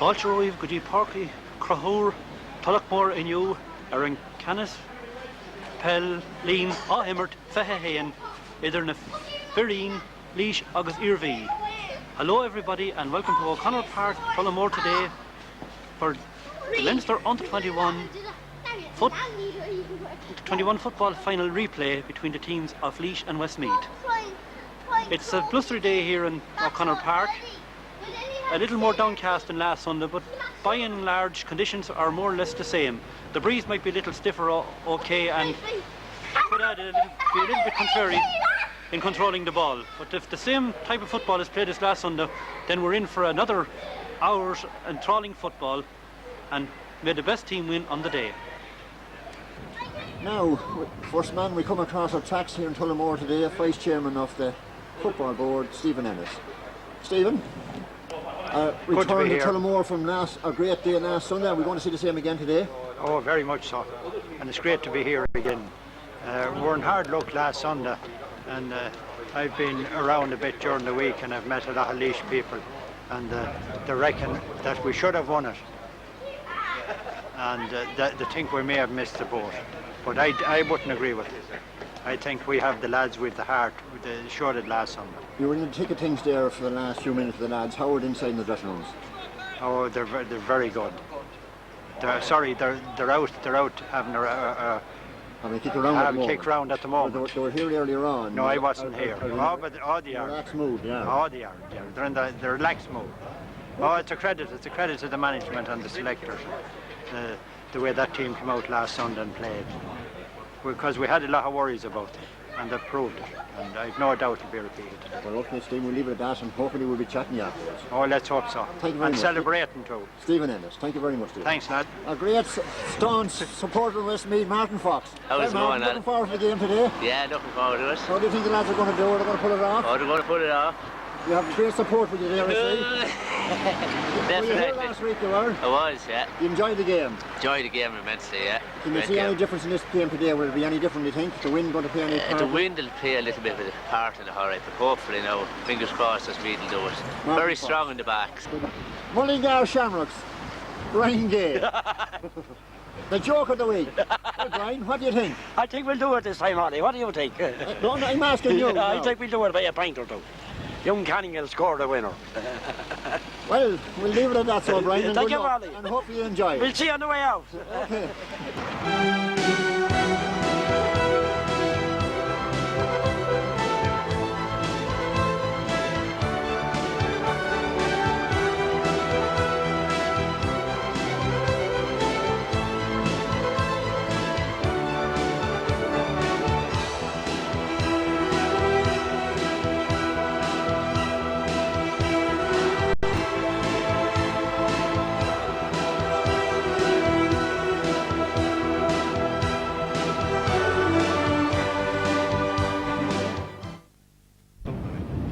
Balcheroiv, Goody Parky, Crahur, Tullochmore Inu, Erin Canis, Pell, Lean, Emmert, Fehehain, Idern Fireen, Leash, August Irvi. Hello everybody and welcome to O'Connell Park, Tullamore today for the Leinster Under 21 football final replay between the teams of Laois and Westmeath. It's a blustery day here in O'Connell Park. A little more downcast than last Sunday, but by and large conditions are more or less the same. The breeze might be a little stiffer, okay, and could add be a little bit contrary in controlling the ball. But if the same type of football is played as last Sunday, then we're in for another hours enthralling football, and may the best team win on the day. Now, first man we come across our tracks here in Tullamore today, Vice Chairman of the Football Board, Stephen Ennis. Stephen, returned to Tullamore from a great day last Sunday. Are we going to see the same again today? Oh, very much so. And it's great to be here again. We were in hard luck last Sunday, and I've been around a bit during the week and I've met a lot of Laois people, and they reckon that we should have won it, and they think we may have missed the boat. But I wouldn't agree with it. I think we have the lads with the heart. They showed it last Sunday. You were in the thick of things there for the last few minutes with the lads. How are they inside in the dressing rooms? Oh, they're very good. They're out having a kick around at the moment. They were here earlier on. No, I wasn't here. They are. Relaxed mood, yeah. Oh, they are. Yeah. They're in the relaxed mood. Oh, it's a credit to the management and the selectors. The way that team came out last Sunday and played. Because we had a lot of worries about it, and they've proved it, and I've no doubt it'll be repeated. Well, okay, Steve, we'll leave it at that, and hopefully we'll be chatting you afterwards. Oh, let's hope so. Thank you very much. And celebrating too. Stephen Ennis, thank you very much, Steve. Thanks, lad. A great staunch supporter of Westmeath, Martin Fox. How's it going, looking forward to the game today? Yeah, looking forward to it. How do you think the lads are going to do? Are they going to pull it off? Oh, they're going to pull it off. You have great support with you there, I see. Definitely. Were you here last week, you were? I was, yeah. You enjoyed the game? Enjoyed the game immensely, yeah. Can you see any difference in this game today? Will it be any different, do you think? The wind going to play any part? The wind will play a little bit of a part in the alright, but hopefully now, fingers crossed, this week will do it. Very strong in the backs. Mullingar Shamrocks, Brian Gay. The joke of the week. Well, Brian, what do you think? I think we'll do it this time, Ollie. What do you think? No, I'm asking you. I think we'll do it by a pint or two. Young Canning will score the winner. Well, we'll leave it at that, so Brian. Thank you, Ollie. And hope you enjoy it. We'll see you on the way out. Okay.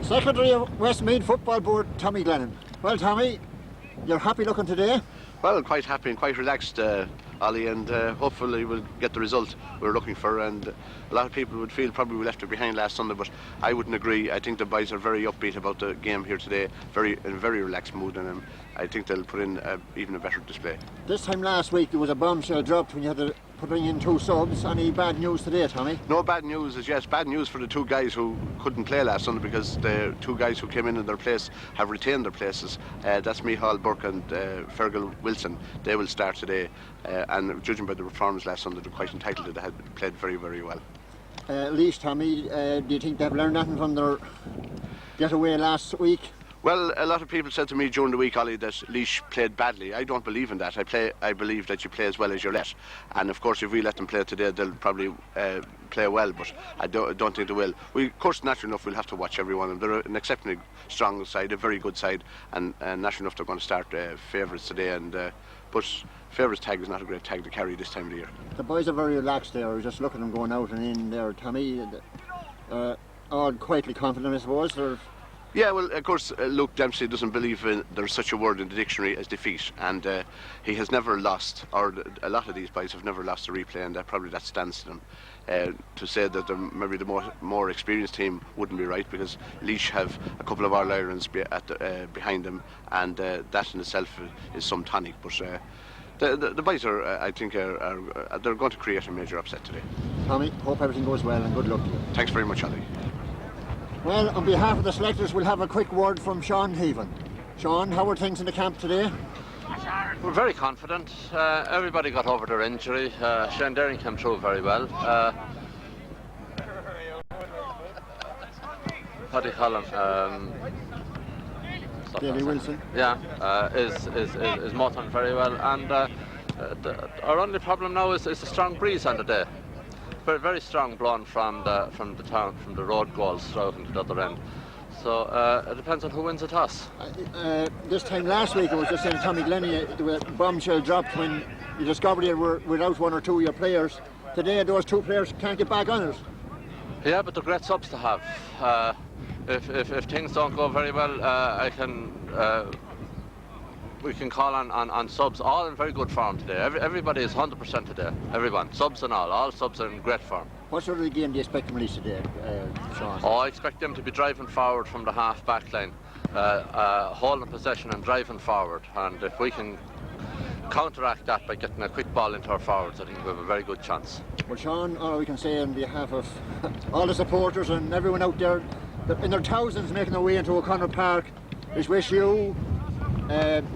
Secretary of Westmeath Football Board, Tommy Glennon. Well, Tommy, you're happy looking today? Well, quite happy and quite relaxed, Ollie, and hopefully we'll get the result we're looking for. And a lot of people would feel probably we left it behind last Sunday, but I wouldn't agree. I think the boys are very upbeat about the game here today, in a very relaxed mood, and I think they'll put in even a better display. This time last week there was a bombshell dropped when you had to putting in two subs. Any bad news today, Tommy? No bad news as yet. Bad news for the two guys who couldn't play last Sunday because the two guys who came in their place have retained their places. That's Micheál Burke and Fergal Wilson. They will start today, and judging by the performance last Sunday, they're quite entitled. They had played very, very well. Laois, Tommy, do you think they've learned anything from their getaway last week? Well, a lot of people said to me during the week, Ollie, that Laois played badly. I don't believe in that. I believe that you play as well as you're let. And of course, if we let them play today, they'll probably play well, but I don't think they will. Of course, naturally enough, we'll have to watch every one of them. They're an exceptionally strong side, a very good side, and naturally enough, they're going to start favourites today. But favourites tag is not a great tag to carry this time of the year. The boys are very relaxed there. Just look at them going out and in there, Tommy. All quietly confident, I suppose. Yeah, well, of course, Luke Dempsey doesn't believe there's such a word in the dictionary as defeat, and he has never lost, or a lot of these boys have never lost a replay, and probably that stands to them. To say that maybe the more experienced team wouldn't be right, because Laois have a couple of All-Irons behind them, and that in itself is some tonic. But the boys are, I think, they're going to create a major upset today. Tommy, hope everything goes well, and good luck to you. Thanks very much, Ollie. Well, on behalf of the selectors, we'll have a quick word from Sean Heaven. Sean, how are things in the camp today? We're very confident. Everybody got over their injury. Shane Daring came through very well. What do you call him? Davy Wilson. Yeah, is motoring very well. And our only problem now is the strong breeze on the day. Very, very strong blowing from the road goals out into the other end. So it depends on who wins the toss. This time last week, I was just saying Tommy Glennie, the bombshell dropped when you discovered you were without one or two of your players. Today, those two players can't get back on it. Yeah, but they're great subs to have. If things don't go very well, we can call on subs, all in very good form today. Everybody is 100% today. Everyone, subs and all subs are in great form. What sort of a game do you expect from Laois today, Sean? I expect them to be driving forward from the half-back line, holding possession and driving forward. And if we can counteract that by getting a quick ball into our forwards, I think we have a very good chance. Well, Sean, all we can say on behalf of all the supporters and everyone out there in their thousands making their way into O'Connor Park is wish you,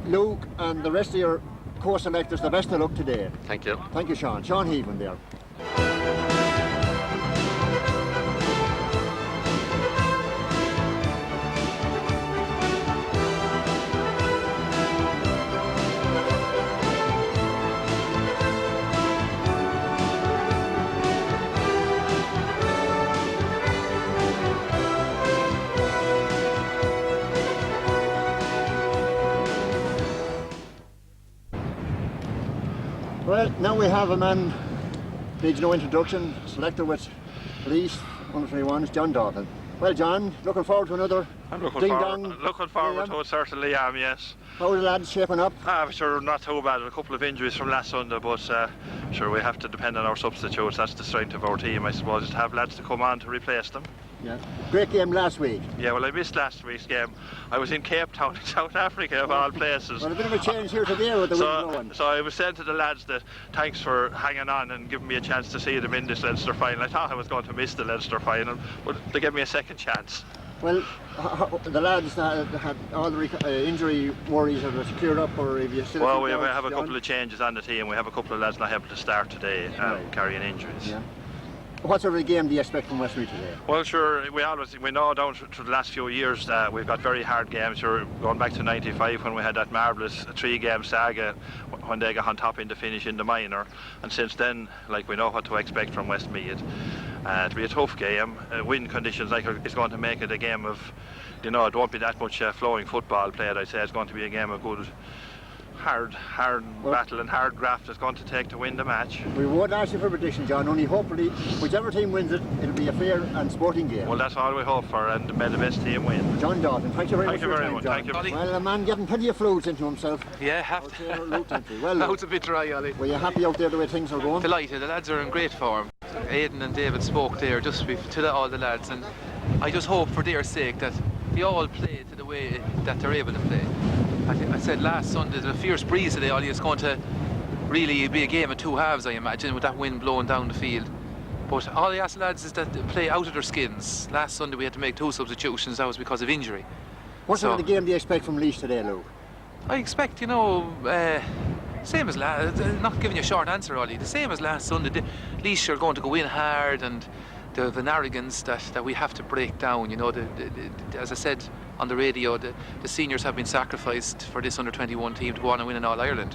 Luke and the rest of your co-selectors the best of luck today. Thank you. Thank you, Sean. Sean Heaven there. Well, now we have a man, needs no introduction, selector with Laois, under 21s, John Dalton. Well, John, looking forward to another ding-dong. Looking forward to it, certainly am, yes. How are the lads shaping up? Sure, not too bad. A couple of injuries from last Sunday, but sure, we have to depend on our substitutes. That's the strength of our team, I suppose, is to have lads to come on to replace them. Yeah. Great game last week. Yeah, well, I missed last week's game. I was in Cape Town in South Africa, of all places. Well, a bit of a change here today with the wind blowing. So I was saying to the lads that thanks for hanging on and giving me a chance to see them in this Leinster final. I thought I was going to miss the Leinster final, but they gave me a second chance. Well, the lads had all the injury worries are cleared up, or if you still... Well, we have a couple of changes on the team. We have a couple of lads not able to start today, carrying injuries. Yeah. What sort of game do you expect from Westmeath today? Well, sure, we know down through the last few years that we've got very hard games. Sure, going back to '95 when we had that marvellous 3-game saga when they got on top in the finish in the minor, and since then, like, we know what to expect from Westmeath. It'll be a tough game. Wind conditions is going to make it a game of, it won't be that much flowing football played. I'd say it's going to be a game of good, hard battle and hard graft it's going to take to win the match. We won't ask you for a prediction, John, only hopefully whichever team wins it, it'll be a fair and sporting game. Well, that's all we hope for, and may the best team win. John Dalton, thank you very much for your time, John. Thank you. Well, a man getting plenty of fluids into himself. Yeah, have to. Well, now it's a bit dry, Ollie. Were you happy out there the way things are going? Delighted, the lads are in great form. Aidan and David spoke there just to all the lads, and I just hope for their sake that they all play to the way that they're able to play. I said last Sunday, the fierce breeze today, Ollie, is going to really be a game of two halves, I imagine, with that wind blowing down the field. But all I ask the lads is that they play out of their skins. Last Sunday we had to make 2 substitutions, that was because of injury. What sort of game do you expect from Laois today, Luke? I expect, same as last, not giving you a short answer, Ollie, the same as last Sunday. Laois are going to go in hard, and the arrogance that we have to break down. As I said on the radio, the seniors have been sacrificed for this under-21 team to go on and win in All-Ireland.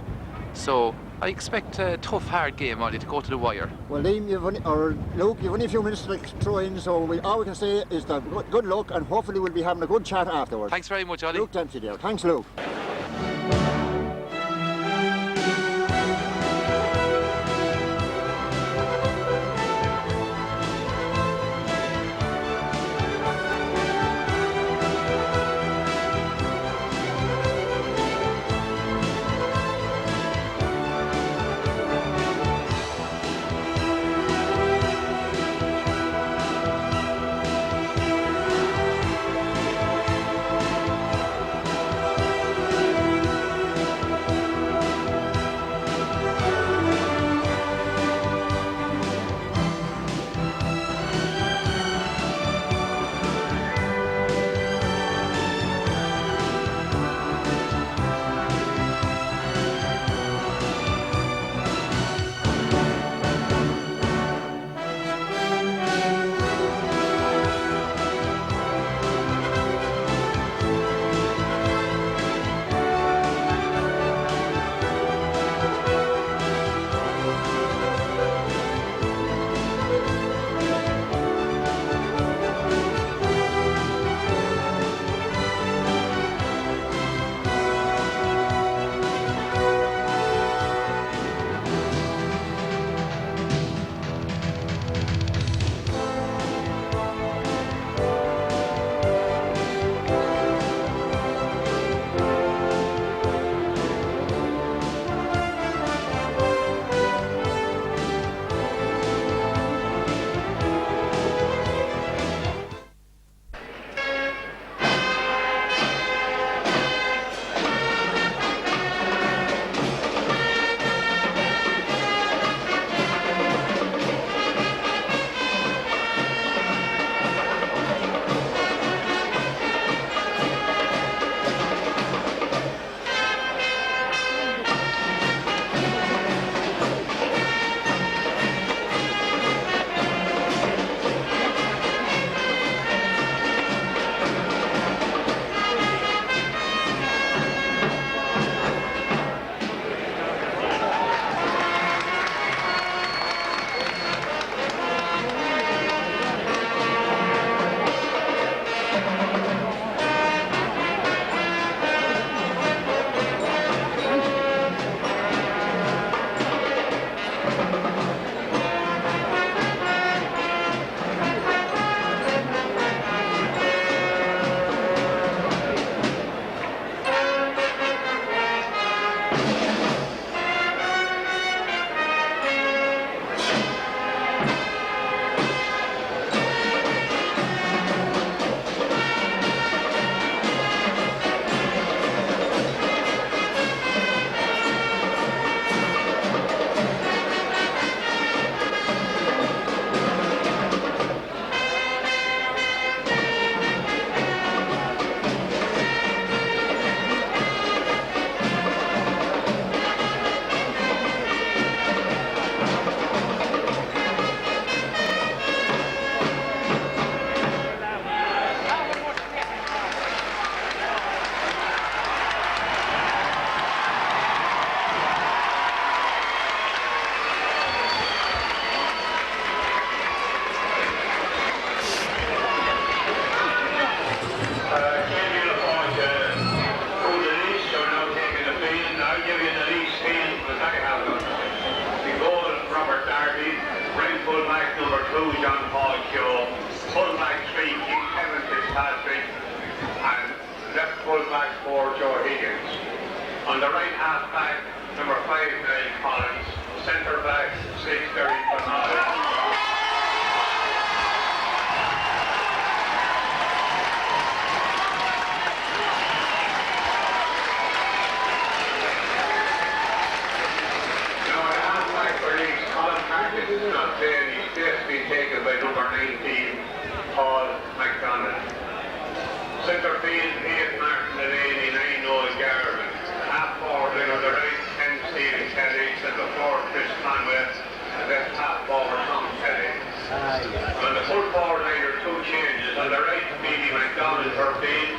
So I expect a tough, hard game, Ollie, to go to the wire. Well, Liam, Luke, you've only a few minutes to throw in, so all we can say is that good luck, and hopefully we'll be having a good chat afterwards. Thanks very much, Ollie. Luke Dempsey there. Thanks, Luke. On the right half back, number 5, Niall Collins. Centre back, 6, Derry Bernard. Not playing, he's just been taken by number 19, Paul MacDonald. Centre field, 8, Martin Delaney, 9, Ollie Gallagher. Half forward on the right, 10, Stephen Kelly. Centre forward, Chris Conway. And left half forward, Tom Kelly. On the full forward line, there are 2 changes. On the right, Phoebe MacDonald for field.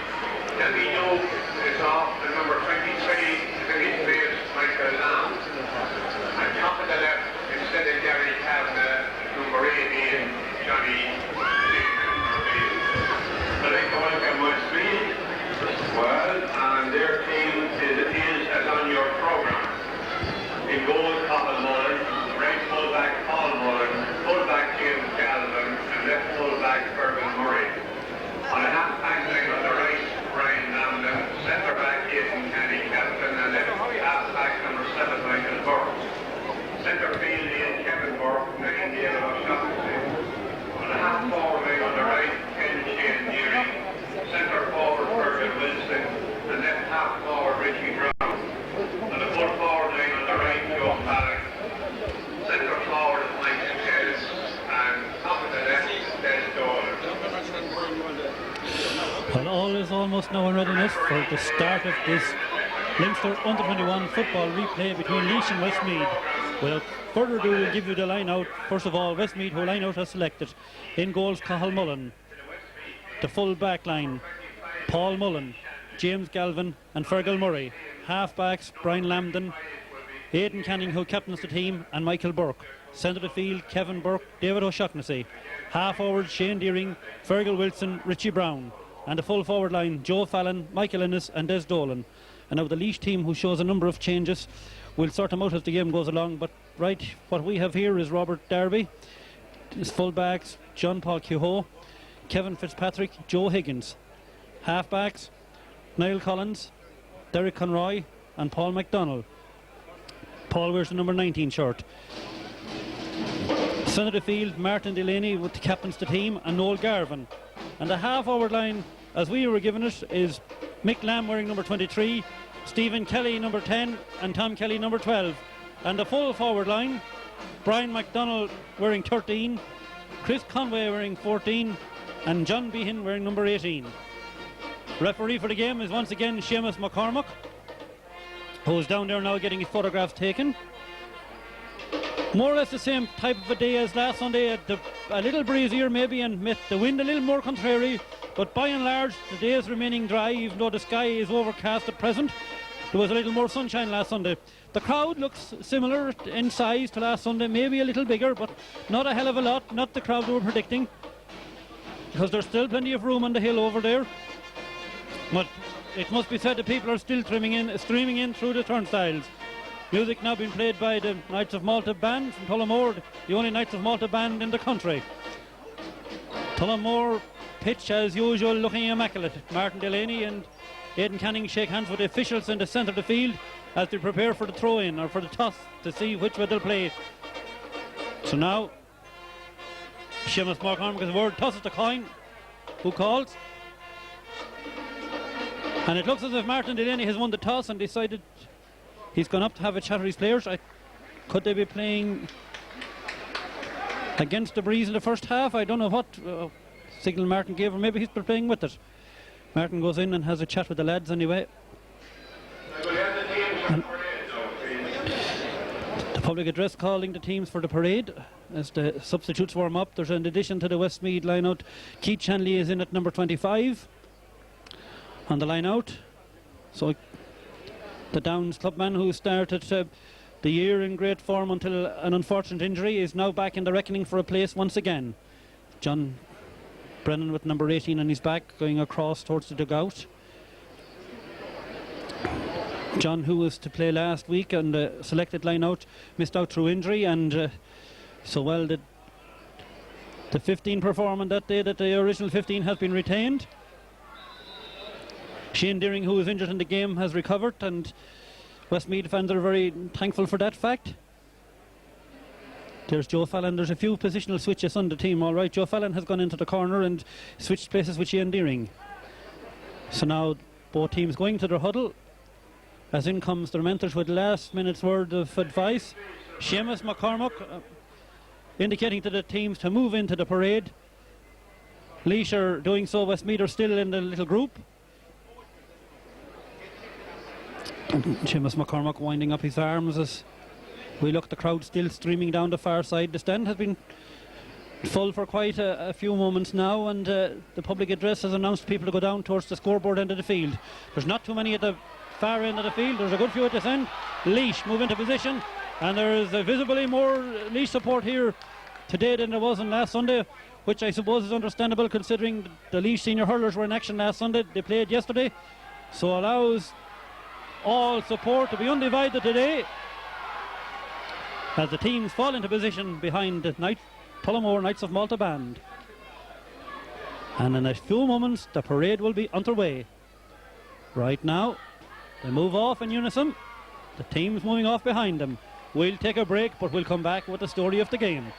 And he is off, and number 23, in his place, Michael Lamb. On top of the left, instead of Gary Kavanagh, number 18, Johnny I'd like to welcome Westmeath. Well, and their team is as on your programme. In goal, Colin Mullen, right full-back Paul Mullen, full-back James Galvin, and left full-back Fergal Murray. On a half-back line on the right, Brian Lambden, centre-back Aidan Kenny Captain, and left half-back number 7, Michael Burke. Centre field in Kevin Burke, 9, David O'Shaughnessy. On a half forward line on the right, Ken Shane Deering. Centre forward, Fergal Wilson. And left half forward, Richie Brown. On the full forward line on the right, Joe Fallock. Centre forward is Mike Skells. And top of the left is Des Dolan. Well, all is almost now in readiness for the start of this Leinster Under-21 football replay between Laois and Westmeath. Without further ado, we'll give you the line out. First of all, Westmeath, who line out has selected. In goals, Cathal Mullen. The full back line, Paul Mullen, James Galvin and Fergal Murray. Half backs, Brian Lambden, Aidan Canning, who captains the team, and Michael Burke. Centre of the field, Kevin Burke, David O'Shaughnessy. Half forward, Shane Deering, Fergal Wilson, Richie Brown. And the full forward line, Joe Fallon, Michael Innes and Des Dolan. And now the Laois team, who shows a number of changes. We'll sort them out as the game goes along, but right, what we have here is Robert Darby, his full-backs, John Paul Kehoe, Kevin Fitzpatrick, Joe Higgins. Half-backs, Niall Collins, Derek Conroy and Paul MacDonald. Paul wears the number 19 shirt. Centre of the field, Martin Delaney with the captains the team and Noel Garvin. And the half-forward line, as we were given it, is Mick Lamb wearing number 23, Stephen Kelly number 10 and Tom Kelly number 12. And the full forward line, Brian MacDonald wearing 13, Chris Conway wearing 14 and John Behan wearing number 18. Referee for the game is once again Seamus McCormack, who's down there now getting his photographs taken. More or less the same type of a day as last Sunday, a little breezier maybe and with the wind a little more contrary, but by and large the day is remaining dry even though the sky is overcast at present. There was a little more sunshine last Sunday. The crowd looks similar in size to last Sunday, maybe a little bigger, but not a hell of a lot, not the crowd we were predicting, because there's still plenty of room on the hill over there. But it must be said that people are still streaming in through the turnstiles. Music now being played by the Knights of Malta band from Tullamore, the only Knights of Malta band in the country. Tullamore pitch as usual looking immaculate. Martin Delaney and Aidan Canning shake hands with the officials in the centre of the field as they prepare for the throw-in or for the toss to see which way they'll play. So now Seamus McCormack's word tosses the coin. Who calls? And it looks as if Martin Delaney has won the toss and decided he's gone up to have a chat with his players. Could they be playing against the breeze in the first half? I don't know what signal Martin gave, or maybe he's been playing with it. Martin goes in and has a chat with the lads anyway. And the public address calling the teams for the parade as the substitutes warm up. There's an addition to the Westmeath line-out. Keith Chanley is in at number 25 on the line-out. So the Downs clubman who started the year in great form until an unfortunate injury is now back in the reckoning for a place once again. John Brennan with number 18 on his back going across towards the dugout. John, who was to play last week and selected line-out, missed out through injury, and so well did the 15 performing that day that the original 15 has been retained. Shane Deering, who was injured in the game, has recovered, and Westmeath fans are very thankful for that fact. There's Joe Fallon. There's a few positional switches on the team, all right. Joe Fallon has gone into the corner and switched places with Ian Deering. So now both teams going to their huddle. As in comes their mentors with last minute's word of advice. Seamus McCormack indicating to the teams to move into the parade. Laois are doing so. Westmeath are still in the little group. Seamus McCormack winding up his arms as we look, the crowd still streaming down the far side. The stand has been full for quite a few moments now, and the public address has announced people to go down towards the scoreboard end of the field. There's not too many at the far end of the field. There's a good few at this end. Laois move into position, and there is visibly more Laois support here today than there was on last Sunday, which I suppose is understandable considering the Laois senior hurlers were in action last Sunday. They played yesterday, so allows all support to be undivided today as the teams fall into position behind the Tullamore Knights of Malta band. And in a few moments the parade will be underway. Right now they move off in unison, the teams moving off behind them. We'll take a break, but we'll come back with the story of the game.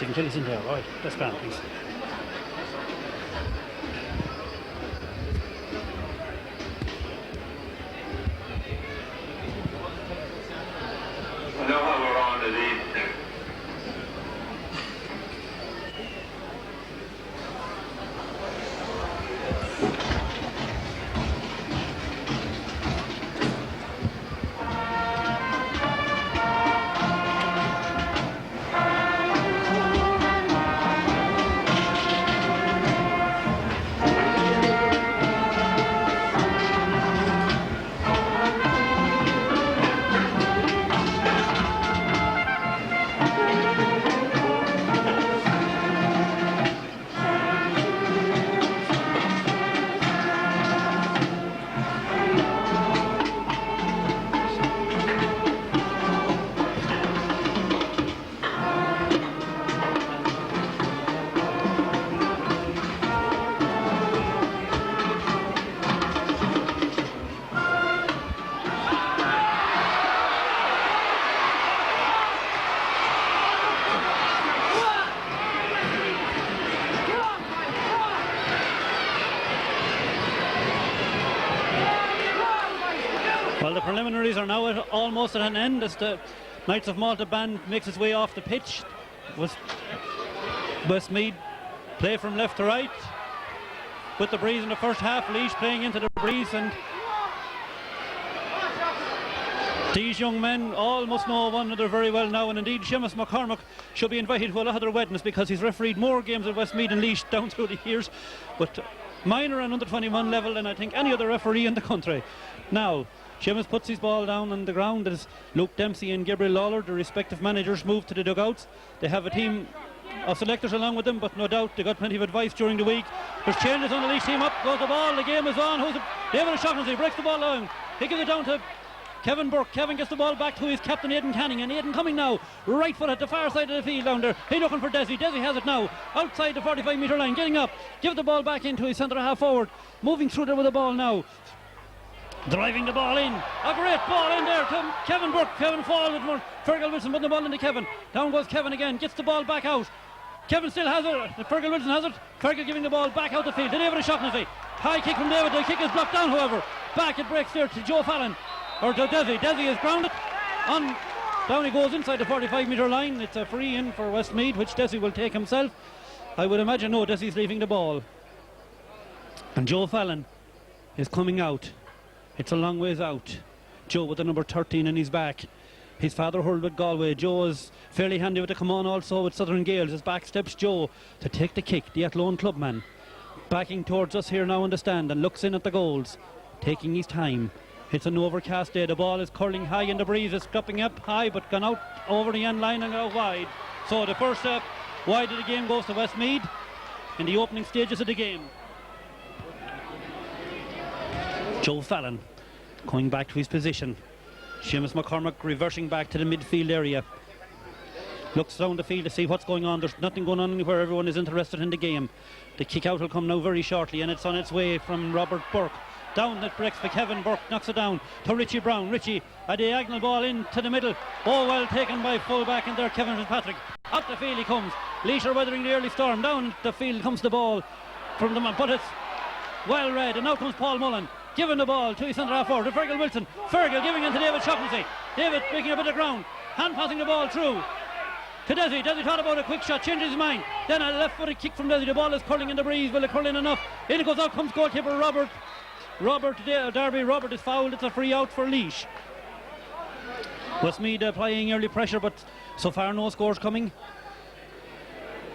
Until he's in there, right? That's grand, please. I know how we're on to these. Well, the preliminaries are now almost at an end as the Knights of Malta band makes its way off the pitch. Westmeath play from left to right with the breeze in the first half. Laois playing into the breeze, and these young men all must know one another very well now, and indeed Seamus McCormack should be invited to a lot of their weddings because he's refereed more games at Westmeath and Laois down through the years, but minor and under 21 level than I think any other referee in the country. Now Seamus puts his ball down on the ground as Luke Dempsey and Gabriel Lawler, the respective managers, move to the dugouts. They have a team of selectors along with them, but no doubt they got plenty of advice during the week. There's changes on the Laois team. Up goes the ball, the game is on. David O'Shaughnessy breaks the ball down. He gives it down to Kevin Burke. Kevin gets the ball back to his captain Aidan Canning, and Aidan coming now right foot at the far side of the field down there. He's looking for Desi. Desi has it now outside the 45-metre line, getting up, give the ball back into his centre half forward, moving through there with the ball now, driving the ball in. A great ball in there to Kevin Burke. Kevin falls with more. Fergal Wilson putting the ball into Kevin. Down goes Kevin again, gets the ball back out. Kevin still has it. Fergal Wilson has it. Fergal giving the ball back out the field to David O'Shaughnessy. High kick from David. The kick is blocked down, however. Back it breaks there to Joe Fallon, or to Desi. Desi is grounded. Down he goes inside the 45-metre line. It's a free in for Westmeath, which Desi will take himself. I would imagine no, Desi's leaving the ball. And Joe Fallon is coming out. It's a long ways out. Joe with the number 13 in his back. His father hurled with Galway. Joe is fairly handy with the come on also with Southern Gales. As back steps Joe to take the kick, the Athlone clubman. Backing towards us here now on the stand and looks in at the goals. Taking his time. It's an overcast day. The ball is curling high in the breeze. It's dropping up high but gone out over the end line and out wide. So the first wide of the game goes to Westmeath in the opening stages of the game. Joe Fallon going back to his position. Seamus McCormack reversing back to the midfield area. Looks down the field to see what's going on. There's nothing going on anywhere. Everyone is interested in the game. The kick out will come now very shortly, and it's on its way from Robert Burke. Down it breaks for Kevin Burke, knocks it down to Richie Brown. Richie, a diagonal ball into the middle. Oh, well taken by full back in there, Kevin Fitzpatrick. Up the field he comes. Laois are weathering the early storm. Down the field comes the ball from the man, but it's well read, and now comes Paul Mullen, giving the ball to his centre half forward to Fergal Wilson. Fergal giving it to David Shaughnessy. David picking up at the ground, hand passing the ball through to Desi. Desi thought about a quick shot, changes his mind. Then a left footed kick from Desi. The ball is curling in the breeze. Will it curl in enough? In it goes out, comes goalkeeper Robert Darby. Robert is fouled. It's a free out for Laois. Westmeath applying early pressure, but so far no scores coming.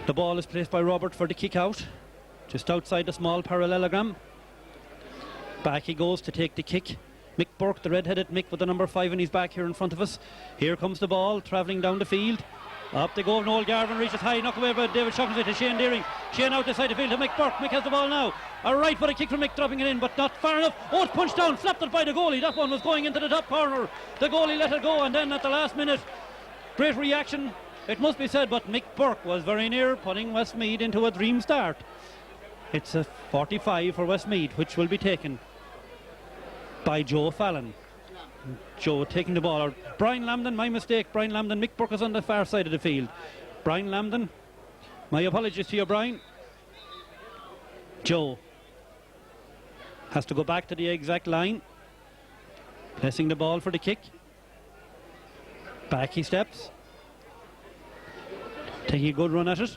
The ball is placed by Robert for the kick out, just outside the small parallelogram. Back he goes to take the kick. Mick Burke, the red-headed Mick with the number 5 in his back here in front of us. Here comes the ball travelling down the field. Up they go. Noel Garvin reaches high, knocked away by David Shaughnessy to Shane Deering. Shane out the side of the field to Mick Burke. Mick has the ball now. A right footed kick from Mick, dropping it in, but not far enough. Oh, it's punched down, slapped it by the goalie. That one was going into the top corner. The goalie let it go, and then at the last minute, great reaction, it must be said, but Mick Burke was very near putting Westmeath into a dream start. It's a 45 for Westmeath, which will be taken by Joe Fallon. Joe taking the ball. Brian Lambden, my mistake, Brian Lambden. Mick Burke is on the far side of the field. Brian Lambden, my apologies to you, Brian. Joe has to go back to the exact line, placing the ball for the kick. Back he steps, taking a good run at it.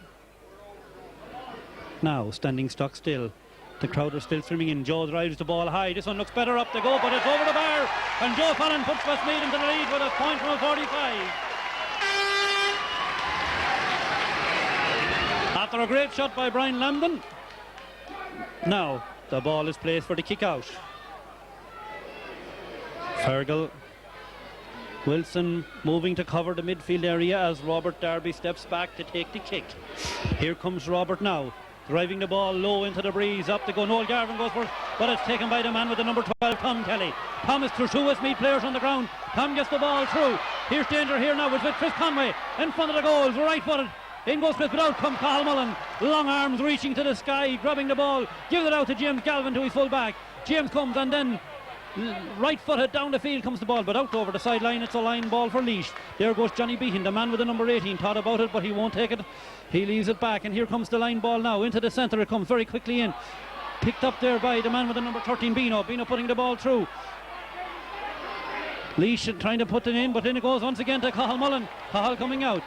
Now standing stock still. The crowd are still swimming in. Joe drives the ball high. This one looks better up the go, but it's over the bar. And Joe Fallon puts Westmeath into the lead with a point from a 45. After a great shot by Brian Lambden. Now the ball is placed for the kick out. Fergal Wilson moving to cover the midfield area as Robert Darby steps back to take the kick. Here comes Robert now, driving the ball low into the breeze. Up to go. Noel Garvin goes for it, but it's taken by the man with the number 12, Tom Kelly. Tom is through 2 Westmeath players on the ground. Tom gets the ball through. Here's danger here now with Chris Conway in front of the goals, right footed. In goes Chris, but out comes Cathal Mullen. Long arms reaching to the sky, grabbing the ball, gives it out to James Galvin to his full back. James comes and then right footed down the field comes the ball, but out over the sideline. It's a line ball for Laois. There goes Johnny Behan, the man with the number 18, thought about it but he won't take it. He leaves it back, and here comes the line ball now into the centre. It comes very quickly in, picked up there by the man with the number 13, Bino putting the ball through. Laois trying to put it in, but in it goes once again to Cathal Mullen. Cathal coming out,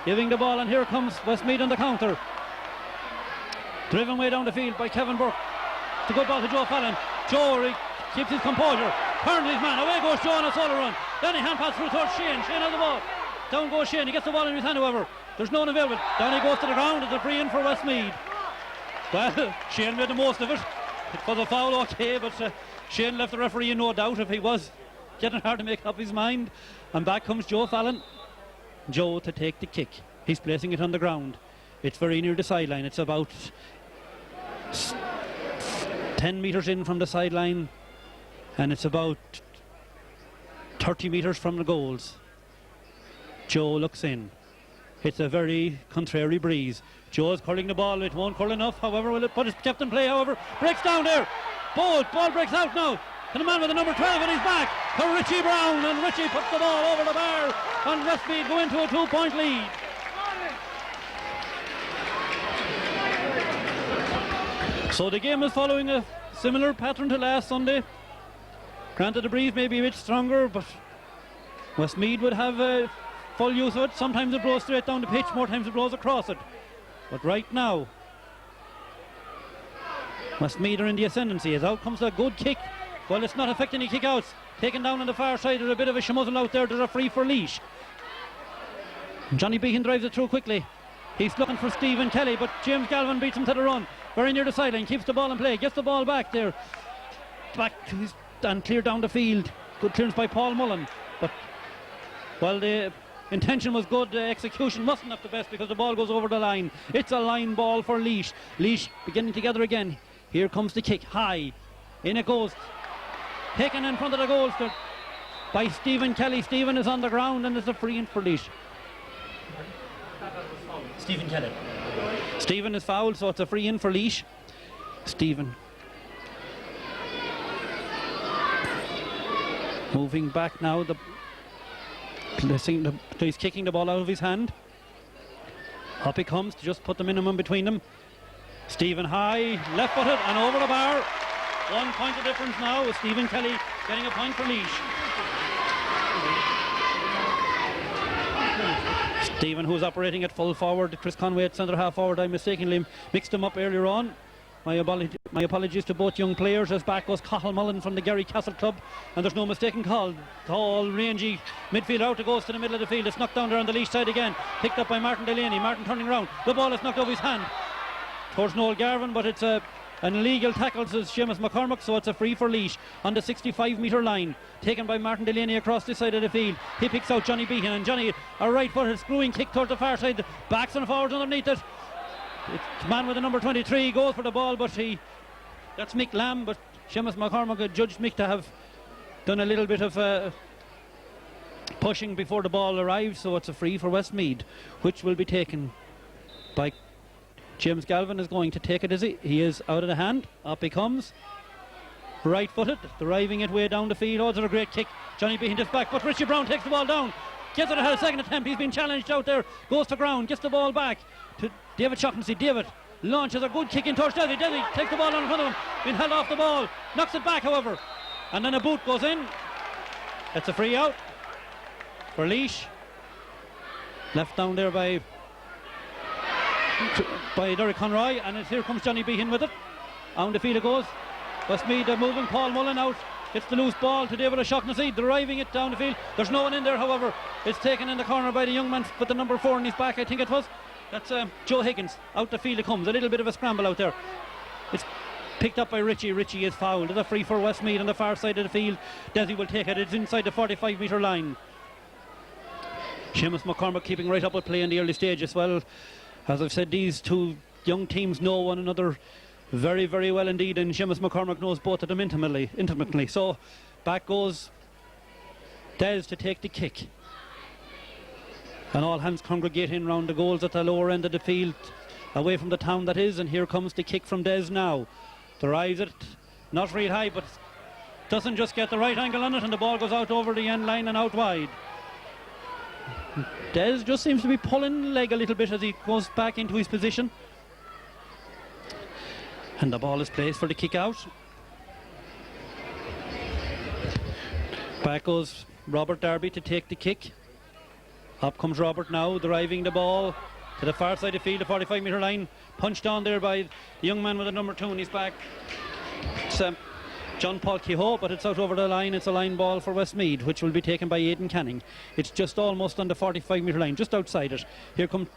giving the ball, and here comes Westmeath on the counter. Driven way down the field by Kevin Burke. It's a good ball to Joe Fallon. Joe keeps his composure, turns his man, away goes Joe on a solo run. Then he hand pass through towards Shane. Shane has the ball. Down goes Shane, he gets the ball in his hand, however. There's no one available. Down he goes to the ground. It's a free in for Westmeath. Well, Shane made the most of it. It was a foul, okay, but Shane left the referee in no doubt if he was getting hard to make up his mind. And back comes Joe Fallon. Joe to take the kick. He's placing it on the ground. It's very near the sideline. It's about 10 metres in from the sideline, and it's about 30 metres from the goals. Joe looks in. It's a very contrary breeze. Joe's curling the ball. It won't curl enough, however, but it's kept in play, however. Breaks down there. Ball breaks out now. And the man with the number 12 on his back to Richie Brown, and Richie puts the ball over the bar, and Westmeath go into a 2-point lead. So the game is following a similar pattern to last Sunday. Granted, the breeze may be a bit stronger, but Westmeath would have full use of it. Sometimes it blows straight down the pitch, more times it blows across it. But right now, Westmeath are in the ascendancy. As out comes a good kick. Well, it's not affecting any kick-outs. Taken down on the far side, there's a bit of a schmuzzle out there. There's a free for Laois. Johnny Behan drives it through quickly. He's looking for Stephen Kelly, but James Galvin beats him to the run. Very near the sideline, keeps the ball in play, gets the ball back there. Back to his, and clear down the field. Good clearance by Paul Mullen. But while the intention was good, the execution wasn't up the best because the ball goes over the line. It's a line ball for Laois. Laois beginning together again. Here comes the kick, high. In it goes. Taken in front of the goal by Stephen Kelly. Stephen is on the ground, and it's a free in for Laois. Stephen Kelly. Stephen is fouled, so it's a free in for Laois. Stephen moving back now. He's kicking the ball out of his hand. Up he comes to just put the minimum between them. Stephen high, left footed, and over the bar. 1 point of difference now with Stephen Kelly getting a point for Laois. Stephen, who's operating at full forward, Chris Conway at centre half forward. I mistakenly mixed them up earlier on. My apologies to both young players. As back goes Cathal Mullen from the Gerry Castle club, and there's no mistaken call. Tall, rangy midfield out. It goes to the middle of the field. It's knocked down there on the Laois side again. Picked up by Martin Delaney. Martin turning around. The ball is knocked over his hand towards Noel Garvin, but it's an illegal tackle, says Seamus McCormack, so it's a free for Laois on the 65-metre line, taken by Martin Delaney across this side of the field. He picks out Johnny Behan, and Johnny, a right-footed screwing kick towards the far side, backs and forwards underneath it. It's man with the number 23 goes for the ball, but that's Mick Lamb, but Seamus McCormack judged Mick to have done a little bit of pushing before the ball arrived, so it's a free for Westmeath, which will be taken by James Galvin. Is going to take it, is he? He is out of the hand. Up he comes. Right footed, driving it way down the field. Oh, it's a great kick. Johnny Behan just back, but Richie Brown takes the ball down. Gets it ahead a second attempt. He's been challenged out there. Goes to ground, gets the ball back to David Shaughnessy. David launches a good kick in towards Desi. Desi takes the ball on in front of him. Been held off the ball. Knocks it back, however. And then a boot goes in. It's a free out for Laois. Left down there by Derek Conroy, and here comes Johnny Behan with it. On the field it goes. Westmeath moving. Paul Mullen out. Gets the loose ball to David O'Shaughnessy, driving it down the field. There's no one in there, however. It's taken in the corner by the young man with the number 4 in his back, I think it was. That's Joe Higgins. Out the field it comes. A little bit of a scramble out there. It's picked up by Richie. Richie is fouled. It's a free for Westmeath on the far side of the field. Desi will take it. It's inside the 45-metre line. Seamus McCormack keeping right up with play in the early stage as well. As I've said, these two young teams know one another very, very well indeed, and Seamus McCormack knows both of them intimately. So back goes Des to take the kick, and all hands congregating round the goals at the lower end of the field, away from the town that is. And here comes the kick from Des now. Drives it not real high, but doesn't just get the right angle on it, and the ball goes out over the end line and out wide. Des just seems to be pulling the leg a little bit as he goes back into his position. And the ball is placed for the kick out. Back goes Robert Darby to take the kick. Up comes Robert now, driving the ball to the far side of the field, the 45-metre line. Punched on there by the young man with the number 2 on his back. It's John Paul Kehoe, but it's out over the line. It's a line ball for Westmeath, which will be taken by Aidan Canning. It's just almost on the 45-metre line, just outside it. Here come,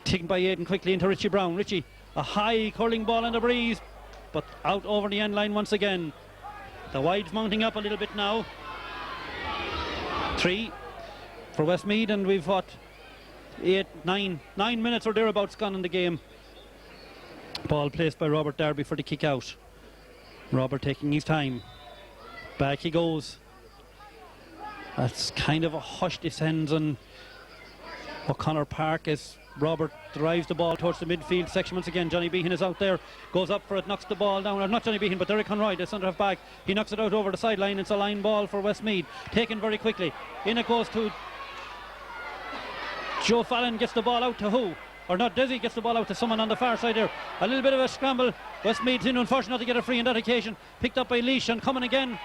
taken by Aidan quickly into Richie Brown. Richie, a high curling ball in the breeze, but out over the end line once again. The wide's mounting up a little bit now. 3 for Westmeath, and we've what, 9 minutes or thereabouts gone in the game. Ball placed by Robert Darby for the kick out. Robert taking his time. Back he goes. That's kind of a hush descends on O'Connor Park as Robert drives the ball towards the midfield section once again. Johnny Behan is out there, goes up for it, knocks the ball down. Or not Johnny Behan, but Derek Conroy, the centre half back. He knocks it out over the sideline. It's a line ball for Westmeath, taken very quickly. In it goes to Joe Fallon, gets the ball out to who? Or not, Desi gets the ball out to someone on the far side there. A little bit of a scramble. Westmeath's in, unfortunate to get a free on that occasion. Picked up by Laois and coming again.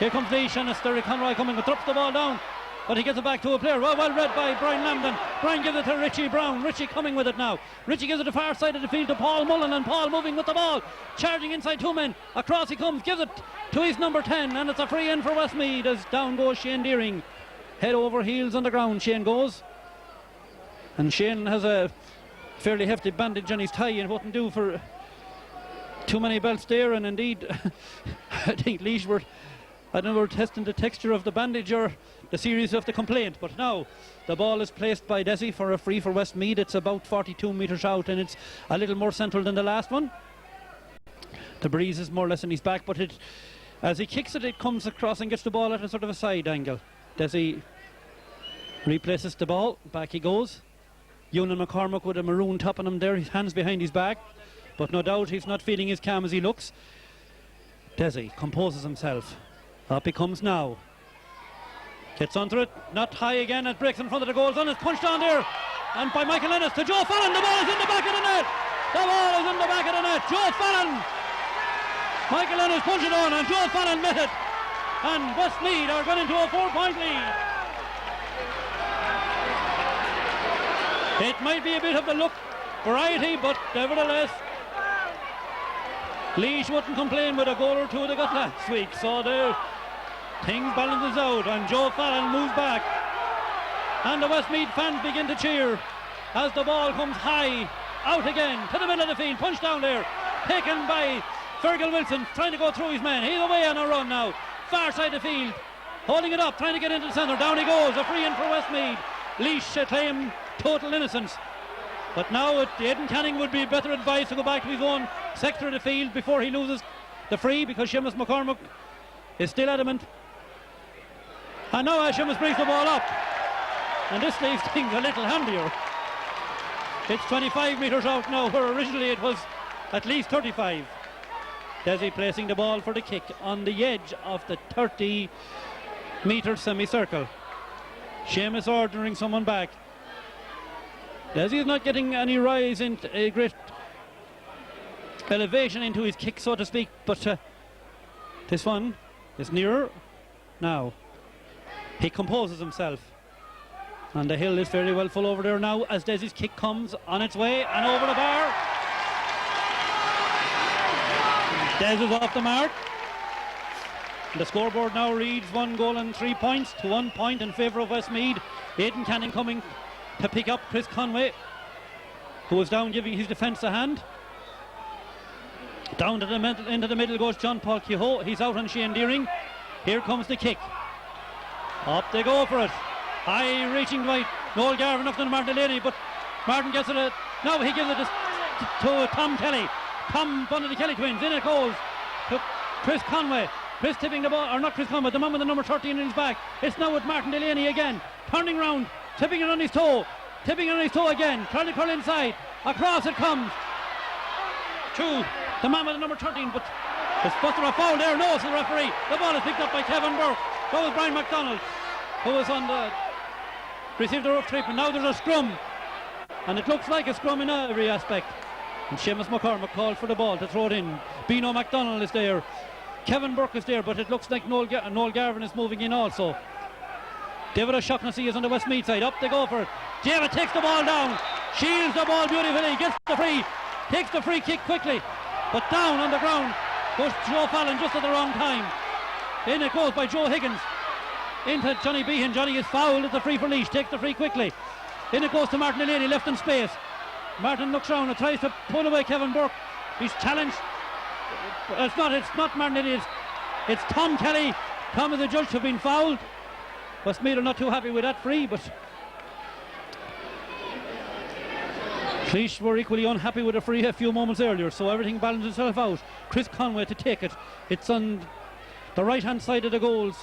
Here comes Laois and it's Derek Conroy coming, but drops the ball down. But he gets it back to a player. Well read by Brian Lambden. Brian gives it to Richie Brown. Richie coming with it now. Richie gives it to the far side of the field to Paul Mullen, and Paul moving with the ball. Charging inside 2 men. Across he comes, gives it to his number 10, and it's a free in for Westmeath as down goes Shane Deering. Head over heels on the ground, Shane goes. And Shane has a fairly hefty bandage on his tie and wouldn't do for too many belts there. And indeed, I think Laois were, I don't know, testing the texture of the bandage or the series of the complaint. But now the ball is placed by Desi for a free for Westmeath. It's about 42 metres out and it's a little more central than the last one. The breeze is more or less in his back, but it, as he kicks it, it comes across and gets the ball at a sort of a side angle. Desi replaces the ball, back he goes. Ewan McCormick with a maroon top on him there, his hands behind his back, but no doubt he's not feeling as calm as he looks. Desi composes himself. Up he comes now. Gets onto it, not high again, it breaks in front of the goal zone, it's punched on there, and by Michael Ennis to Joe Fallon. The ball is in the back of the net. The ball is in the back of the net. Joe Fallon. Michael Ennis punched it on, and Joe Fallon met it. And Westmeath are going into a 4-point lead. It might be a bit of the look variety, but nevertheless, Laois wouldn't complain with a goal or two they got last week. So the things balances out, and Joe Fallon moves back, and the Westmeath fans begin to cheer as the ball comes high out again to the middle of the field, punched down there, taken by Fergal Wilson, trying to go through his man. He's away on a run now, far side of the field, holding it up, trying to get into the centre. Down he goes, a free in for Westmeath. Laois claim total innocence, but now Aidan Canning would be better advised to go back to his own sector of the field before he loses the free, because Seamus McCormick is still adamant. And now Seamus brings the ball up, and this leaves things a little handier. It's 25 metres out now, where originally it was at least 35. Desi placing the ball for the kick on the edge of the 30-metre semicircle. Seamus ordering someone back. Desi is not getting any rise in a great elevation into his kick, so to speak, but this one is nearer now. He composes himself, and the hill is very well full over there now as Desi's kick comes on its way and over the bar. Des is off the mark. The scoreboard now reads 1 goal and 3 points to 1 point in favour of Westmeath. Aidan Canning coming to pick up Chris Conway, who was down giving his defence a hand. Down to the middle, into the middle goes John Paul Kehoe. He's out on Shane Deering. Here comes the kick. Up they go for it. High reaching right. Noel Garvin up to Martin Delaney, but Martin gets it. Now he gives it to Tom Kelly. Tom, one of the Kelly twins. In it goes to Chris Conway. Chris tipping the ball, or not Chris Conway, the man with the number 13 in his back. It's now with Martin Delaney again. Turning round, tipping it on his toe. Tipping it on his toe again. Trying to curl inside. Across it comes to the man with the number 13, but it's supposed to be a foul there. No, it's the referee. The ball is picked up by Kevin Burke. That was Brian McDonald, who was on the received the rough treatment. Now there's a scrum, and it looks like a scrum in every aspect. And Seamus McCormick called for the ball to throw it in. Bino McDonald is there. Kevin Burke is there, but it looks like Noel Garvin is moving in also. David O'Shaughnessy is on the Westmeath side. Up they go for it. David takes the ball down, shields the ball beautifully, gets the free, takes the free kick quickly, but down on the ground goes Joe Fallon just at the wrong time. In it goes by Joe Higgins into Johnny Behan. Johnny is fouled at the free for Laois, takes the free quickly. In it goes to Martin Delaney, left in space. Martin looks round and tries to pull away Kevin Burke. He's challenged. It's not Martin Delaney, it's Tom Kelly. Tom is the judge to have been fouled. Westmeath are not too happy with that free, but Laois were equally unhappy with the free a few moments earlier, so everything balanced itself out. Chris Conway to take it. It's on the right hand side of the goals.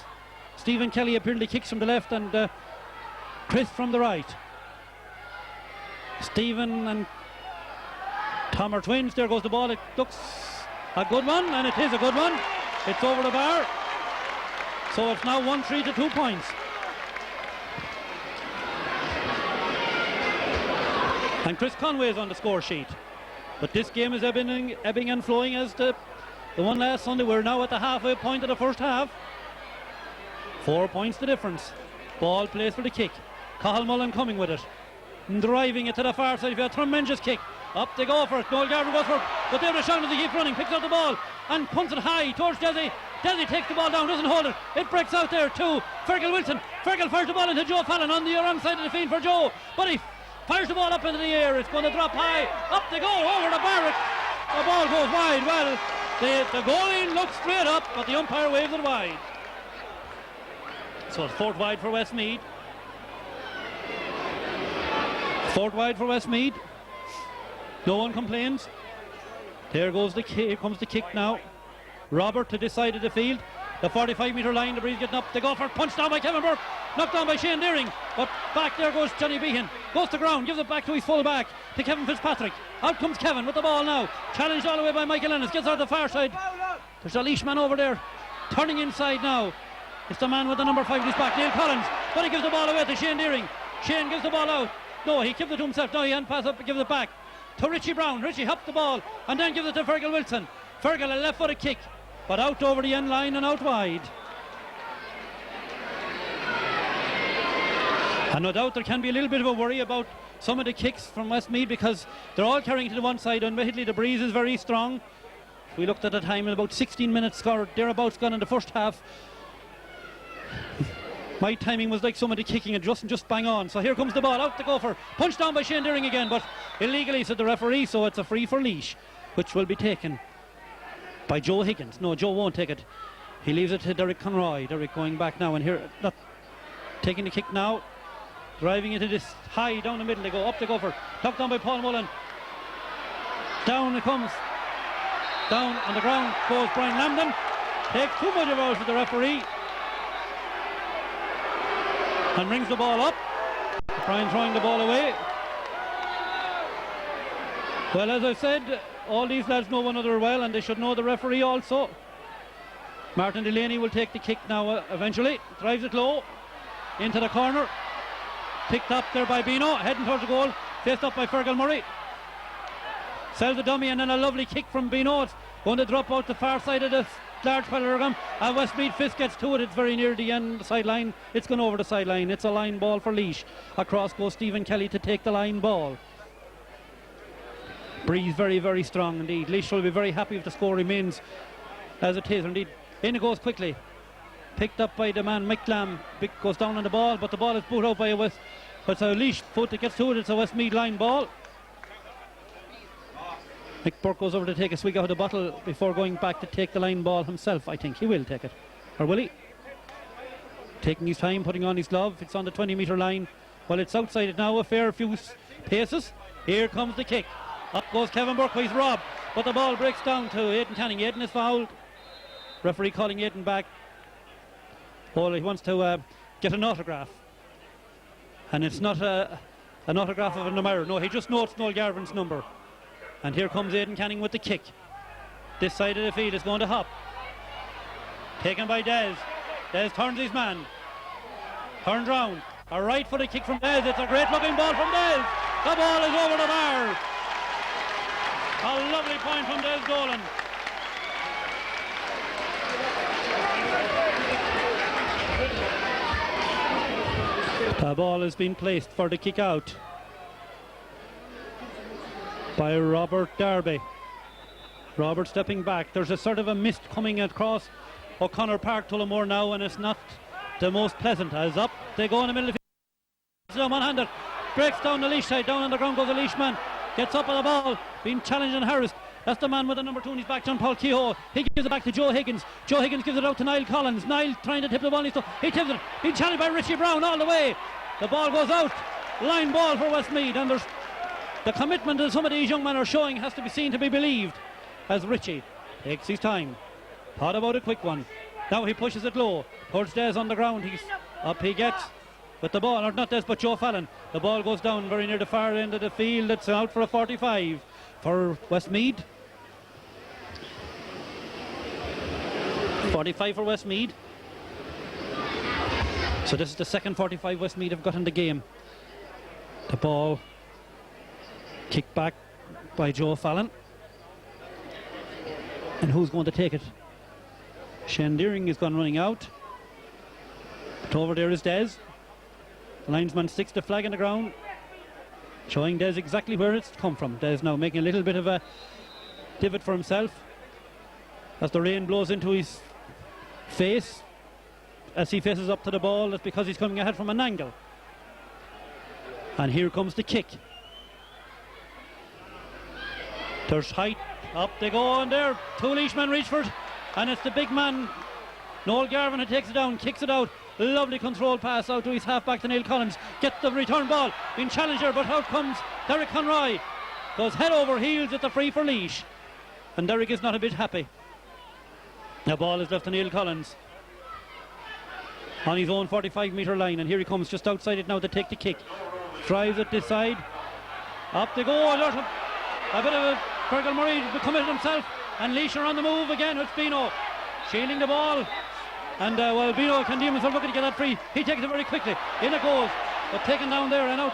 Stephen Kelly apparently kicks from the left and Chris from the right. Stephen and Tom are twins. There goes the ball. It looks a good one, and it is a good one. It's over the bar. So it's now 1-3 to 2 points. And Chris Conway is on the score sheet. But this game is ebbing and flowing as the one last Sunday. We're now at the halfway point of the first half. 4 points the difference. Ball placed for the kick. Cathal Mullen coming with it. Driving it to the far side. A tremendous kick. Up they go for it. Noel Garvin goes for it. But David O'Shaughnessy keeps running. Picks up the ball and punts it high towards Desi. Desi takes the ball down. Doesn't hold it. It breaks out there to Fergal Wilson. Fergal fires the ball into Joe Fallon on the wrong side of the field for Joe. But he fires the ball up into the air. It's going to drop high. Up they go over the bar. The ball goes wide. Well, the goalie looks straight up, but the umpire waves it wide. So it's fourth wide for Westmeath. Fourth wide for Westmeath. No one complains. There goes the kick. Here comes the kick now. Robert to this side of the field. The 45-metre line. The breeze getting up. They go for it. Punched down by Kevin Burke. Knocked down by Shane Deering. But back there goes Johnny Behan. Goes to ground. Gives it back to his full back. To Kevin Fitzpatrick. Out comes Kevin with the ball now. Challenged all the way by Michael Ennis. Gets out the far side. There's a Laois man over there. Turning inside now. It's the man with the number 5 in his back, Neil Collins. But he gives the ball away to Shane Deering. Shane gives the ball out. No, he gives it to himself. No, he hand pass up and gives it back to Richie Brown. Richie hopped the ball and then gives it to Fergal Wilson. Fergal a left footed kick, but out over the end line and out wide. And no doubt there can be a little bit of a worry about some of the kicks from Westmeath because they're all carrying to the one side. Admittedly, the breeze is very strong. We looked at the time in about 16 minutes scored, thereabouts gone in the first half. My timing was like somebody kicking it just bang on. So here comes the ball, out the gopher. Punched down by Shane Deering again, but illegally, said the referee, so it's a free for Laois, which will be taken by Joe Higgins. No, Joe won't take it. He leaves it to Derek Conroy. Derek going back now, and here, not taking the kick now. Driving into this high down the middle. They go up the gopher. Knocked down by Paul Mullen. Down it comes. Down on the ground goes Brian Lambden. Takes too much of out for the referee. And brings the ball up. Brian throwing the ball away. Well, as I said, all these lads know one another well, and they should know the referee also. Martin Delaney will take the kick now eventually. Drives it low into the corner. Picked up there by Bino, heading towards the goal. Faced up by Fergal Murray. Sells the dummy, and then a lovely kick from Bino. It's going to drop out the far side of the large parallelogram. And Westmeath Fist gets to it. It's very near the end sideline. It's gone over the sideline. It's a line ball for Laois. Across goes Stephen Kelly to take the line ball. Breeze very, very strong indeed. Laois will be very happy if the score remains as it is. Indeed, in it goes quickly. Picked up by the man Mick Lamb. Mick goes down on the ball, but the ball is put out by a West. But it's a Laois foot that gets to it. It's a Westmeath line ball. Mick Burke goes over to take a swig out of the bottle before going back to take the line ball himself. I think he will take it. Or will he? Taking his time, putting on his glove. It's on the 20-metre line. Well, it's outside it now, a fair few paces. Here comes the kick. Up goes Kevin Burke, he's robbed. But the ball breaks down to Aidan Canning. Aidan is fouled. Referee calling Aidan back. Oh, he wants to get an autograph. And it's not an autograph of an admirer. No, he just notes Noel Garvin's number. And here comes Aidan Canning with the kick. This side of the field is going to hop. Taken by Des. Des turns his man. Turns round. A right-footed kick from Des. It's a great-looking ball from Des. The ball is over the bar. A lovely point from Des Dolan. The ball has been placed for the kick out by Robert Darby. Robert stepping back. There's a sort of a mist coming across O'Connor Park, Tullamore now, and it's not the most pleasant. As up they go in the middle of the field. One-handed. Breaks down the Laois side. Down on the ground goes the Laois man. Gets up on the ball. Being challenged and harassed. That's the man with the number 2 in his back, John Paul Kehoe. He gives it back to Joe Higgins. Joe Higgins gives it out to Niall Collins. Niall trying to tip the ball. He tips it. Being challenged by Richie Brown all the way. The ball goes out. Line ball for Westmeath. And there's the commitment that some of these young men are showing has to be seen to be believed. As Richie takes his time. Thought about a quick one. Now he pushes it low. Towards Des on the ground. He's up he gets. With the ball, or not Des, but Joe Fallon. The ball goes down very near the far end of the field. It's out for a 45 for Westmeath. 45 for Westmeath. So this is the second 45 Westmeath have got in the game. The ball kicked back by Joe Fallon. And who's going to take it? Shane Deering is gone running out. But over there is Des. The linesman sticks the flag in the ground, showing Des exactly where it's come from. Des now making a little bit of a divot for himself as the rain blows into his face as he faces up to the ball. That's because he's coming ahead from an angle. And here comes the kick. There's height. Up they go, and there 2 Laoismen reach for it, and it's the big man Noel Garvin who takes it down, kicks it out. Lovely control pass out to his half-back to Neil Collins. Get the return ball. Being challenger, but out comes Derek Conroy. Goes head over heels at the free for Laois. And Derek is not a bit happy. The ball is left to Neil Collins. On his own 45-metre line. And here he comes just outside it now to take the kick. Drives it this side. Up they go. A bit of a Fergal Murray committed himself. And Laois are on the move again with Bino. Shielding the ball. And well, Bino Candimas are looking to get that free. He takes it very quickly. In it goes. But taken down there and out.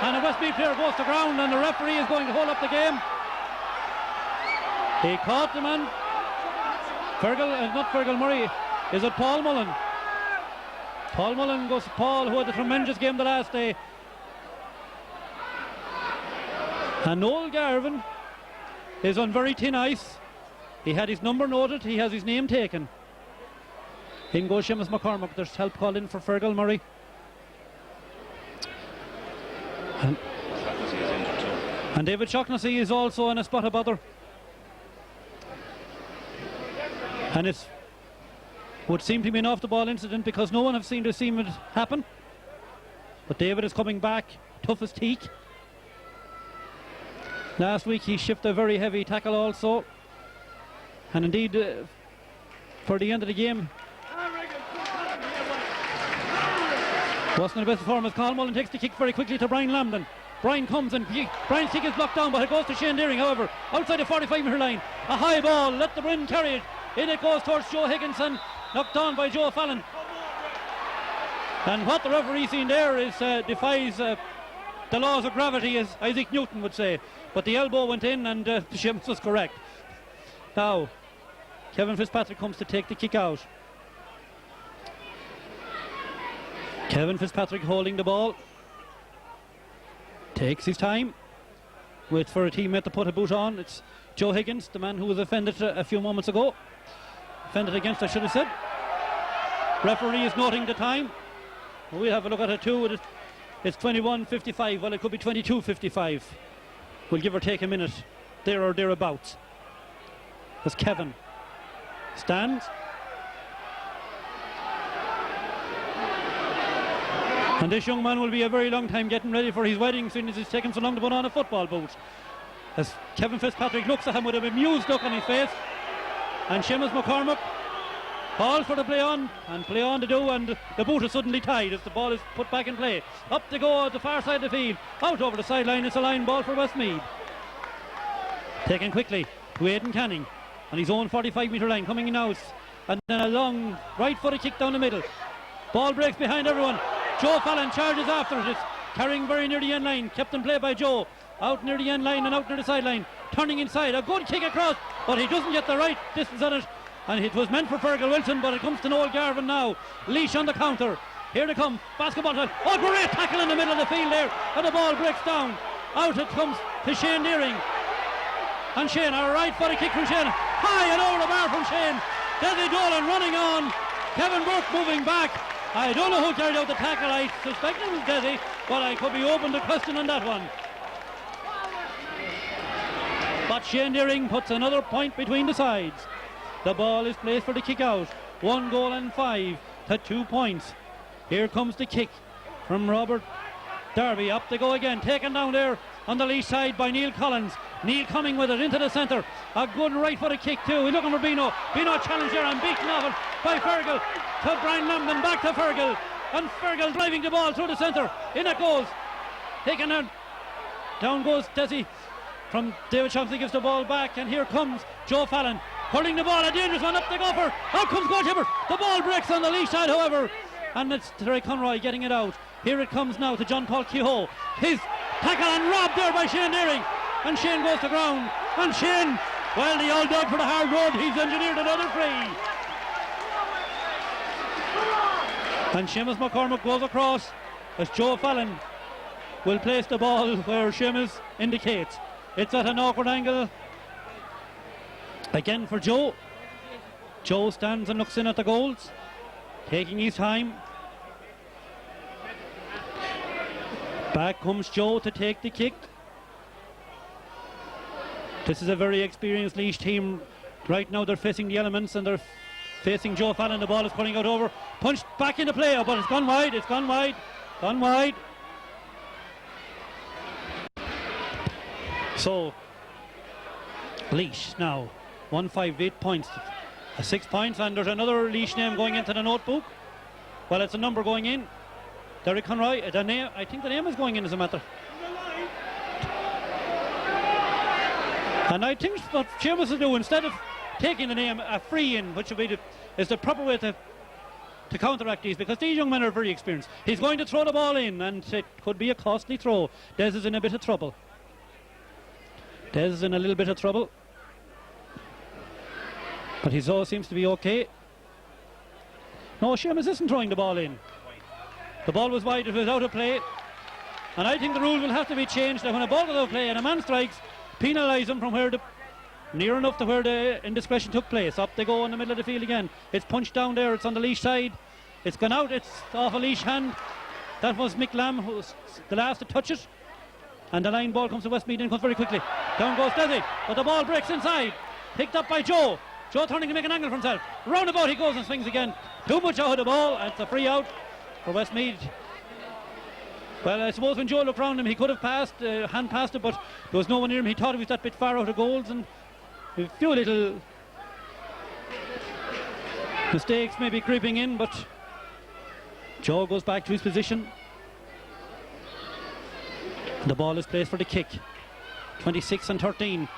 And a Westmeath player goes to ground, and the referee is going to hold up the game. He caught the man. Not Fergal Murray. Is it Paul Mullen? Paul Mullen goes to Paul, who had a tremendous game the last day. And Noel Garvin is on very thin ice. He had his number noted. He has his name taken. In goes Seamus McCormack. There's help called in for Fergal Murray. And David Shaughnessy is also in a spot of bother. And it would seem to be an off-the-ball incident because no one have seen it happen. But David is coming back, tough as teak. Last week he shipped a very heavy tackle also. And indeed, for the end of the game, wasn't the best performance. Carl Mullen takes the kick very quickly to Brian Lambden. Brian comes and Brian's kick is blocked down, but it goes to Shane Deering, however, outside the 45-metre line. A high ball, let the wind carry it. In it goes towards Joe Higginson, knocked down by Joe Fallon. And what the referee seen there is defies the laws of gravity, as Isaac Newton would say. But the elbow went in, and Seamus was correct. Now, Kevin Fitzpatrick comes to take the kick out. Kevin Fitzpatrick holding the ball. Takes his time. Waits for a teammate to put a boot on. It's Joe Higgins, the man who was offended a few moments ago. Offended against, I should have said. Referee is noting the time. We'll have a look at it too. It's 21:55. Well, it could be 22:55. We'll give or take a minute there or thereabouts. As Kevin stands. And this young man will be a very long time getting ready for his wedding, since it's taken so long to put on a football boot. As Kevin Fitzpatrick looks at him with an amused look on his face. And Seamus McCormack calls for the play on to do, and the boot is suddenly tied as the ball is put back in play. Up they go at the far side of the field. Out over the sideline, it's a line ball for Westmeath. Taken quickly to Aidan Canning on his own 45-metre line, coming in out. And then a long right-footed kick down the middle. Ball breaks behind everyone. Joe Fallon charges after it. It's carrying very near the end line. Kept in play by Joe. Out near the end line and out near the sideline. Turning inside. A good kick across, but he doesn't get the right distance on it. And it was meant for Fergal Wilson, but it comes to Noel Garvin now. Laois on the counter. Here they come. Basketball time. Oh, great tackle in the middle of the field there. And the ball breaks down. Out it comes to Shane Deering. And Shane, a right footed kick from Shane. High and over the bar from Shane. Desi Dolan running on. Kevin Burke moving back. I don't know who carried out the tackle. I suspect it was Desi, but I could be open to question on that one. But Shane Deering puts another point between the sides. The ball is placed for the kick out. 1 goal and 5 to 2 points. Here comes the kick from Robert Darby. Up they go again, taken down there on the Laois side by Neil Collins. Neil coming with it into the centre. A good right footed kick too. He's looking for Bino. Bino challenged there and beaten off it by Fergal to Brian Lambden, back to Fergal. And Fergal driving the ball through the centre. In it goes. Taken down. Down goes Desi from David Chauncey, gives the ball back, and here comes Joe Fallon hurling the ball, a dangerous one up the gopher. Out comes goalkeeper. The ball breaks on the Laois side, however, and it's Terry Conroy getting it out. Here it comes now to John Paul Kehoe. His tackle and robbed there by Shane Deering, and Shane goes to ground. And Shane, well, the old dog for the hard road, he's engineered another free. And Seamus McCormick goes across as Joe Fallon will place the ball where Seamus indicates. It's at an awkward angle again for Joe. Joe stands and looks in at the goals, taking his time. Back comes Joe to take the kick. This is a very experienced Laois team. Right now they're facing the elements and they're facing Joe Fallon. The ball is pulling out over, punched back into play, but it's gone wide, gone wide. So Laois now 158 points, 6 points, and there's another Laois name going into the notebook. Well, it's a number going in. Derek Conroy, I think the name is going in as a matter. And I think what Seamus will do, instead of taking the name a free in, which would be is the proper way to counteract these, because these young men are very experienced. He's going to throw the ball in, and it could be a costly throw. Des is in a bit of trouble. Des is in a little bit of trouble, but he seems to be okay. No, Seamus isn't throwing the ball in. The ball was wide, it was out of play, and I think the rule will have to be changed that when a ball goes out of play and a man strikes, penalise him from where near enough to where the indiscretion took place. Up they go in the middle of the field again. It's punched down there, it's on the Laois side. It's gone out, it's off a Laois hand. That was Mick Lamb, who was the last to touch it. And the line ball comes to Westmeath and comes very quickly. Down goes Desi, but the ball breaks inside. Picked up by Joe. Joe turning to make an angle for himself. Roundabout he goes and swings again. Too much out of the ball, and it's a free out for Westmeath. Well, I suppose when Joe looked round him, he could have passed, hand passed it, but there was no one near him. He thought he was that bit far out of goals, and a few little mistakes maybe creeping in, but Joe goes back to his position. The ball is placed for the kick. 26-13.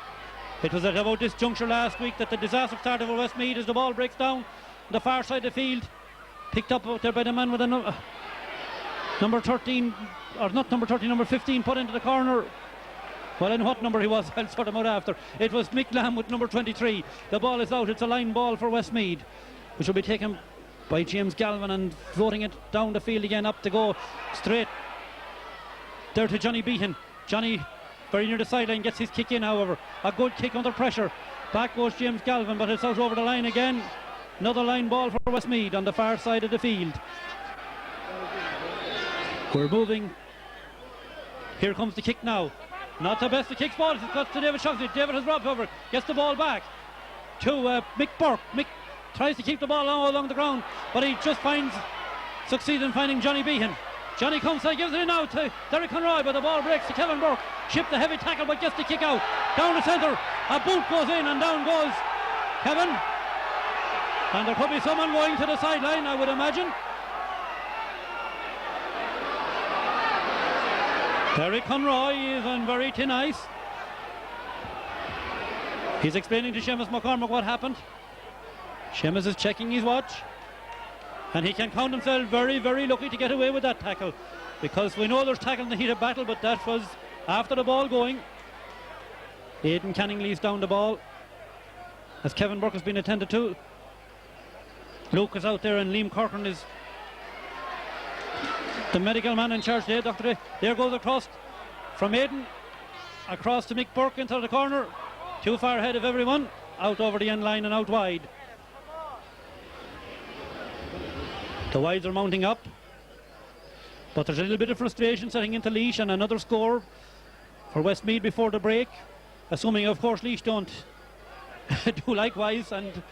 It was at about this juncture last week that the disaster started for Westmeath as the ball breaks down on the far side of the field. Picked up out there by the man with a number 13, or not number 13, number 15, put into the corner. Well, in what number he was, I'll sort him out after. It was Mick Lamb with number 23. The ball is out. It's a line ball for Westmeath, which will be taken by James Galvin and floating it down the field again. Up to go straight there to Johnny Beaton. Johnny very near the sideline, gets his kick in, however. A good kick under pressure. Back goes James Galvin, but it's out over the line again. Another line ball for Westmeath on the far side of the field. We're moving. Here comes the kick now. Not the best of kicks ball. It's got to David Chauncey. David has robbed over. Gets the ball back to Mick Burke. Mick tries to keep the ball along the ground, but he just succeeds in finding Johnny Behan. Johnny comes and gives it in now to Derek Conroy, but the ball breaks to Kevin Burke. Chipped the heavy tackle, but gets the kick out. Down the centre. A boot goes in and down goes Kevin. And there could be someone going to the sideline, I would imagine. Derek Conroy is on very thin ice. He's explaining to Seamus McCormick what happened. Seamus is checking his watch, and he can count himself very, very lucky to get away with that tackle, because we know there's tackle in the heat of battle, but that was after the ball going. Aidan Canning leaves down the ball as Kevin Burke has been attended to. Luke is out there and Liam Corcoran is The medical man in charge there, Dr. There goes across from Aidan, across to Mick Burke into the corner, too far ahead of everyone, out over the end line and out wide. The wides are mounting up, but there's a little bit of frustration setting into Laois, and another score for Westmeath before the break, assuming of course Laois don't do likewise, and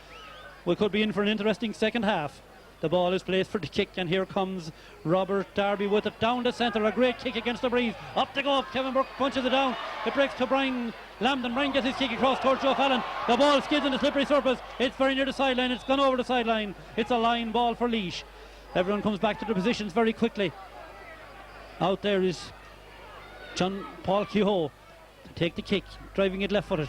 we could be in for an interesting second half. The ball is placed for the kick, and here comes Robert Darby with it down the centre. A great kick against the breeze. Up to go. Kevin Burke punches it down. It breaks to Brian Lambden. Brian gets his kick across towards Joe Fallon. The ball skids in the slippery surface. It's very near the sideline. It's gone over the sideline. It's a line ball for Laois. Everyone comes back to their positions very quickly. Out there is John Paul Kehoe to take the kick, driving it left footed.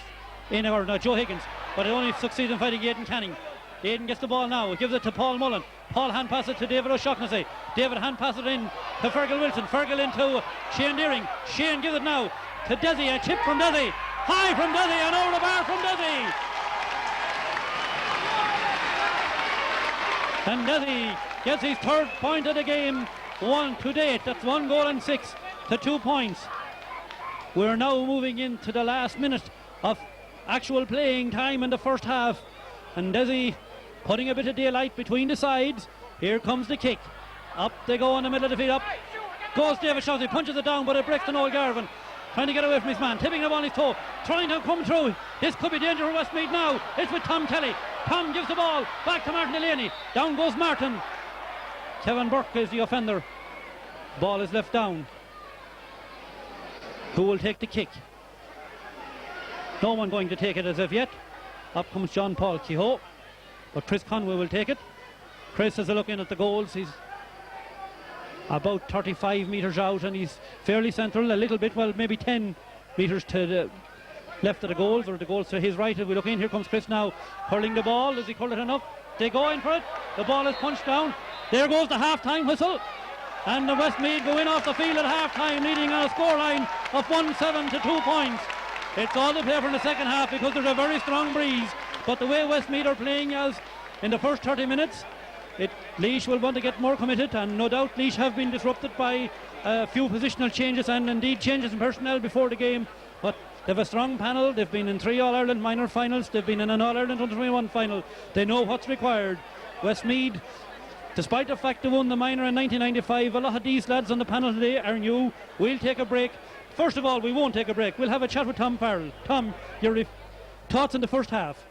Joe Higgins, but it only succeeds in fighting Aidan Canning. Aidan gets the ball now, gives it to Paul Mullen. Paul hand passes it to David O'Shaughnessy. David hand passes it in to Fergal Wilson. Fergal into Shane Deering. Shane gives it now to Desi. A chip from Desi. High from Desi and over the bar from Desi. And Desi gets his third point of the game. 1 to date. That's 1 goal and 6 to 2 points. We're now moving into the last minute of actual playing time in the first half. And Desi putting a bit of daylight between the sides. Here comes the kick. Up they go in the middle of the field. Up goes David Shawsey, punches it down, but it breaks to Noel Garvin. Trying to get away from his man, tipping him on his toe, trying to come through. This could be danger for Westmeath now. It's with Tom Kelly. Tom gives the ball back to Martin Delaney. Down goes Martin. Kevin Burke is the offender. Ball is left down. Who will take the kick? No one going to take it as of yet. Up comes John Paul Kehoe, but Chris Conway will take it. Chris is looking at the goals. He's about 35 metres out, and he's fairly central, a little bit, well, maybe 10 metres to the left of the goals, or the goals to his right. As we look in, here comes Chris now, hurling the ball. Does he curl it enough? They go in for it. The ball is punched down. There goes the half-time whistle, and the Westmeath go in off the field at half-time, leading on a scoreline of 1-7 to 2 points. It's all to play for in the second half because there's a very strong breeze. But the way Westmeath are playing as in the first 30 minutes, Laois will want to get more committed, and no doubt Laois have been disrupted by a few positional changes and indeed changes in personnel before the game. But they have a strong panel. They've been in 3 All-Ireland minor finals. They've been in an All-Ireland Under-21 final. They know what's required. Westmeath, despite the fact they won the minor in 1995, a lot of these lads on the panel today are new. We'll take a break. First of all, we won't take a break. We'll have a chat with Tom Farrell. Tom, your thoughts in the first half?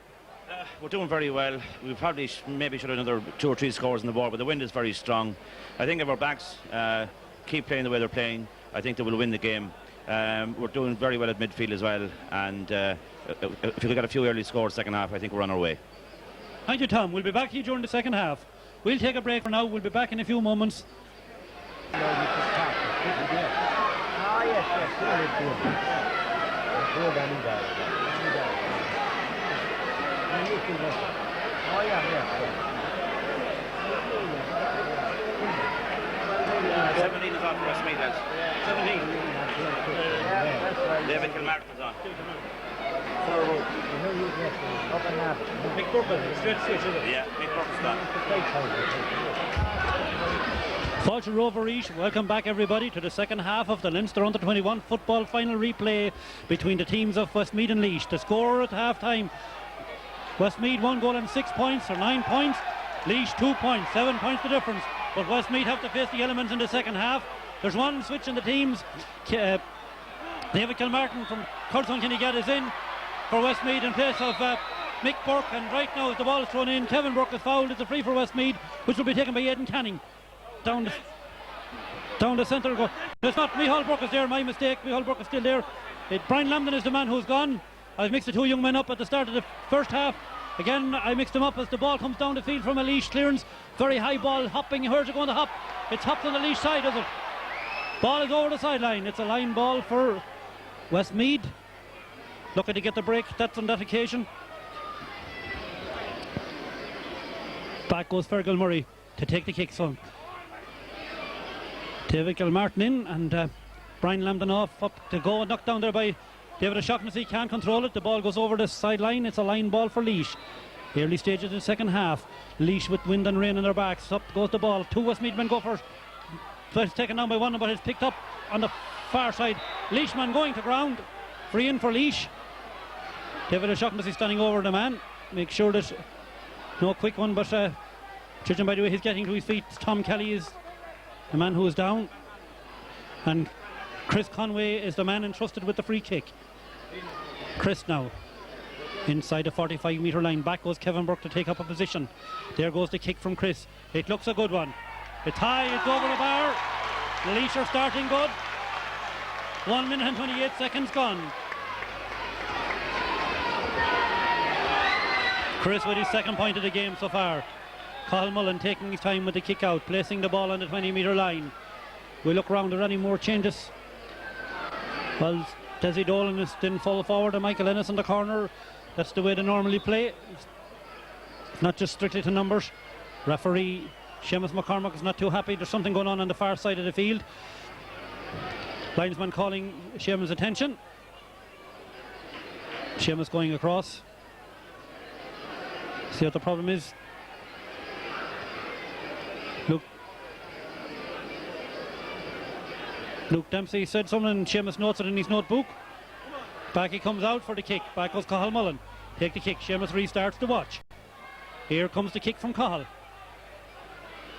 We're doing very well. We probably maybe should have another 2 or 3 scores in the ball, but the wind is very strong. I think if our backs keep playing the way they're playing, I think they will win the game. We're doing very well at midfield as well, and if we get a few early scores second half, I think we're on our way. Thank you, Tom. We'll be back here during the second half. We'll take a break for now. We'll be back in a few moments. Seventeen is on for Westmeath, lads. 17. David Kilmartin is on. Mick Burke, straight switch, is it? Yeah, Mick Burke is on. Falcha Rovereach, welcome back everybody to the second half of the Leinster Under-21 football final replay between the teams of Westmeath and Laois. The score at half time, Westmeath 1 goal and 6 points, or 9 points. Laois 2 points, 7 points the difference. But Westmeath have to face the elements in the second half. There's one switch in the teams. David Kilmartin from Curzon Kinnegad is in for Westmeath in place of Mick Burke, and right now as the ball is thrown in, Kevin Burke is fouled. It's a free for Westmeath, which will be taken by Aidan Canning. Down the centre go. It's not Micheál Burke is there, my mistake. Micheál Burke is still there. Brian Lambden is the man who's gone. I've mixed the 2 young men up at the start of the first half. Again, I mixed them up as the ball comes down the field from a Laois clearance. Very high ball, hopping. Where's it going to hop? It's hopped on the Laois side, is it? Ball is over the sideline. It's a line ball for Westmeath. Looking to get the break. That's on that occasion. Back goes Fergal Murray to take the kick. So David Kilmartin in, and Brian Lambden off, up to go, knocked down there by David O'Shaughnessy. Can't control it. The ball goes over the sideline. It's a line ball for Laois. Early stages of the second half. Laois with wind and rain in their backs. Up goes the ball. 2 Westmeath men go first. So it's taken down by one, but it's picked up on the far side. Leishman going to ground. Free in for Laois. David O'Shaughnessy standing over the man. Make sure that no quick one, but judging by the way he's getting to his feet, Tom Kelly is the man who is down. And Chris Conway is the man entrusted with the free kick. Chris now inside the 45-metre line. Back goes Kevin Burke to take up a position. There goes the kick from Chris. It looks a good one. It's high, it's over the bar. Laois are starting good. 1 minute and 28 seconds gone. Chris with his second point of the game so far. Cathal Mullen taking his time with the kick out, placing the ball on the 20-metre line. We look round at any more changes. Well, Desi Dolan is then full forward and Michael Ennis in the corner. That's the way they normally play. It's not just strictly to numbers. Referee Seamus McCormack is not too happy. There's something going on the far side of the field. Linesman calling Seamus' attention. Seamus going across. See what the problem is. Luke Dempsey said something and Seamus notes it in his notebook. Back he comes out for the kick. Back goes Cathal Mullen. Take the kick. Seamus restarts the watch. Here comes the kick from Cathal.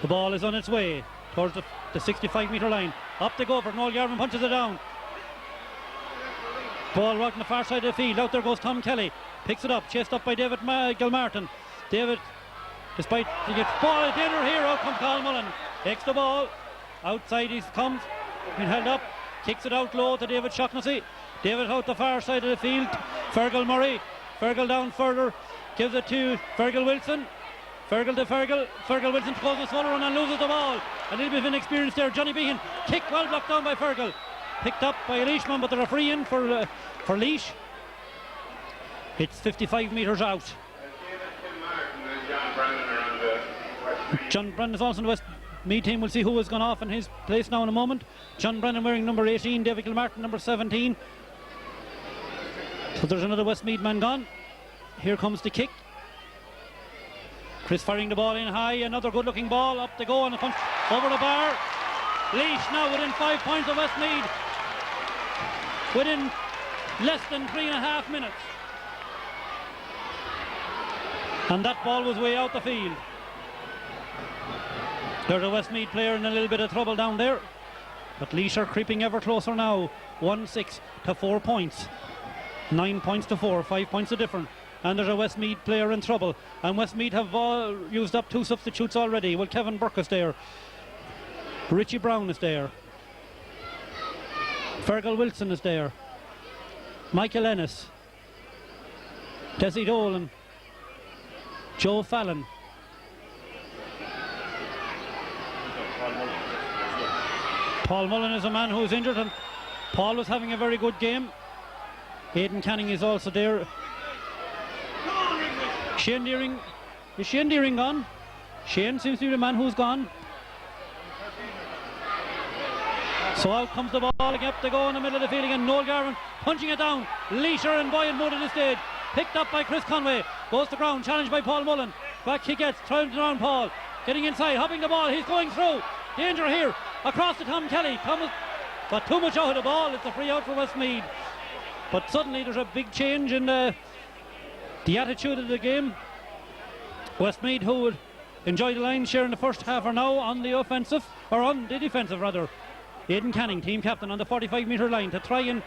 The ball is on its way towards the 65-metre line. Up they go for Noel Garvin, punches it down. Ball right on the far side of the field. Out there goes Tom Kelly. Picks it up, chased up by David Gilmartin. David, despite he gets ball at dinner here, out comes Cathal Mullen. Takes the ball. Outside he comes. Been held up. Kicks it out low to David Shaughnessy. David out the far side of the field. Fergal Murray. Fergal down further. Gives it to Fergal Wilson. Fergal to Fergal. Fergal Wilson goes on a smaller run and loses the ball. A little bit of inexperience there. Johnny Behan. Kick well blocked down by Fergal. Picked up by Leishman, but they're a free in for Laois. It's 55 metres out. John Brennan is also in the Westmeath team. We'll see who has gone off in his place now in a moment. John Brennan wearing number 18, David Gilmartin number 17. So there's another Westmeath man gone. Here comes the kick. Chris firing the ball in high. Another good looking ball. Up they go and a punch over the bar. Laois now within 5 points of Westmeath. Within less than 3.5 minutes. And that ball was way out the field. There's a Westmeath player in a little bit of trouble down there. But Laois are creeping ever closer now. 1-6 to 4 points. 9 points to 4, 5 points of difference. And there's a Westmeath player in trouble. And Westmeath have used up 2 substitutes already. Well, Kevin Burke is there. Richie Brown is there. Fergal Wilson is there. Michael Ennis. Desi Dolan. Joe Fallon. Paul Mullen is a man who is injured, and Paul was having a very good game. Aidan Canning is also there. Shane Deering. Is Shane Deering gone? Shane seems to be the man who's gone. So out comes the ball again. Up they go in the middle of the field again. Noel Garvin punching it down. Leisure and buoyant mode at this stage. Picked up by Chris Conway. Goes to ground. Challenged by Paul Mullen. Back he gets. Trying to down Paul. Getting inside. Hopping the ball. He's going through. Danger here. Across to Tom Kelly. Thomas got too much out of the ball. It's a free out for Westmeath. But suddenly there's a big change in the attitude of the game. Westmeath, who would enjoy the lion's share in the first half, are now on the offensive, or on the defensive rather. Aidan Canning, team captain, on the 45-metre line to try and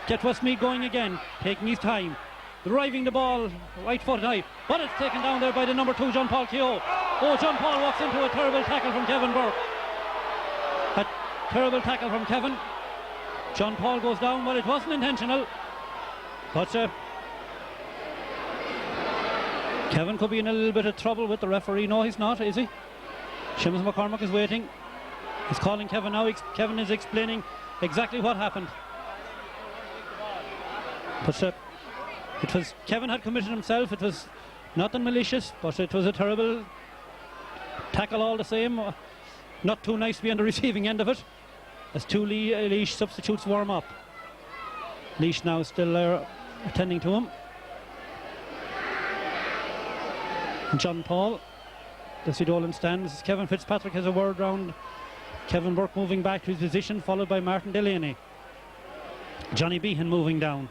get Westmeath going again, taking his time, driving the ball right foot high, but it's taken down there by the number 2, John Paul Keogh. Oh, John Paul walks into a terrible tackle from Kevin Burke. A terrible tackle from Kevin. John Paul goes down. Well, it wasn't intentional, but Kevin could be in a little bit of trouble with the referee. No, he's not, is he? Seamus McCormack is waiting. He's calling Kevin now. Kevin is explaining exactly what happened. But it was Kevin had committed himself. It was nothing malicious, but it was a terrible tackle all the same. Not too nice to be on the receiving end of it. As 2 Laois substitutes warm up. Laois now still attending to him. John Paul. Desi Dolan stands. Kevin Fitzpatrick has a word round Kevin Burke moving back to his position, followed by Martin Delaney. Johnny Behan moving down.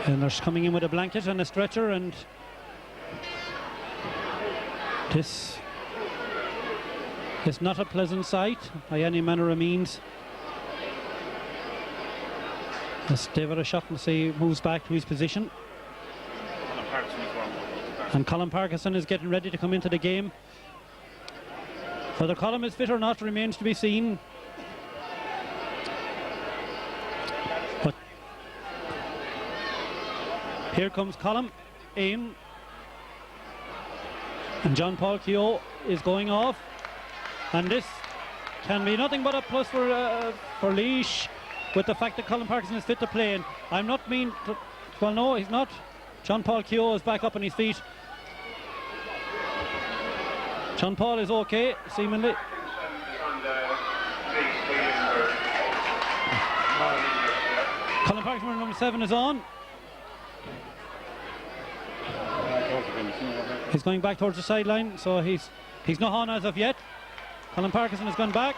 And they're coming in with a blanket and a stretcher, and this is not a pleasant sight by any manner of means. As David O'Shaughnessy moves back to his position. And Colin Parkinson is getting ready to come into the game. Whether Colin is fit or not remains to be seen. But here comes Colin in. And John Paul Keogh is going off. And this can be nothing but a plus for Laois, with the fact that Colin Parkinson is fit to play. And I'm not mean to, well, no, he's not. John Paul Keogh is back up on his feet. John Paul is okay, seemingly. Colin Parkinson, number 7, is on. He's going back towards the sideline, so he's not on as of yet. Colin Parkinson has gone back.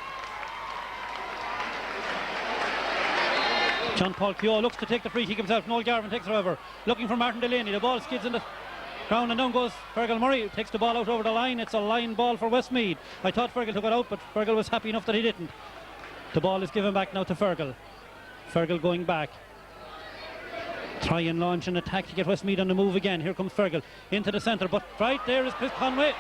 John Paul Keogh looks to take the free kick himself. Noel Garvin takes it over, looking for Martin Delaney. The ball skids in the ground and down goes Fergal Murray. Takes the ball out over the line. It's a line ball for Westmeath. I thought Fergal took it out, but Fergal was happy enough that he didn't. The ball is given back now to Fergal. Fergal going back. Try and launch an attack to get Westmeath on the move again. Here comes Fergal into the centre, but right there is Chris Conway.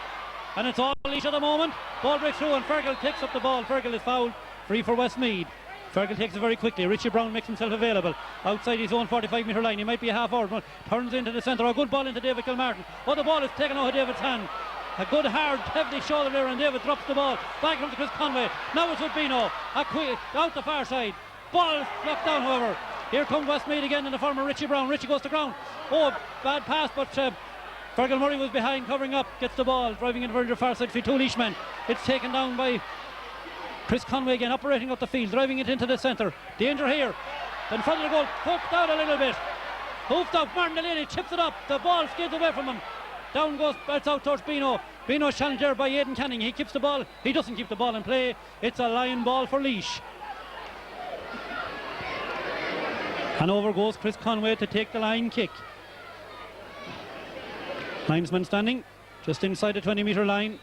And it's all Laois at the moment. Ball breaks through and Fergal takes up the ball. Fergal is fouled. Free for Westmeath. Fergal takes it very quickly. Richie Brown makes himself available outside his own 45-metre line. He might be a half hour, but turns into the centre. A good ball into David Kilmartin. Oh, the ball is taken out of David's hand. A good hard heavy shoulder there, and David drops the ball. Back comes Chris Conway. Now it's with Bino. Out the far side. Ball is knocked down, however. Here comes Westmeath again in the form of Richie Brown. Richie goes to ground. Oh, bad pass, but Fergal Murray was behind, covering up. Gets the ball, driving in the far side for two Laois men. It's taken down by Chris Conway again, operating up the field, driving it into the centre. Danger here. In front of the goal, hooked out a little bit. Hoofed out, Martin Delaney chips it up. The ball skids away from him. Down goes, it's out towards Bino. Bino's challenged there by Aidan Canning. He keeps the ball. He doesn't keep the ball in play. It's a line ball for Laois. And over goes Chris Conway to take the line kick. Linesman standing just inside the 20-metre line.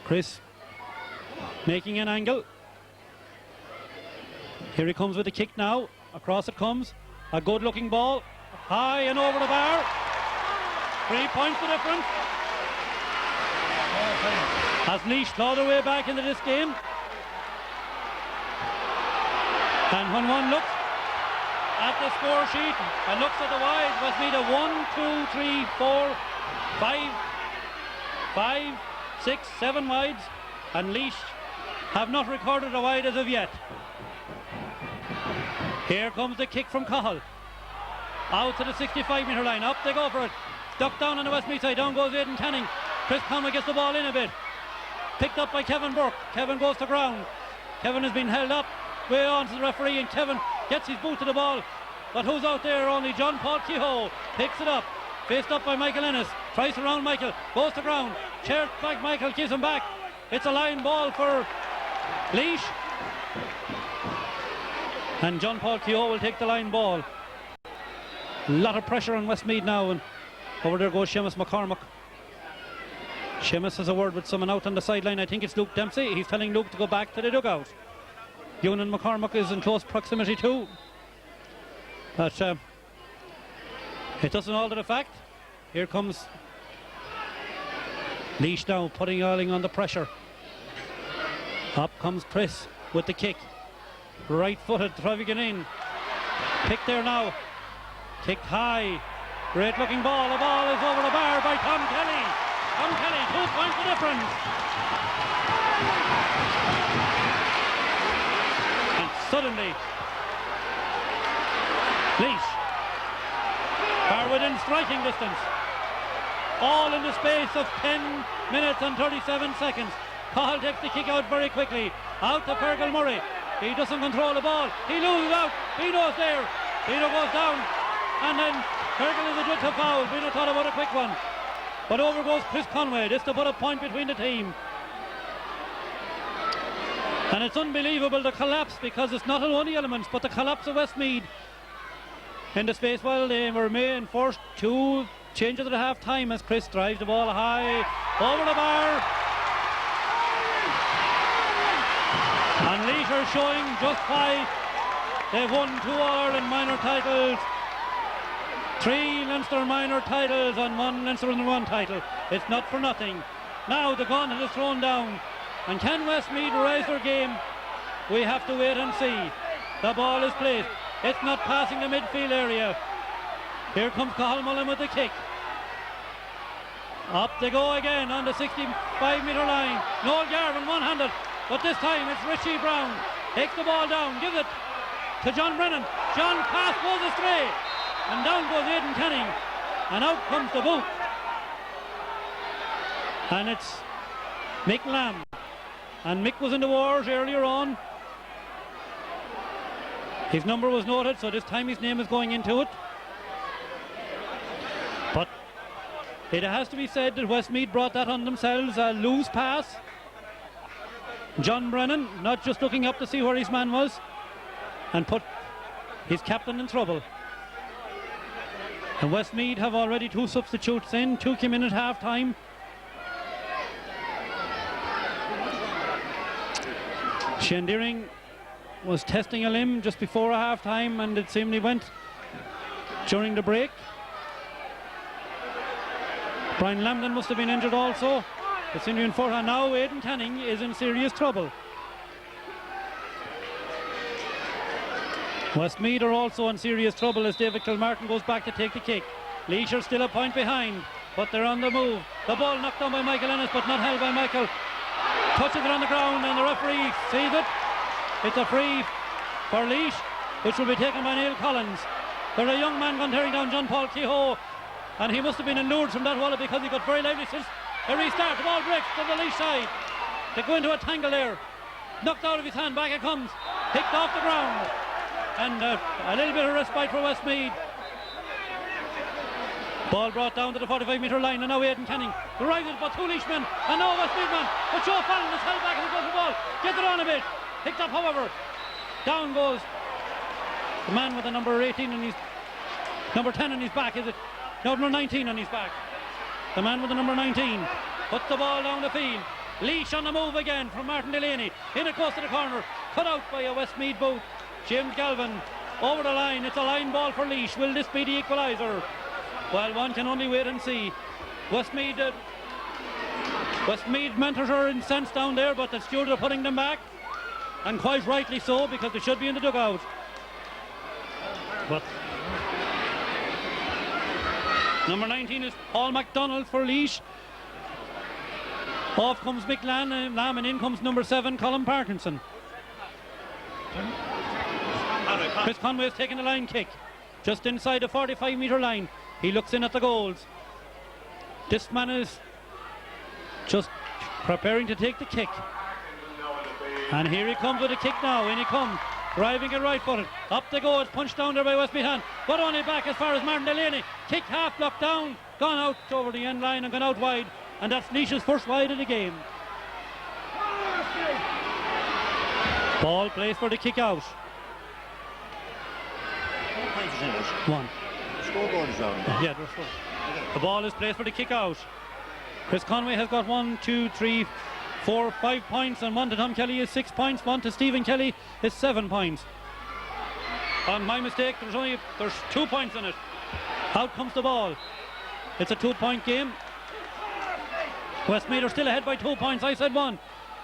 Chris making an angle. Here he comes with the kick now. Across it comes. A good looking ball. High and over the bar. 3 points the difference. As Laois claw their way back into this game. And when one looks at the score sheet and looks at the wides, Westmeath a 1, 2, 3, 4, 5, 6, 7 wides, and Laois have not recorded a wide as of yet. Here comes the kick from Cahill. Out to the 65-metre line. Up they go for it. Ducked down on the Westmeath side. Down goes Aidan Canning. Chris Conway gets the ball in a bit. Picked up by Kevin Burke. Kevin goes to ground. Kevin has been held up way on to the referee, and Kevin gets his boot to the ball. But who's out there? Only John Paul Keogh. Picks it up. Faced up by Michael Ennis. Tries to round Michael. Goes to ground. Chairs back Michael. Gives him back. It's a line ball for Laois. And John Paul Keogh will take the line ball. A lot of pressure on Westmeath now, and over there goes Seamus McCormack. Seamus has a word with someone out on the sideline. I think it's Luke Dempsey. He's telling Luke to go back to the dugout. Ewan McCormack is in close proximity too. But it doesn't alter the fact. Here comes Laois now, putting Erling on the pressure. Up comes Chris with the kick. Right-footed, driving it in. Pick there now. Kicked high. Great looking ball. The ball is over the bar by Tom Kelly. Tom Kelly, 2 points the difference. And suddenly, Laois are within striking distance. All in the space of 10 minutes and 37 seconds. Cahill takes the kick out very quickly. Out to Fergal Murray. He doesn't control the ball. He loses out. Bino's there. Bino goes down. And then Fergal is adjudged a foul. Bino thought about a quick one. but over goes Chris Conway. This to put a point between the team. And it's unbelievable, the collapse, because it's not only elements, but the collapse of Westmeath in the space while they were made first. 2 changes at the half time as Chris drives the ball high over the bar. And Laois are showing just why they've won 2 All-Ireland minor titles, 3 Leinster minor titles and 1 Leinster and 1 title. It's not for nothing. Now the gauntlet is thrown down, and can Westmeath rise their game? We have to wait and see. The ball is placed. It's not passing the midfield area. Here comes Cathal Mullen with the kick. Up they go again on the 65-metre line. Noel Garvin one-handed, but this time it's Richie Brown. Takes the ball down, gives it to John Brennan. John pass goes astray, and down goes Aidan Canning, and out comes the boot. And it's Mick Lamb. And Mick was in the wars earlier on. His number was noted, so this time his name is going into it. But it has to be said that Westmeath brought that on themselves, a loose pass. John Brennan not just looking up to see where his man was, and put his captain in trouble. And Westmeath have already 2 substitutes in. 2 came in at half time. Shane Deering was testing a limb just before a half time, and it seemed he went during the break. Brian Lambden must have been injured also. It's in for her now. Aidan Canning is in serious trouble. Westmeath are also in serious trouble as David Kilmartin goes back to take the kick. Laois are still a point behind, but they're on the move. The ball knocked down by Michael Ennis, but not held by Michael. Touches it on the ground, and the referee sees it. It's a free for Laois, which will be taken by Neil Collins. There's a young man gone tearing down John Paul Kehoe, and he must have been allured from that wallet because he got very lively since the restart. The ball breaks to the Laois side. They go into a tangle there. Knocked out of his hand, back it comes. Picked off the ground. And a little bit of respite for Westmeath. Ball brought down to the 45-metre line, and now Aidan Canning rises, but 2 Laois men, and now Westmeath man. But Joe Fallon is held back and he goes the ball. Gets it on a bit. Picked up, however. Down goes the man with the number 18 on his, number 10 on his back, is it? No, number 19 on his back. The man with the number 19 puts the ball down the field. Laois on the move again from Martin Delaney. In it close to the corner. Cut out by a Westmeath boot. James Galvin over the line. It's a line ball for Laois. Will this be the equaliser? Well, one can only wait and see. Westmeath mentors are incensed down there, but the stewards are putting them back. And quite rightly so, because they should be in the dugout. But number 19 is Paul MacDonald for Laois. Off comes Mick Lamb, and in comes number 7, Colin Parkinson. Chris Conway is taking the line kick just inside the 45-metre line. He looks in at the goals. This man is just preparing to take the kick. And here he comes with a kick now. In he comes, driving it right footed. Up they go. It's punched down there by Westmeath hand, but only back as far as Martin Delaney. Kick half blocked down, gone out over the end line and gone out wide. And that's Laois's first wide of the game. Ball placed for the kick out. 1. Scoreboard is on. Yeah, there's 4. The ball is placed for the kick out. Chris Conway has got 1, 2, 3, 4, 5 points, and 1 to Tom Kelly is 6 points. 1 to Stephen Kelly is 7 points. On my mistake, there's 2 points in it. Out comes the ball. It's a 2-point game. Westmeath are still ahead by 2 points. I said 1.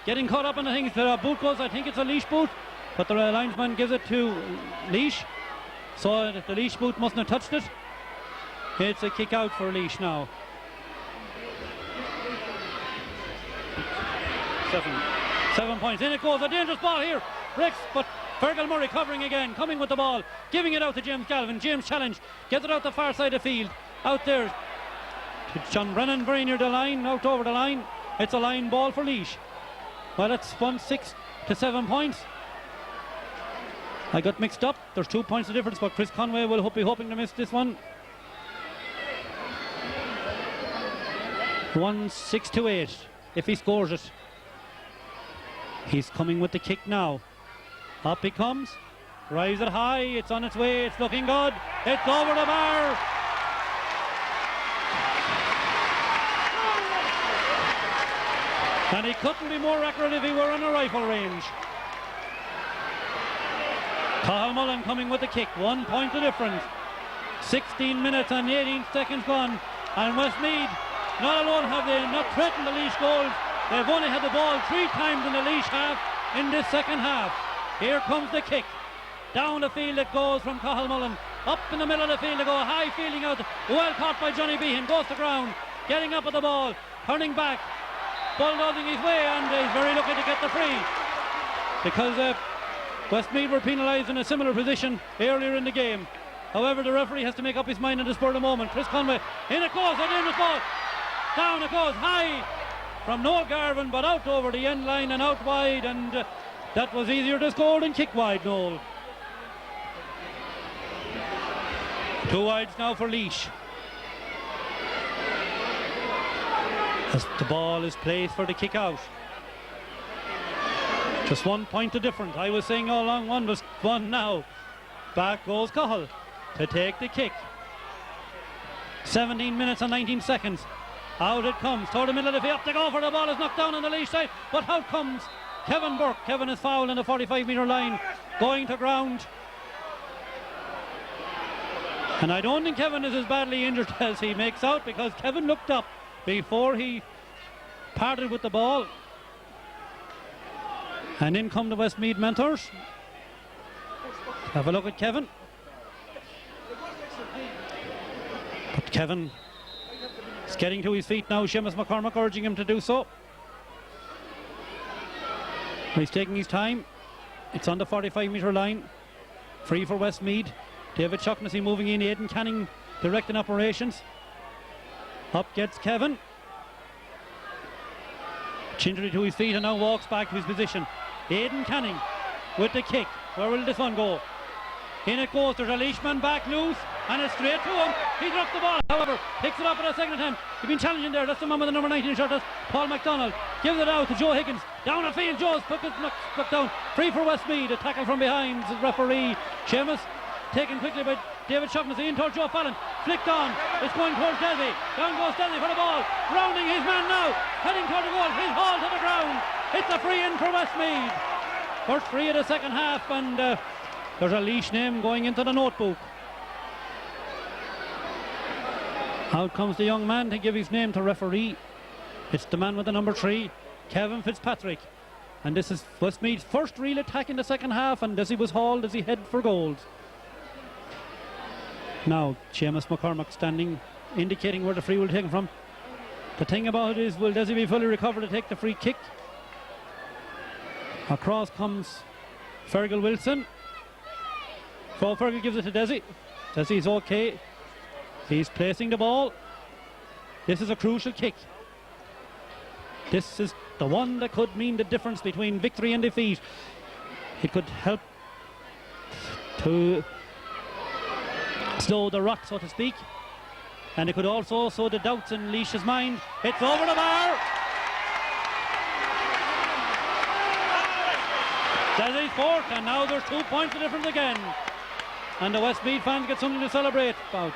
Getting caught up in the things. The boot goes. I think it's a Laois boot, but the linesman gives it to Laois. So the Laois boot mustn't have touched it. It's a kick out for Laois now. 7 points. In it goes. A dangerous ball here. Breaks, but Fergal Murray covering again. Coming with the ball. Giving it out to James Galvin. James challenge. Gets it out the far side of the field. Out there to John Brennan, very near the line. Out over the line. It's a line ball for Laois. Well, it's 6 to 7 points. I got mixed up. There's 2 points of difference, but Chris Conway will be hoping to miss this one. 1-6-8 if he scores it. He's coming with the kick now. Up he comes. Drives it high. It's on its way. It's looking good. It's over the bar. And he couldn't be more accurate if he were on a rifle range. Cathal Mullen coming with the kick. 1 point of difference. 16 minutes and 18 seconds gone. And Westmeath, not alone have they not threatened the Laois goals, they've only had the ball 3 times in the Laois half in this second half. Here comes the kick. Down the field it goes from Cathal Mullen. Up in the middle of the field they go. High fielding out. Well caught by Johnny Behan. Goes to ground. Getting up at the ball. Turning back. Bulldozing his way, and he's very lucky to get the free. Because Westmeath were penalised in a similar position earlier in the game. However, the referee has to make up his mind at the spur of the moment. Chris Conway, in it goes, and in the ball. Down it goes, high from Noel Garvin, but out over the end line and out wide, and that was easier to score than kick wide, Noel. 2 wides now for Laois. As the ball is placed for the kick out. Just 1 point of difference. I was saying all along 1 was 1 now. Back goes Cathal to take the kick. 17 minutes and 19 seconds. Out it comes toward the middle of the field. Up to go for the ball is knocked down on the Laois side. But out comes Kevin Burke. Kevin is fouled in the 45-metre line. Going to ground. And I don't think Kevin is as badly injured as he makes out, because Kevin looked up before he parted with the ball. And in come the Westmeath mentors. Have a look at Kevin. But Kevin is getting to his feet now. Seamus McCormack urging him to do so. He's taking his time. It's on the 45-metre line. Free for Westmeath. David Shaughnessy moving in. Aidan Canning directing operations. Up gets Kevin. Chindry to his feet and now walks back to his position. Aidan Canning with the kick. Where will this one go? In it goes. There's a Leishman back loose, and it's straight to him. He drops the ball, however, picks it up at a second attempt. He's been challenging there. That's the man with the number 19 shirt. That's Paul McDonald. Gives it out to Joe Higgins. Down the field, Joe's put down. Free for Westmeath. A tackle from behind. The referee Seamus taken quickly by David Shaughnessy in towards Joe Fallon. Flicked on. It's going towards Delvey. Down goes Delvey for the ball. Rounding his man now. Heading toward the goal. He's hauled to the ground. It's a free in for Westmeath. First free of the second half, and there's a Laois name going into the notebook. Out comes the young man to give his name to referee. It's the man with the number 3, Kevin Fitzpatrick. And this is Westmeath's first real attack in the second half, and as he was hauled as he headed for goals. Now Seamus McCormack standing, indicating where the free will be taken from. The thing about it is, will Desi be fully recovered to take the free kick? Across comes Fergal Wilson. So Fergal gives it to Desi. Desi's okay. He's placing the ball. This is a crucial kick. This is the one that could mean the difference between victory and defeat. It could help to slow the rot, so to speak, and it could also sow the doubts in Laois's mind. It's over the bar. Desi's fourth, and now there's 2 points of difference again, and the Westmeath fans get something to celebrate about.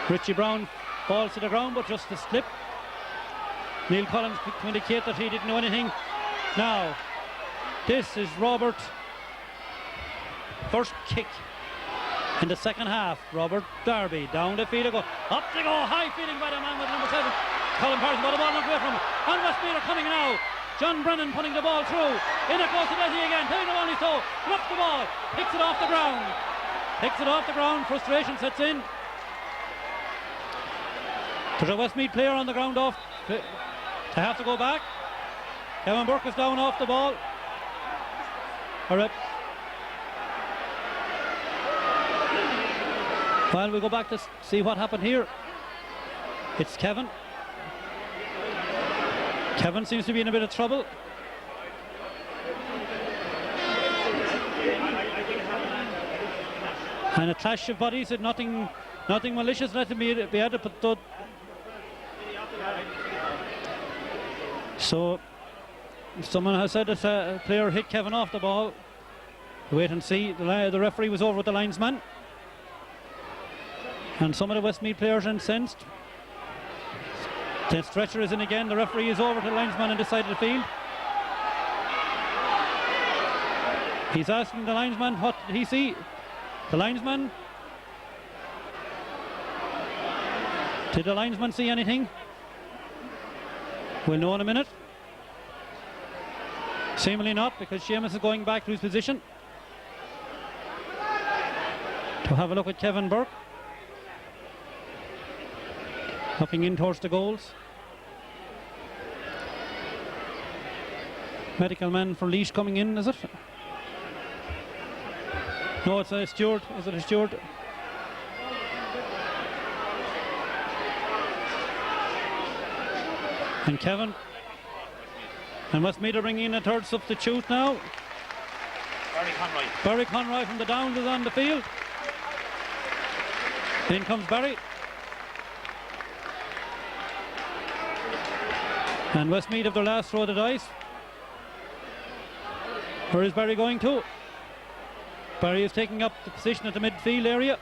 Richie Brown falls to the ground, but just a slip. Neil Collins to indicate that he didn't know anything. Now this is Robert. First kick in the second half. Robert Darby down the field. Up to go. High feeding by the man with number 7. Colin Parsons, but the ball knocked away from him. And Westmeath are coming now. John Brennan putting the ball through. In it goes to Desi again. Taking the ball his toe. Drops the ball. Picks it off the ground. Picks it off the ground. Frustration sets in. There's a Westmeath player on the ground off to have to go back. Kevin Burke is down off the ball. Well, we'll go back to see what happened here. It's Kevin. Kevin seems to be in a bit of trouble. And a clash of bodies, and nothing malicious, let him be added, but So someone has said that a player hit Kevin off the ball. Wait and see. The referee was over with the linesman. And some of the Westmeath players are incensed. The stretcher is in again. The referee is over to the linesman on this side of the field. He's asking the linesman what did he see. The linesman. Did the linesman see anything? We'll know in a minute. Seemingly not, because Seamus is going back to his position to have a look at Kevin Burke. Looking in towards the goals. Medical man for Laois coming in, is it? No, it's a steward. Is it a steward? And Kevin. And Westmeath are bringing in a third substitute now. Barry Conroy from the Downs is on the field. In comes Barry. And Westmeath have their last throw of the dice. Where is Barry going to? Barry is taking up the position at the midfield area.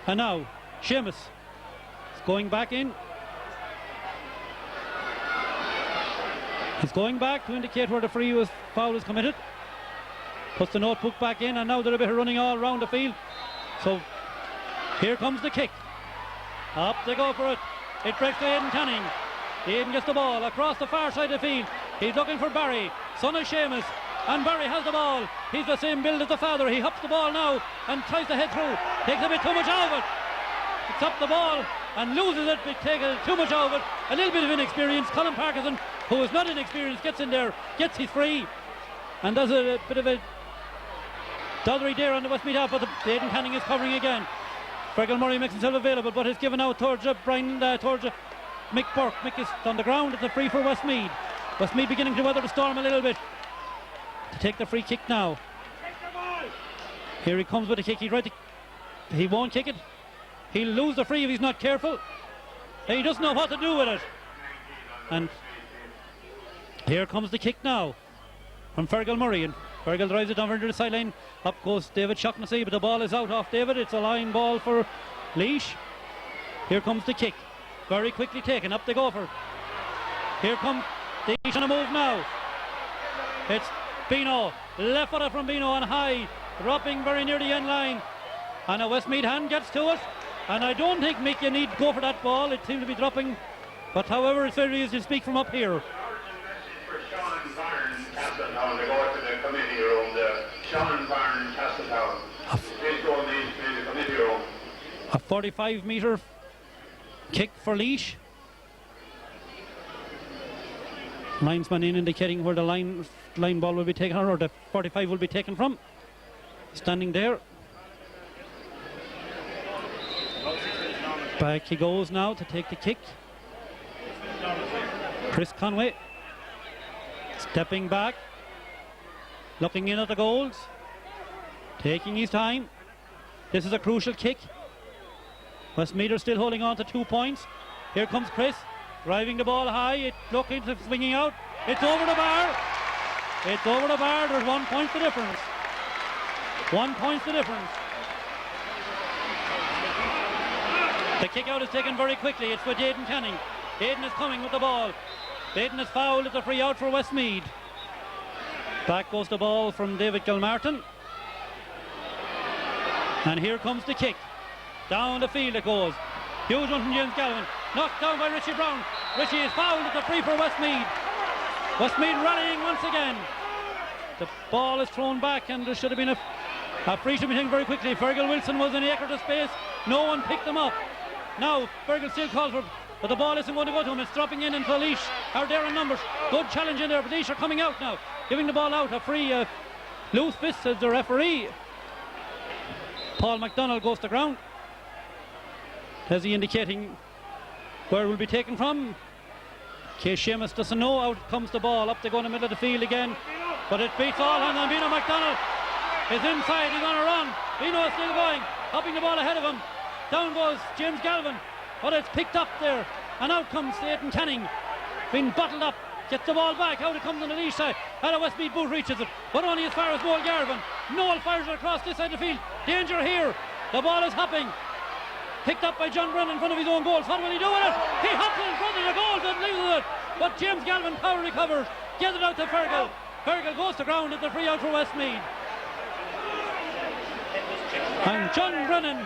And now, Seamus is going back in. He's going back to indicate where the foul is committed. Puts the notebook back in, and now they're a bit of running all around the field. So, here comes the kick. Up they go for it. It breaks to Aidan Canning. Aidan gets the ball across the far side of the field. He's looking for Barry, son of Seamus. And Barry has the ball. He's the same build as the father. He hops the ball now and tries to head through. Takes a bit too much out of it. Picks up the ball and loses it, but takes too much out of it. A little bit of inexperience. Colin Parkinson, who is not inexperienced, gets in there, gets his free, and does a bit of a doddery there on the Westmeath half, but Aidan Canning is covering again. Fergal Murray makes himself available, but it's given out towards Mick Burke. Mick is on the ground. It's a free for Westmeath. Westmeath beginning to weather the storm a little bit. To take the free kick now. Here he comes with a kick. He won't kick it. He'll lose the free if he's not careful. He doesn't know what to do with it. And here comes the kick now from Fergal Murray. And Fergal drives it over to the sideline. Up goes David Shaughnessy, but the ball is out off David. It's a line ball for Laois. Here comes the kick. Very quickly taken. Up they go for. Here come Laois on a move now. It's Bino, left footer from Bino on high, dropping very near the end line. And a Westmeath hand gets to it. And I don't think, Mick, you need to go for that ball. It seems to be dropping. But however, it's very easy to speak from up here. For Sean Barnes, Castletown, they go to the committee room, the Sean Barnes, Castletown. This goal needs to be in the committee room. A 45-metre kick for Laois. Linesman in indicating where the line ball will be taken, or the 45 will be taken from. Standing there. Back he goes now to take the kick. Chris Conway stepping back, looking in at the goals, taking his time. This is a crucial kick. Westmeath are still holding on to 2 points. Here comes Chris, driving the ball high. It looking to swinging out. It's over the bar. It's over the bar. There's 1 point the difference. 1 point the difference. The kick out is taken very quickly. It's with Aidan Canning. Aidan is coming with the ball. Aidan is fouled. It's a free out for Westmeath. Back goes the ball from David Gilmartin. And here comes the kick. Down the field it goes. Huge one from James Galvin. Knocked down by Richie Brown. Richie is fouled. It's a free for Westmeath. Westmeath rallying once again. The ball is thrown back, and there should have been a free should be taken very quickly. Fergal Wilson was in the acre of space. No one picked him up. Now Fergal still calls for, but the ball isn't going to go to him. It's dropping in until Laois are there in numbers. Good challenge in there, but Laois are coming out now, giving the ball out. A free loose fist as the referee. Paul McDonald goes to ground. Is he indicating where it will be taken from? Case Seamus doesn't know. Out comes the ball. Up they go in the middle of the field again. But it beats all hands on Bino McDonald. Is inside. He's on a run. Bino is still going. Hopping the ball ahead of him. Down goes James Galvin. But it's picked up there and out comes Aidan Canning, being bottled up, gets the ball back, out it comes on the Laois side, and a Westmeath boot reaches it, but only as far as Noel Garvin. Noel fires it across this side of the field, danger here, the ball is hopping, picked up by John Brennan in front of his own goals. What will he do with it? He hops in front of the goal and loses it, but James Galvin power recovers, gets it out to Fergal. Fergal goes to ground at the free out for Westmeath, and John Brennan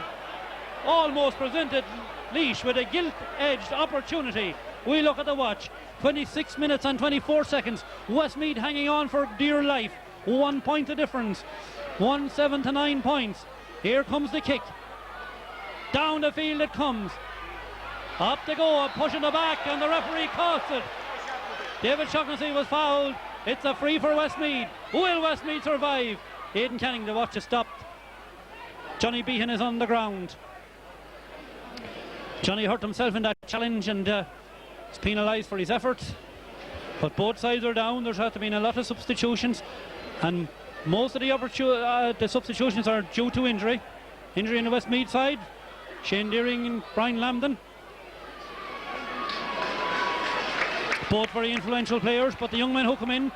almost presented Laois with a gilt-edged opportunity. We look at the watch, 26 minutes and 24 seconds, Westmeath hanging on for dear life, 1 point of difference, 1-7 to 9 points. Here comes the kick, down the field it comes, up they go, pushing the back, and the referee costs it. David Shaughnessy was fouled. It's a free for Westmeath. Will Westmeath survive? Aidan Canning, the watch is stopped. Johnny Behan is on the ground. Johnny hurt himself in that challenge and is penalised for his efforts, but both sides are down. There's had to be a lot of substitutions, and most of the substitutions are due to injury on the Westmeath side. Shane Deering and Brian Lambden, both very influential players, but the young men who come in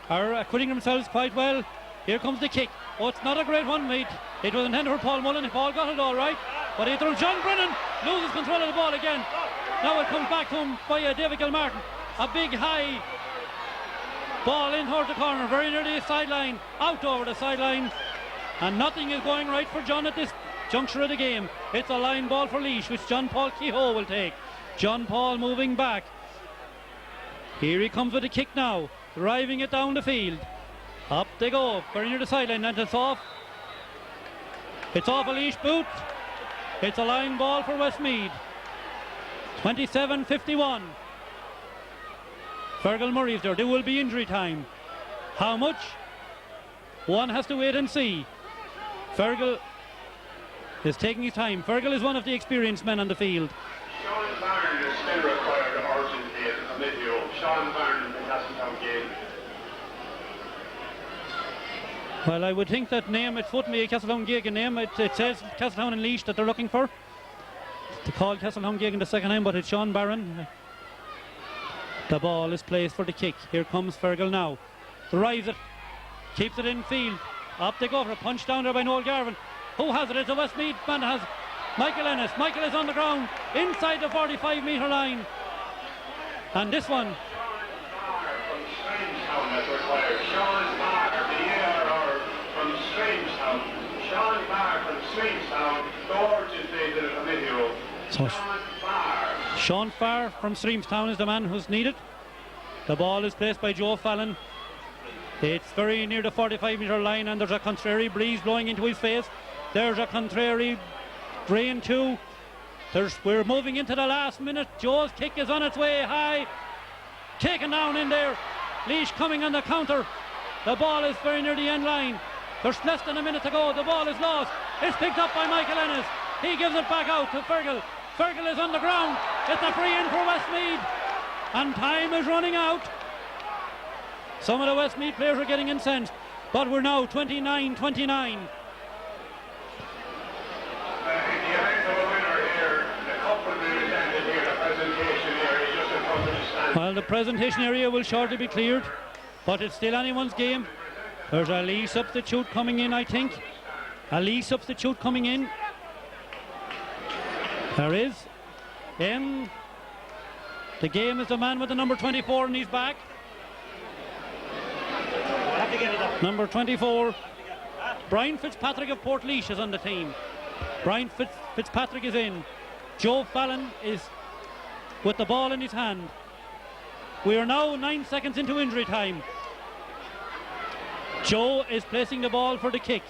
are acquitting themselves quite well. Here comes the kick. Oh, it's not a great one, mate. It was intended for Paul Mullen. Paul got it all right, but he throws. John Brennan loses control of the ball again. Now it comes back to him by David Gilmartin. A big high ball in towards the corner, very near the sideline, out over the sideline, and nothing is going right for John at this juncture of the game. It's a line ball for Laois, which John Paul Kehoe will take. John Paul moving back. Here he comes with a kick now, driving it down the field. Up they go, very near the sideline, and it's off. It's off a Laois boot. It's a line ball for Westmeath. 27-51. Fergal Murray is there. There will be injury time. How much? One has to wait and see. Fergal is taking his time. Fergal is one of the experienced men on the field. Sean Barron is still required urgently at the committee. Sean Barron hasn't come game. Well, I would think that name, it would be a Castletown-Geoghegan name. It says Castletown and Laois that they're looking for. To call Castletown-Geoghegan the second time, but it's Sean Barron. The ball is placed for the kick. Here comes Fergal now. Drives it, keeps it in field. Up they go for a punch down there by Noel Garvin. Who has it? It's a Westmeath man that has Michael Ennis. Michael is on the ground inside the 45-metre line. And this one. Sean Barr from Streamstown, urgently to the committee room. So Sean Farr from Streamstown is the man who's needed. The ball is placed by Joe Fallon. It's very near the 45-metre line, and there's a contrary breeze blowing into his face. There's a contrary rain too. We're moving into the last minute. Joe's kick is on its way high, taken down in there. Laois coming on the counter. The ball is very near the end line. There's less than a minute to go. The ball is lost. It's picked up by Michael Ennis. He gives it back out to Fergal. Fergal is on the ground. It's a free in for Westmeath, and time is running out. Some of the Westmeath players are getting incensed, but we're now 29-29. Well, the presentation area will shortly be cleared, but it's still anyone's game. There's a Laois substitute coming in, I think. A Laois substitute coming in. There is. The game is the man with the number 24 in his back. Number 24. Brian Fitzpatrick of Port Laois is on the team. Brian Fitzpatrick is in. Joe Fallon is with the ball in his hand. We are now 9 seconds into injury time. Joe is placing the ball for the kick.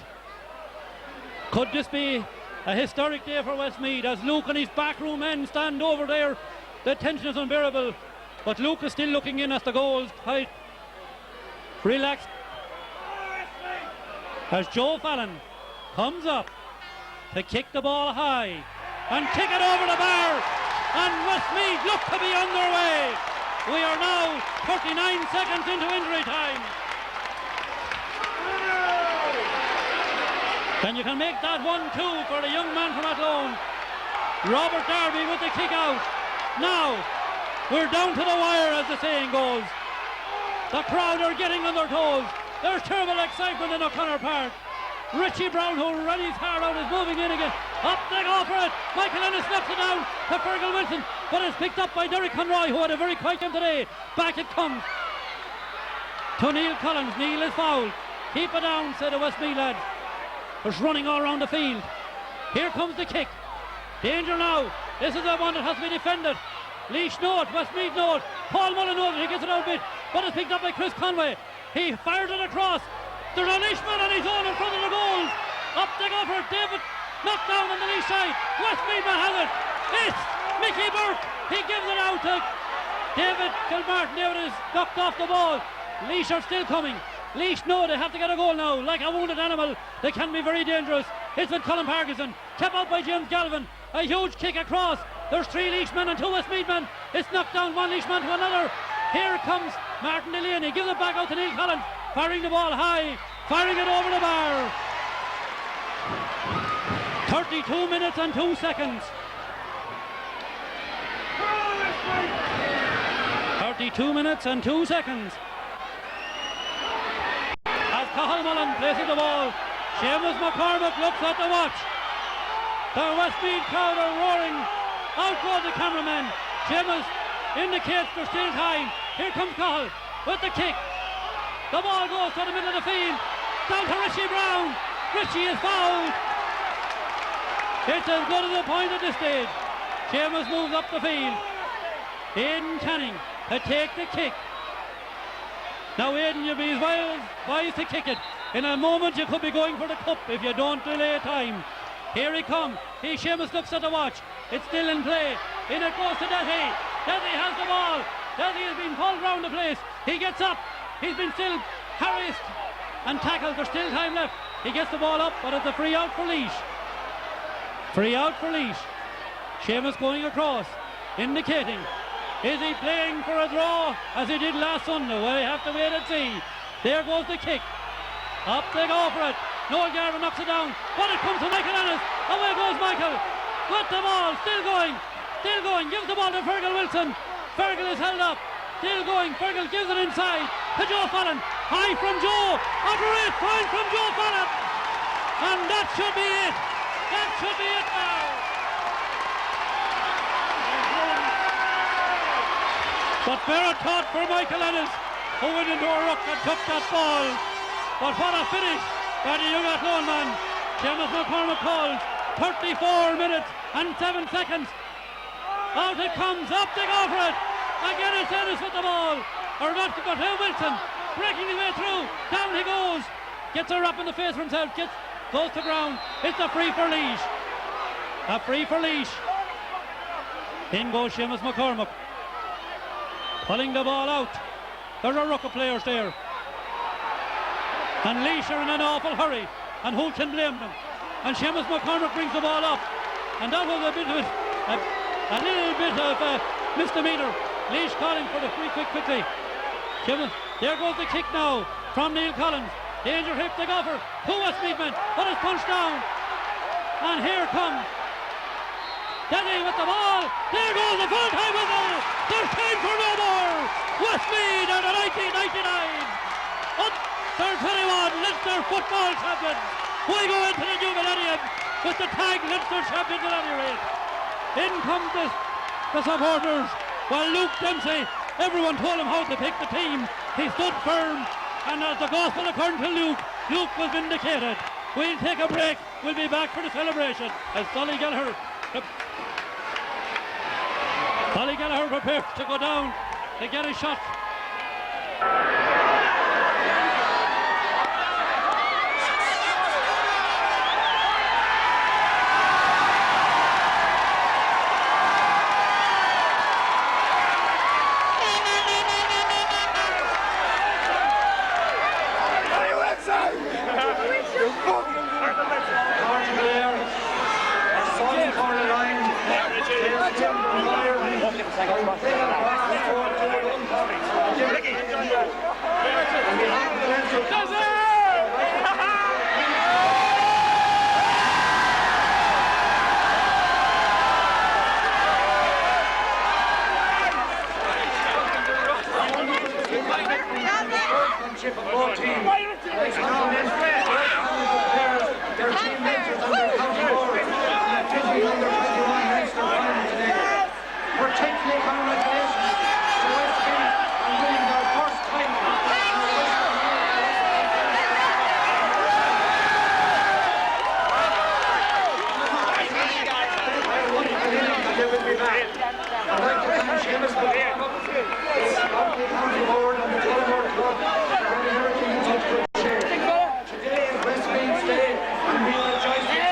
Could this be a historic day for Westmeath as Luke and his backroom men stand over there? The tension is unbearable, but Luke is still looking in at the goals. Relaxed. As Joe Fallon comes up to kick the ball high and kick it over the bar, and Westmeath look to be on their way. We are now 39 seconds into injury time. And you can make that 1-2 for the young man from Athlone. Robert Darby with the kick out. Now We're down to the wire, as the saying goes. The crowd are getting on their toes. There's terrible excitement in O'Connor Park. Richie Brown, who ran his heart out, is moving in again. Up they go for it. Michael Ennis knocks it down to Fergal Wilson, but it's picked up by Derek Conroy, who had a very quiet game today. Back it comes to Neil Collins. Neil is fouled. Keep it down, said the Westmeath lad. There's running all around the field. Here comes the kick. Danger now. This is the one that has to be defended. Laois know it, Westmeath know it. Paul Mullen knows it, he gets it out a bit, but it's picked up by Chris Conway. He fires it across. There's a Laoisman on his own in front of the goals. Up they go for it. David knocked down on the Laois side. Westmeath has it. It's Mickey Burke. He gives it out to David Kilmartin. David is knocked off the ball. Laois are still coming. Laois know they have to get a goal now. Like a wounded animal, they can be very dangerous. It's with Colin Parkinson, kept out by James Galvin. A huge kick across. There's 3 Laois men and 2 Westmeath men. It's knocked down 1 Laois man to another. Here comes Martin Delaney. Gives it back out to Neil Collins. Firing the ball high. Firing it over the bar. 32 minutes and 2 seconds. 32 minutes and 2 seconds. As Cathal Mullen places the ball, Seamus McCormick looks at the watch. The Westmeath crowd are roaring. Out goes the cameraman. Seamus indicates there's still time. Here comes Cathal with the kick. The ball goes to the middle of the field. Down to Richie Brown. Richie is fouled. It's as good as a point at this stage. Seamus moves up the field. Aidan Canning to take the kick. Now Aidan, you'll be as wise to kick it. In a moment you could be going for the cup if you don't delay time. Here he comes. Seamus looks at the watch. It's still in play. In it goes to Desi. Desi has the ball. Desi has been pulled round the place. He gets up. He's been still harassed and tackled. There's still time left. He gets the ball up, but it's a free out for Laois. Free out for Laois. Seamus going across, indicating. Is he playing for a draw as he did last Sunday? Well, you have to wait and see. There goes the kick. Up they go for it. Noel Garvin knocks it down, but it comes to Michael Ennis. Away goes Michael. With the ball, still going. Still going. Gives the ball to Fergal Wilson. Fergal is held up. Still going. Fergal gives it inside to Joe Fallon. High from Joe. A great point from Joe Fallon. And that should be it. That should be it now. But better thought for Michael Ennis, who went into a ruck and took that ball. But what a finish by the young Athlone man. Seamus McCormick calls 34 minutes and 7 seconds. Out it comes, up they go for it. Again it's Ennis with the ball. Or not, but Wilson breaking his way through. Down he goes. Gets a rap in the face for himself. Goes to ground. It's a free for Laois. A free for Laois. In goes Seamus McCormick. Pulling the ball out. There's a ruck of players there. And Laois are in an awful hurry. And who can blame them? And Seamus McCormick brings the ball up. And that was a bit of a little bit of a misdemeanor. Laois calling for the free kick quickly. Seamus, there goes the kick now from Neil Collins. Danger hit the gopher. 2 Westmeath men, but it's punched down. And here comes Denny with the ball. There goes the full time whistle. There's time for no more. Westmeath are the 1999 under 21 Leinster football champions. We go into the new millennium with the tag Leinster champions at any rate. In comes the supporters. While Luke Dempsey, everyone told him how to pick the team. He stood firm, and as the gospel according to Luke was vindicated. We'll take a break. We'll be back for the celebration as Ollie Gallagher prepares to go down to get a shot. sportsmanship of both teams. Let's compliment their team mentors and their county board in the 50 under 21 Leinster final today. Particularly congratulations to Westmeath on winning their first title. They will be back. I'd like to thank Seamus for the county board and the Tullamore Club for having everything in such good shape. Today is Westmeath's day, and we will rejoice with you.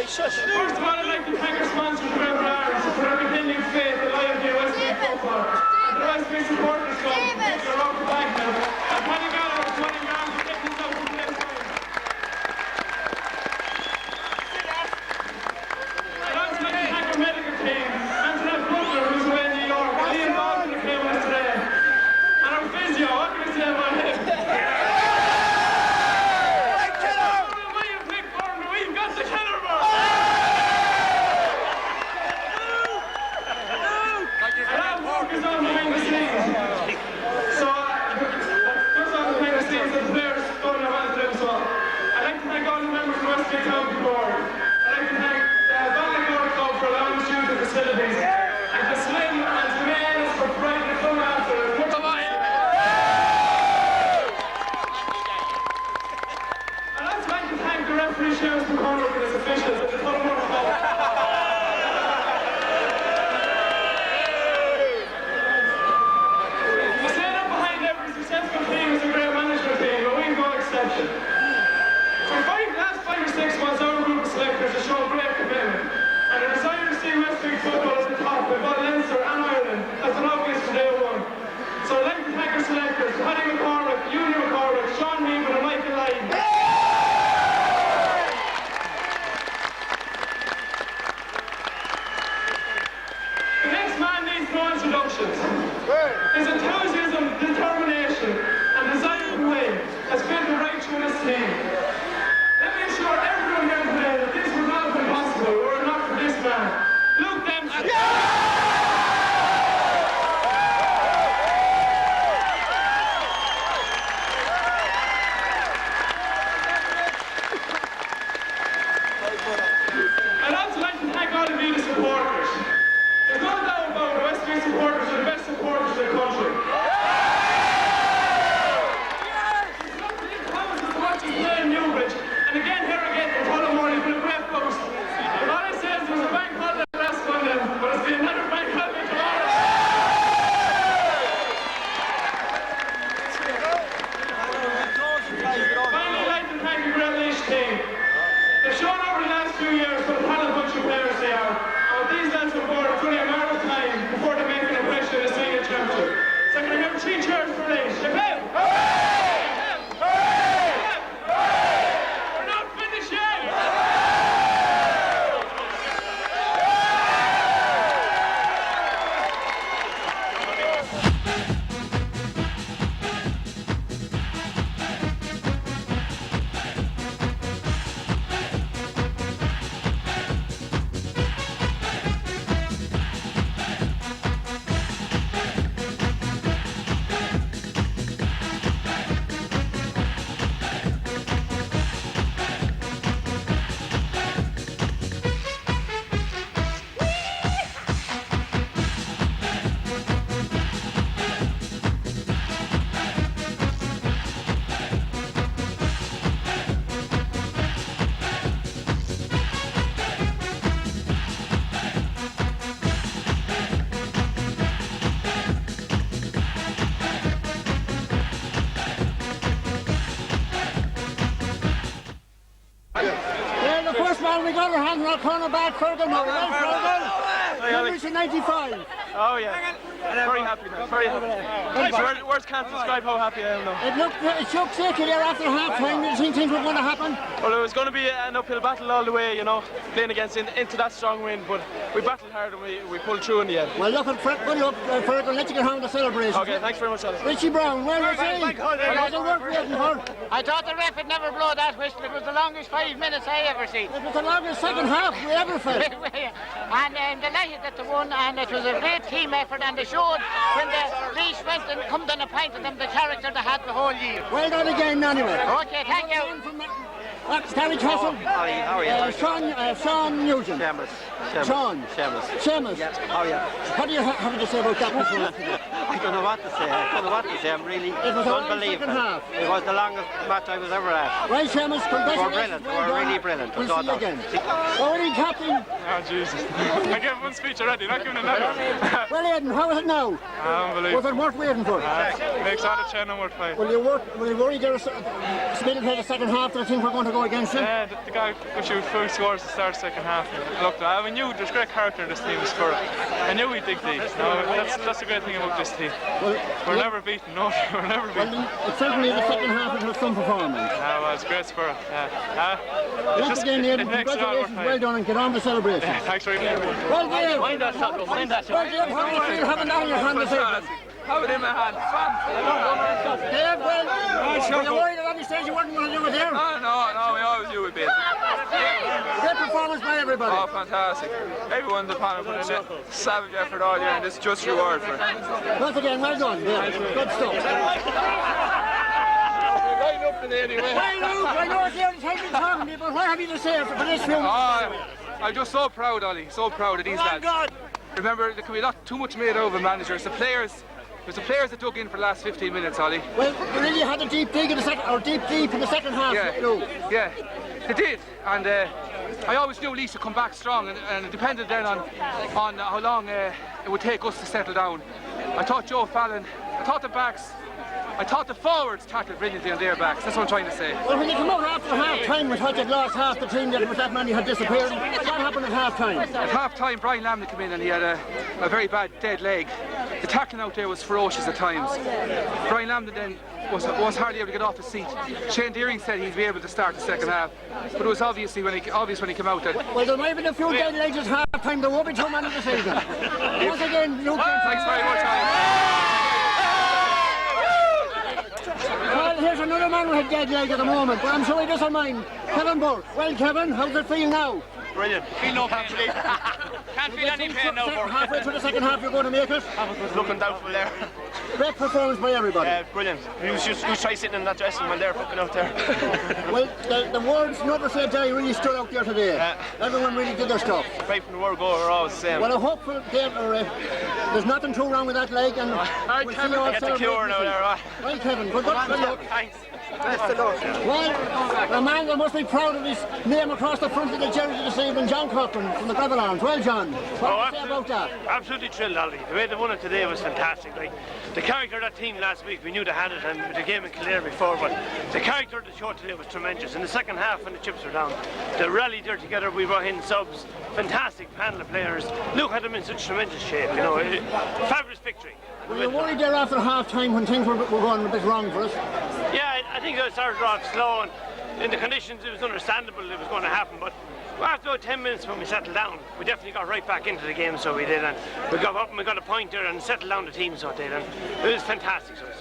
First of all, I'd like to thank our sponsors, Red Arms, for their continued faith and loyalty to Westmeath football. And the Westmeath supporters club, they're off the back now. And Ollie Gallagher is running down to get this out from the inside. I'd also like to thank our medical team, Antoinette Butler, who's away in New York, Liam Baldwin, who came with us today. And our physio, what can I say about him? Football at the top, we've got Leinster and Ireland. That's an obvious from day one. So I'd like to thank our selectors, Paddy McCormick, Ewan McCormick, Sean Meeman and Michael Lyon. Well, we got our hands on our corner back, Fergal. Numbers 95. Oh yeah, very happy now, very happy. Words can't describe how happy I am now. It shook shaky there after half-time. Did you think things were going to happen? Well, it was going to be an uphill battle all the way, you know, playing against into that strong wind, but we battled hard and we pulled through in the end. Well, look, good luck, Fergal. Let's get home to celebration. Okay, thanks very much, Alice. Richie Brown, well, Richie. I thought the ref would never blow that whistle. It was the longest 5 minutes I ever seen. It was the longest second half we ever felt. And I'm delighted that they won, and it was a great team effort, and they showed when the Laois went and come and appointed them the character they had the whole year. Well done again, anyway. Okay, thank you. Stanley Castle. How are you? Sean Nugent. Sean. Seamus. Yeah. How are you? What do you have to say about that one? I don't know what to say. I'm really unbelievable. It was the longest match I was ever at. Right, Seamus, We're congratulations. brilliant. We're really brilliant. We'll see you again. Ollie, captain. Oh, Jesus. I gave one speech already, not giving another. Well, Aidan, how is it now? Unbelievable. Was it worth waiting for? Makes all the chain and worth fighting. Will you worry there a minute here the second half that I think we're going to go against you? Yeah, the guy could shoot 4 scores to start the second half. Look, I knew there's great character in this team. I knew we'd dig deep. No, that's the great thing about this team. We're never beaten. No, we're never beaten. Well, certainly the second half it was some performance. Yeah, well, it's great spirit. Once again, Aidan, congratulations, well done, and get on the celebration. Thanks very much. Well, Dave. Wind that shot. Well, Dave, how do you feel having that in your hand this evening? Have it in my hand. Dave, well, were you worried at any stage you weren't going to do it there? No, we always do it, baby. Great performance by everybody. Oh, fantastic. Everyone in the panel put in a savage effort all year, and this is just reward for it. Once again, well done. Yeah, good stuff. Right up in anyway. Well, Luke, I know it's the only time you're talking to me, but what have you to say for this film? I'm just so proud, Ollie, so proud of these lads. God. Remember, there can be not too much made over managers. The players that dug in for the last 15 minutes, Ollie. Well, they really had a deep dig in the second, or deep in the second half. Yeah, they did, and I always knew Laois would come back strong, and it depended then on how long it would take us to settle down. I thought Joe Fallon, I thought the backs, I thought the forwards tackled brilliantly on their backs. That's what I'm trying to say. Well, when you come out after half-time with what you'd lost half the team, that with that many had disappeared, what happened at half-time? At half-time, Brian Lamley came in and he had a very bad dead leg. The tackling out there was ferocious at times. Brian Lamley then was hardly able to get off his seat. Shane Deering said he'd be able to start the second half, but it was obvious when he came out that... Well, there might have been a few dead legs at half-time. There won't be too many this season. Once again, Luke... Thanks very much, Ollie. Well, here's another man with a dead leg at the moment, but I'm sure he doesn't mind. Kevin Burke. Well, Kevin, how's it feel now? Brilliant. Feel no pain. Can't feel any pain now. Halfway through the second half, you're going to make it? Looking doubtful there. Great performance by everybody. Brilliant. Who tried sitting in that dressing while they're fucking out there? Well, the words "never say die" really stood out there today. Everyone really did their stuff. Right from the word go, we're always the same. Well, I hope there's nothing too wrong with that leg, and we'll see you all get the cure now there, right? Well, Kevin, good luck. Thanks. Well, a man that must be proud of his name across the front of the jersey this evening, John Cochran from the Gravel Arms. Well, John, what do you say about that? Absolutely thrilled, Ollie. The way they won it today was fantastic. Like the character of that team last week, we knew they had it, and the game in Kildare before, but the character of the show today was tremendous. In the second half, when the chips were down, they rallied there together. We brought in subs, fantastic panel of players. Luke had them in such tremendous shape. You know, fabulous victory. Were you worried there after half-time when things were going a bit wrong for us? Yeah, I think they started off slow, and in the conditions it was understandable it was going to happen, but after about 10 minutes when we settled down, we definitely got right back into the game, so we did, and we got up and we got a point there and settled down the team, so it did, and it was fantastic, so to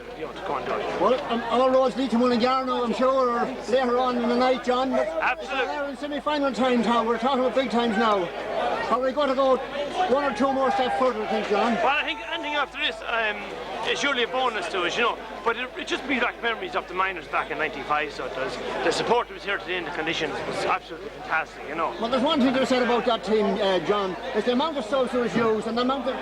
go and do it. Well, all roads lead to Mullingar, I'm sure, or later on in the night, John. Absolutely. We're in semi-final times now, we're talking about big times now. Are we going to go one or two more steps further, I think, John? Well, I think anything after this is surely a bonus to us, you know, but it just brings back memories of the minors back in '95, so it does. The support that was here today and the conditions was absolutely fantastic, you know. Well, there's one thing to say about that team, John, is the amount of subs that was used and the amount of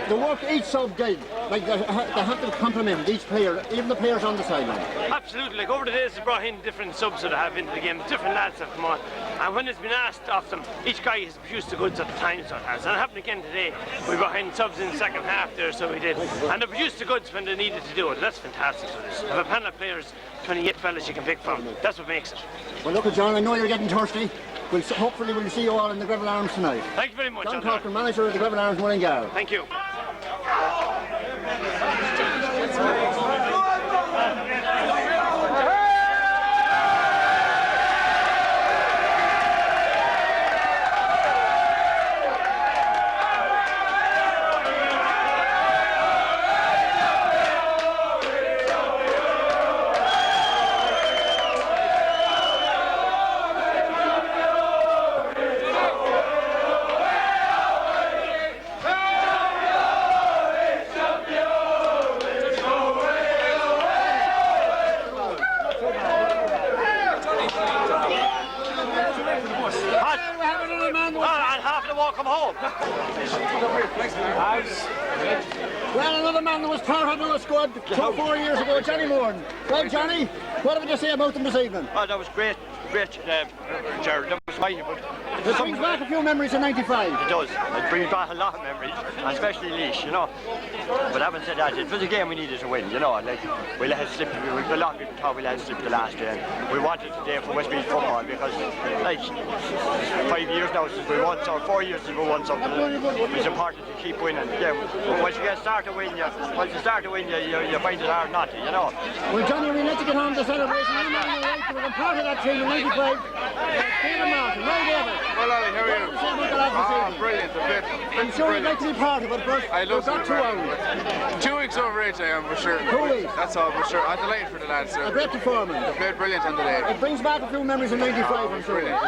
the work each sub did. Like, they have to compliment each player, even the players on the sideline. Absolutely. Like, over the days, they brought in different subs that have into the game, different lads have come on. And when it's been asked of them, each guy has produced the goods at the time, so it has. And it happened again today. We brought in subs in the second half there, so we did. And they produced the goods when they needed to do it. That's fantastic. So this. Have a panel of players, 28 fellas you can pick from. That's what makes it. Well, look at John, I know you're getting thirsty. Hopefully we'll see you all in the Greville Arms tonight. Thank you very much. John Corcoran, manager of the Greville Arms, Mullingar. Thank you. Well, another man that was part of our squad 4 years ago, Johnny Moore. Well, Johnny, what would you say about them this evening? Oh, that was great, Jared. That was mighty, but it brings back a few memories of '95. It does. It brings back a lot of memories, especially Laois, you know. But having said that, it was a game we needed to win, you know. Like, we let it slip. A lot of people thought we let it slip the last game. We wanted today for Westmeath football because, like, 5 years now since we won, or 4 years since we won something. It's important to keep winning. Yeah, once you start to win, you find it hard not to, you know. Well, Johnny, we let you get on the celebration. You know you're right. We were part of that team in '95. Peter Martin, Ray David. Well, Ollie, how are you? Brilliant. I'm sure you'd like to be part of it, but I love got 2 hours. 2 weeks overage, I am, for sure. 2 weeks. That's all, for sure. I'm delighted for the lads. A great performance. They played brilliant on the day. It brings back a few memories of '95, I'm sure. Brilliant.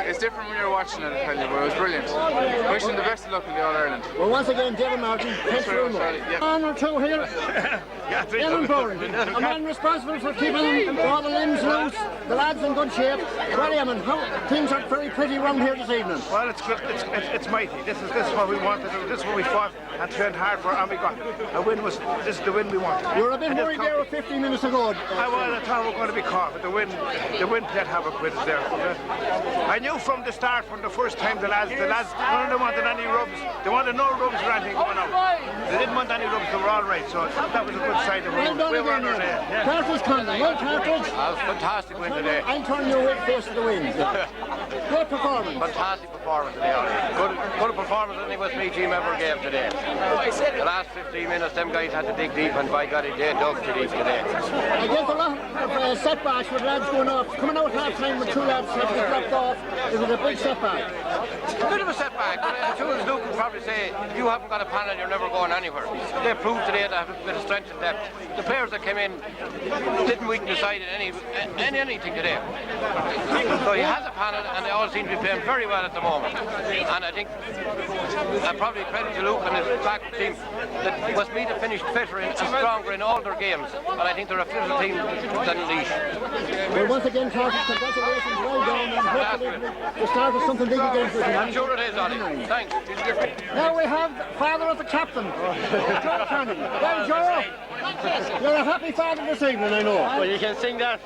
It's different when you're watching it, I tell you, but it was brilliant. Wishing the best of luck in the All-Ireland. Well, once again, David Martin, thanks very much. Yep. On or two here. Ellen Bourne, a man responsible for keeping all the limbs loose, the lads in good shape. Well, Eamon, things are very pretty round here this evening. Well, it's good. It's mighty. This is what we wanted. This is what we fought and trained hard for, and we got a win. This is the win we wanted. You were a bit worried there 15 minutes ago. I thought we were going to be caught, but the win played havoc with us there. I knew from the start, from the first time, the lads, none of them wanted any rubs. They wanted no rubs or anything going out. They didn't want any rubs. They were all right. So that was a good sign. Well done again, Eamon. Cartridge Conlon, well, Cartridge. That was a fantastic win today. I'm turning your way face to the win. Great performance. Fantastic performance today, Ollie. Good performance any Westmeath team ever gave today. The last 15 minutes, them guys had to dig deep, and by God, they dug too deep today. I guess a lot of setbacks with lads going off. Coming out half time with 2 lads that get dropped off, it was a big setback. A bit of a setback, but as soon as Luke would probably say, you haven't got a panel, you're never going anywhere. They proved today to have a bit of strength and depth. The players that came in didn't weaken the side in anything today. So he has a panel, and they all seem to be playing very well at the moment. And I think, probably credit to Luke and his back team, that Westmeath have finished fitter and stronger in all their games. And I think they're a fitter team than Laois. Well, once again, Carter, congratulations, well done, and hopefully the start of something big against us. I'm sure it is, Ollie. Thanks. Now we have father of the captain, Joe Canning. Well, Joe, you're a happy father this evening, I know. Well, you can sing that.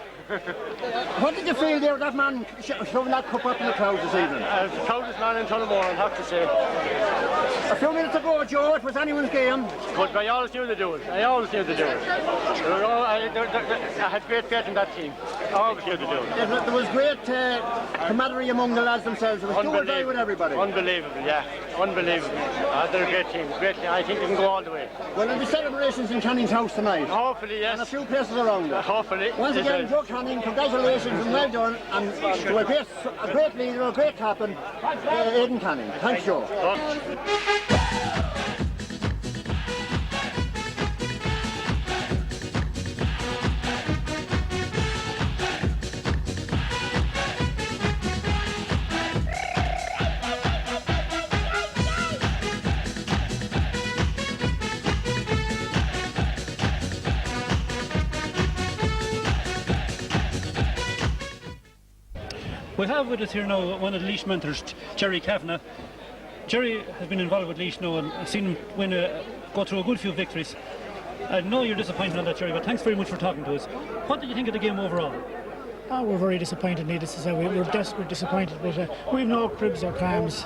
What did you feel there, that man shoving that cup up in the crowd this evening? The proudest man in Tullamore, I'd have to say. A few minutes ago, Joe, it was anyone's game. But I always knew to do it. I had great faith in that team. I always knew to do it. There was great camaraderie among the lads themselves. It was do or die with everybody. Unbelievable, yeah. Unbelievable. They're a great team. Great team. I think they can go all the way. Well, there'll be celebrations in Canning's house tonight. Hopefully, yes. And a few places around it. Hopefully. Once again, Joe Canning, congratulations and well done. And to a great leader, a great captain, Aidan Canning. Thanks, Joe. We have with us here now one of the Laois mentors, Jerry Kavanagh. Jerry has been involved with Laois now, and I've seen him go through a good few victories. I know you're disappointed on that, Jerry, but thanks very much for talking to us. What did you think of the game overall? Oh, we're very disappointed, needless to say. We're desperately disappointed, but we've no cribs or clams.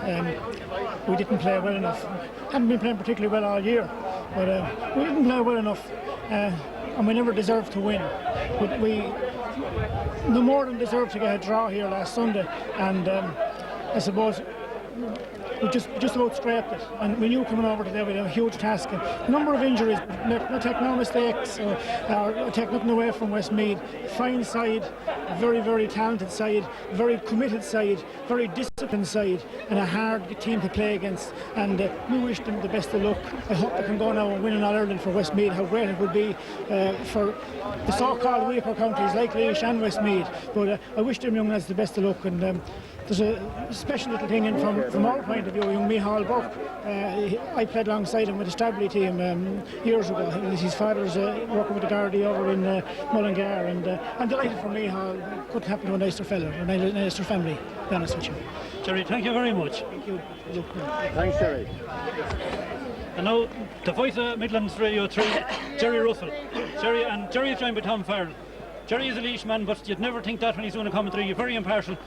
We didn't play well enough. Haven't been playing particularly well all year, but we didn't play well enough, and we never deserved to win. But we no more than deserved to get a draw here last Sunday, and I suppose we just about scraped it, and we knew coming over today we had a huge task. A number of injuries, no take no mistakes or take nothing away from Westmeath. Fine side, a very, very talented side, very committed side, very disciplined side, and a hard team to play against. And we wish them the best of luck. I hope they can go now and win in All Ireland for Westmeath. How great it would be for the so-called weaker counties like Laois and Westmeath. But I wish them young lads the best of luck. And there's a special little thing in from our point of view. Young Micheál Burke, I played alongside him with the Stably team years ago. His father's working with the Gardaí over in Mullingar, and I'm delighted for Micheál. Couldn't happen to a nicer fella, or a nicer family, to be honest with you. Jerry, thank you very much. Thank you. Thanks, Jerry. And now, the voice of Midlands Radio 3, Jerry Russell. Jerry is joined by Tom Farrell. Jerry is a Laois man, but you'd never think that when he's doing a commentary. You're very impartial.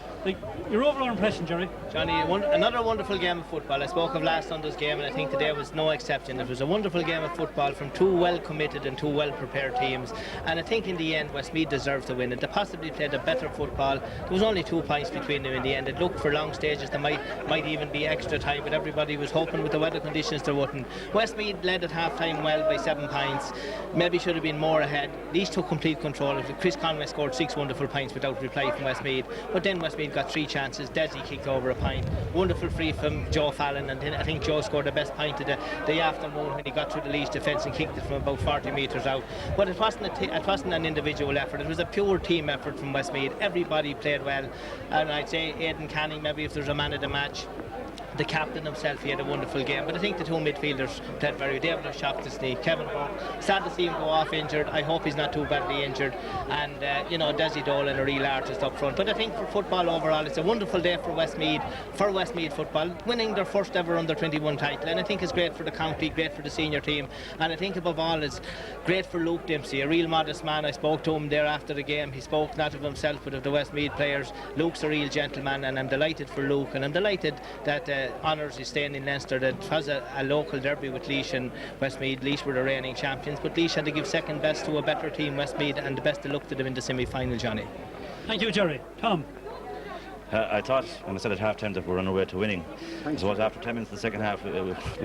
Your overall impression, Jerry? Johnny, another wonderful game of football. I spoke of last Sunday's game, and I think today was no exception. It was a wonderful game of football from two well-committed and two well-prepared teams. And I think in the end, Westmeath deserved to win it. They possibly played a better football. There was only 2 points between them in the end. It looked for long stages. There might even be extra time, but everybody was hoping with the weather conditions there wouldn't. Westmeath led at half-time well by 7 points. Maybe should have been more ahead. These took complete control of it. Chris Conway scored 6 wonderful points without reply from Westmeath. But then Westmeath got 3 chances. Desi kicked over a pint. Wonderful free from Joe Fallon, and then I think Joe scored the best pint of the afternoon when he got through the Laois defence and kicked it from about 40 metres out. But it wasn't an individual effort. It was a pure team effort from Westmeath. Everybody played well, and I'd say Aidan Canning, maybe if there's a man of the match. The captain himself, he had a wonderful game, but I think the 2 midfielders played very. David O'Shaughnessy, Kevin Hawke. Sad to see him go off injured. I hope he's not too badly injured. And Desi Dolan, a real artist up front. But I think for football overall, it's a wonderful day for Westmeath football, winning their first ever under-21 title. And I think it's great for the county, great for the senior team. And I think above all, it's great for Luke Dempsey, a real modest man. I spoke to him there after the game. He spoke not of himself, but of the Westmeath players. Luke's a real gentleman, and I'm delighted for Luke. And I'm delighted that honours is staying in Leinster, that has a local derby with Laois and Westmeath. Laois were the reigning champions, but Laois had to give second best to a better team, Westmeath, and the best to look to them in the semi-final, Johnny. Thank you, Jerry. Tom? I thought, when I said at half-time that we were on our way to winning, I suppose after 10 minutes of the second half, we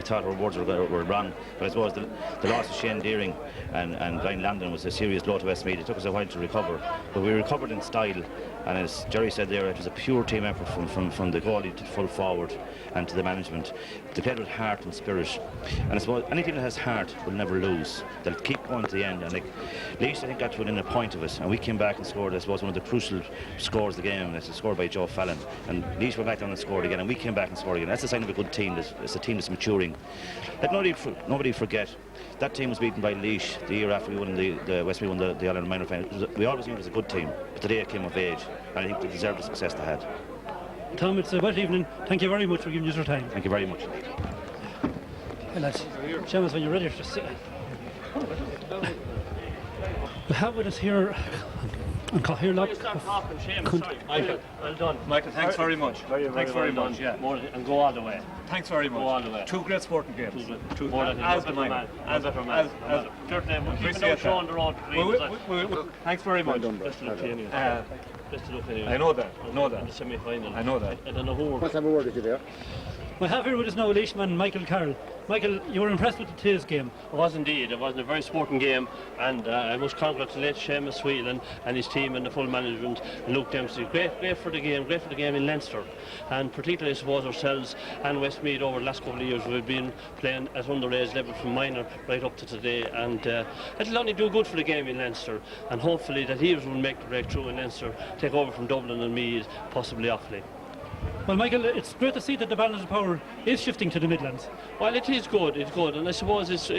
thought our words were wrong. But I suppose the loss of Shane Deering and Ryan Landon was a serious blow to Westmeath. It took us a while to recover, but we recovered in style. And as Jerry said there, it was a pure team effort from the goalie to full forward and to the management. They played with heart and spirit. And I suppose any team that has heart will never lose. They'll keep going to the end. And Laois, I think, got to within a point of us. And we came back and scored, I suppose, one of the crucial scores of the game. It's a score by Joe Fallon. And Laois went back down and scored again. And we came back and scored again. That's a sign of a good team. It's a team that's maturing. Let nobody forget, that team was beaten by Laois the year after we won the Westmeath won the All Ireland minor final. We always knew it was a good team. But today it came of age. And I think they deserve the success they had. Tom, it's a wet evening. Thank you very much for giving us your time. Thank you very much. Hey lads, Seamus, when you're ready to sit. We have with us here Michael, well done. Michael, thanks very much. Thanks very much. Yeah. And go all the way. Thanks very much. Go all the way. 2 great sporting games. As the man. Appreciate that. Thanks very much. Best of luck to you. I know that. In the semi-final. I know that. I don't know who. Let's have a word with you there. We have here with us now a Laois man, Michael Carroll. Michael, you were impressed with today's game? It was indeed. It was a very sporting game, and I must congratulate Seamus Whelan and his team and the full management, and Luke Dempsey. Great for the game in Leinster, and particularly I suppose ourselves and Westmeath over the last couple of years we've been playing at underage level from minor right up to today, and it'll only do good for the game in Leinster, and hopefully that Heves will make the breakthrough in Leinster, take over from Dublin and Meath, possibly Offaly. Well, Michael, it's great to see that the balance of power is shifting to the Midlands. Well, it is good, and I suppose it's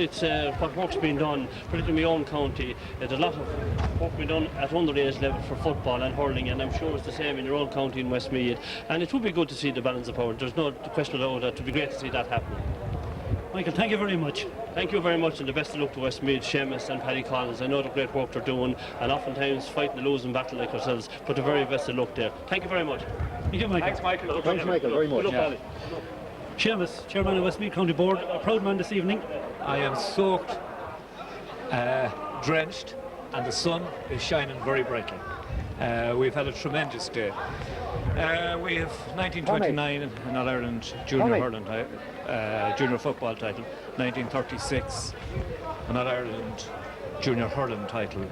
what work's been done, particularly in my own county. There's a lot of work being done at underage level for football and hurling, and I'm sure it's the same in your own county in Westmeath. And it would be good to see the balance of power. There's no question about that. It would be great to see that happen. Michael, thank you very much. Thank you very much, and the best of luck to Westmeath, Seamus and Paddy Collins. I know the great work they're doing, and oftentimes fighting the losing battle like ourselves, but the very best of luck there. Thank you very much. Thank you, Michael. Thanks, Michael. Thanks, Michael, very much. Seamus, chairman of Westmeath County Board, a proud man this evening. I am soaked, drenched, and the sun is shining very brightly. We've had a tremendous day. We have 1929 an All-Ireland Junior Hurling Junior Football title, 1936 an All-Ireland Junior Hurling title.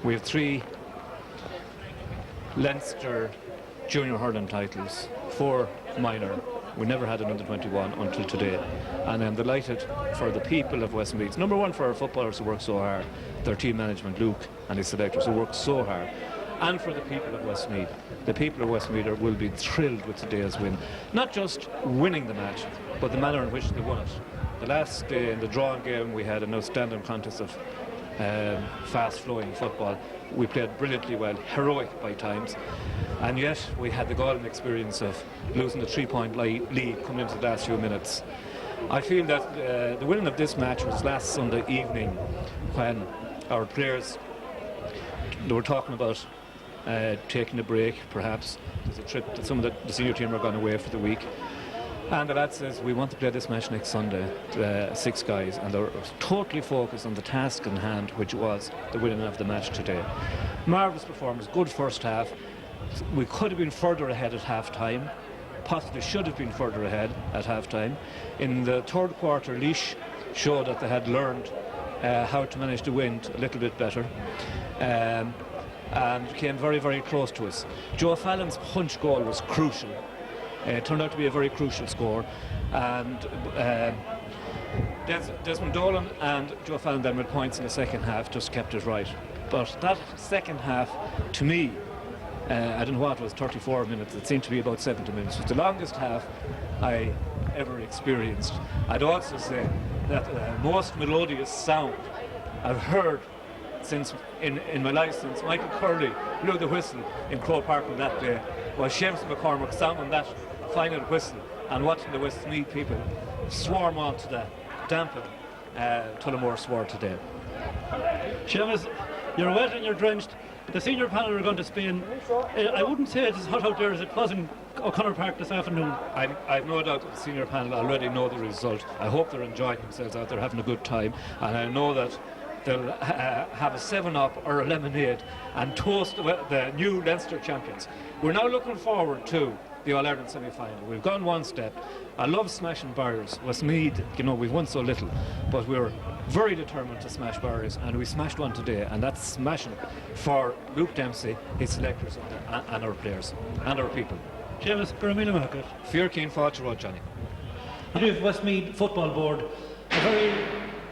We have 3 Leinster Junior Hurling titles, 4 minor. We never had an under-21 until today. And I'm delighted for the people of Westmeath. Number one, for our footballers who work so hard, their team management, Luke and his selectors, who work so hard. And for the people of Westmeath. The people of Westmeath will be thrilled with today's win. Not just winning the match, but the manner in which they won it. The last day in the drawing game, we had an outstanding contest of fast-flowing football. We played brilliantly well, heroic by times, and yet we had the golden experience of losing the 3-point lead coming into the last few minutes. I feel that the winning of this match was last Sunday evening, when our players, they were talking about taking a break, perhaps. There's a trip that some of the senior team are gone away for the week. And the lad says, we want to play this match next Sunday, 6 guys, and they're totally focused on the task in hand, which was the winning of the match today. Marvellous performance, good first half. We could have been further ahead at half-time, possibly should have been further ahead at half-time. In the third quarter, Laois showed that they had learned how to manage the wind a little bit better, and came very, very close to us. Joe Fallon's punch goal was crucial. It turned out to be a very crucial score, and Desmond Dolan and Joe Fallon then with points in the second half just kept it right. But that second half, to me, I don't know what it was, 34 minutes, it seemed to be about 70 minutes. It was the longest half I ever experienced. I'd also say that the most melodious sound I've heard since in my life, since Michael Curley blew the whistle in Croke Park on that day, was Seamus McCormick sounding that final whistle and watching the Westmeath people swarm onto that dampen Tullamore swore today. Seamus, you're wet and you're drenched. The senior panel are going to Spain. I wouldn't say it's as hot out there as it was in O'Connor Park this afternoon. I've no doubt that the senior panel already know the result. I hope they're enjoying themselves out there, having a good time, and I know that they'll have a 7-Up or a lemonade and toast the new Leinster champions. We're now looking forward to the All-Ireland semi-final. We've gone one step. I love smashing barriers. Westmeath, you know, we've won so little, but we're very determined to smash barriers, and we smashed one today, and that's smashing for Luke Dempsey, his selectors, and our players, and our people. Seamus, Baramila Market. Fear Keen Fáilte Road, Johnny. And you have Westmeath Football Board. A very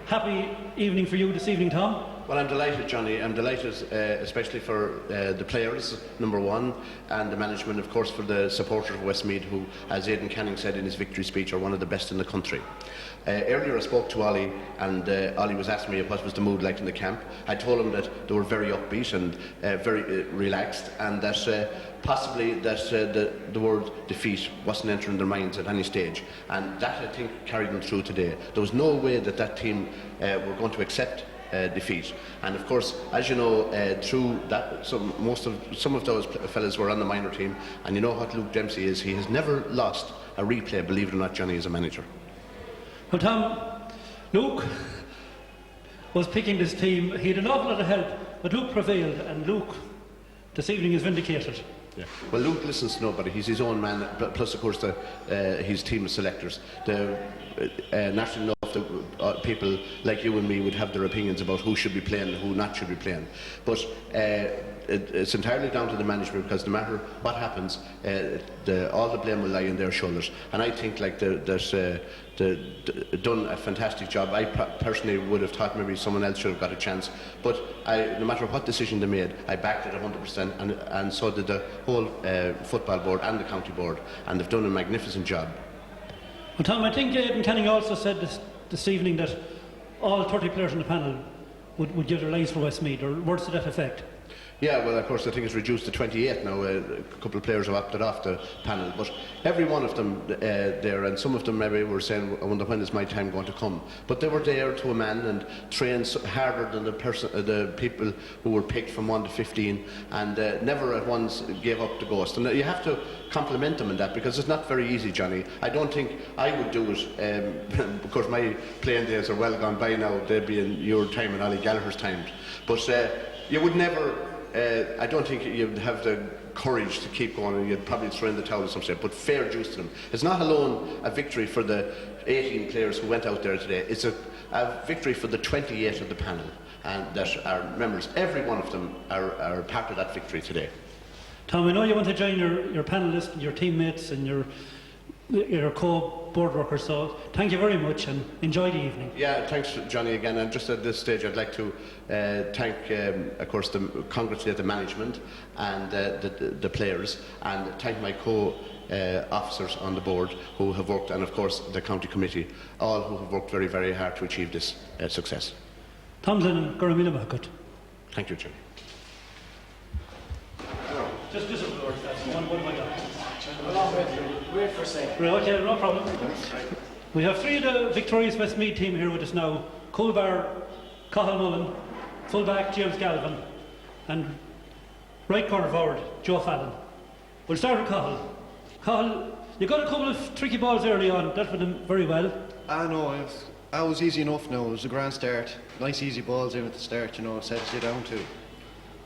happy evening for you this evening, Tom. Well, I'm delighted, Johnny. I'm delighted, especially for the players, number one, and the management, of course, for the supporters of Westmeath, who, as Aidan Canning said in his victory speech, are one of the best in the country. Earlier I spoke to Ollie, and Ollie was asking me what was the mood like in the camp. I told him that they were very upbeat and very relaxed, and that possibly that the word defeat wasn't entering their minds at any stage, and that, I think, carried them through today. There was no way that that team were going to accept defeat, and of course, as you know, through that, some of those fellas were on the minor team, and you know what Luke Dempsey is. He has never lost a replay, believe it or not, Johnny, as a manager. Well, Tom, Luke was picking this team. He had an awful lot of help, but Luke prevailed, and Luke this evening is vindicated. Yeah. Well, Luke listens to nobody. He's his own man, plus of course his team of selectors. Naturally enough, people like you and me would have their opinions about who should be playing and who not should be playing. But it's entirely down to the management, because no matter what happens, all the blame will lie on their shoulders. And I think like they've done a fantastic job. I personally would have thought maybe someone else should have got a chance, but no matter what decision they made, I backed it 100%, and so did the whole football board and the county board, and they've done a magnificent job. Well, Tom, I think Aidan Canning also said this evening that all 30 players on the panel would give their lives for Westmeath, or words to that effect. Yeah, well, of course, I think it's reduced to 28 now. A couple of players have opted off the panel, but every one of them there, and some of them maybe were saying, I wonder when is my time going to come. But they were there to a man and trained harder than the people who were picked from 1 to 15, and never at once gave up the ghost. And you have to compliment them in that, because it's not very easy, Johnny. I don't think I would do it, because my playing days are well gone by now. They'd be in your time and Ollie Gallagher's time. But you would never... I don't think you'd have the courage to keep going, and you'd probably throw in the towel at some stage, but fair dues to them. It's not alone a victory for the 18 players who went out there today, it's a victory for the 28 of the panel, and that are members. Every one of them are part of that victory today. Tom, I know you want to join your panellists and your teammates and your co-board workers, so thank you very much and enjoy the evening. Yeah, thanks Johnny again, and just at this stage I'd like to thank, of course, congratulate the management and the players, and thank my officers on the board who have worked, and of course the county committee, all who have worked very, very hard to achieve this success. Tom Lennon, Goramila Good. Thank you, Jimmy. Just one of my documents. Wait for a second. Right, okay, no problem. We have three of the victorious Westmeath team here with us now. Coolbar, Cathal Mullen, fullback James Galvin, and right corner forward Joe Fallon. We'll start with Cathal. Cathal, you got a couple of tricky balls early on, dealt with them very well. I know, that was easy enough now. It was a grand start. Nice easy balls in at the start, you know, it sets you down too.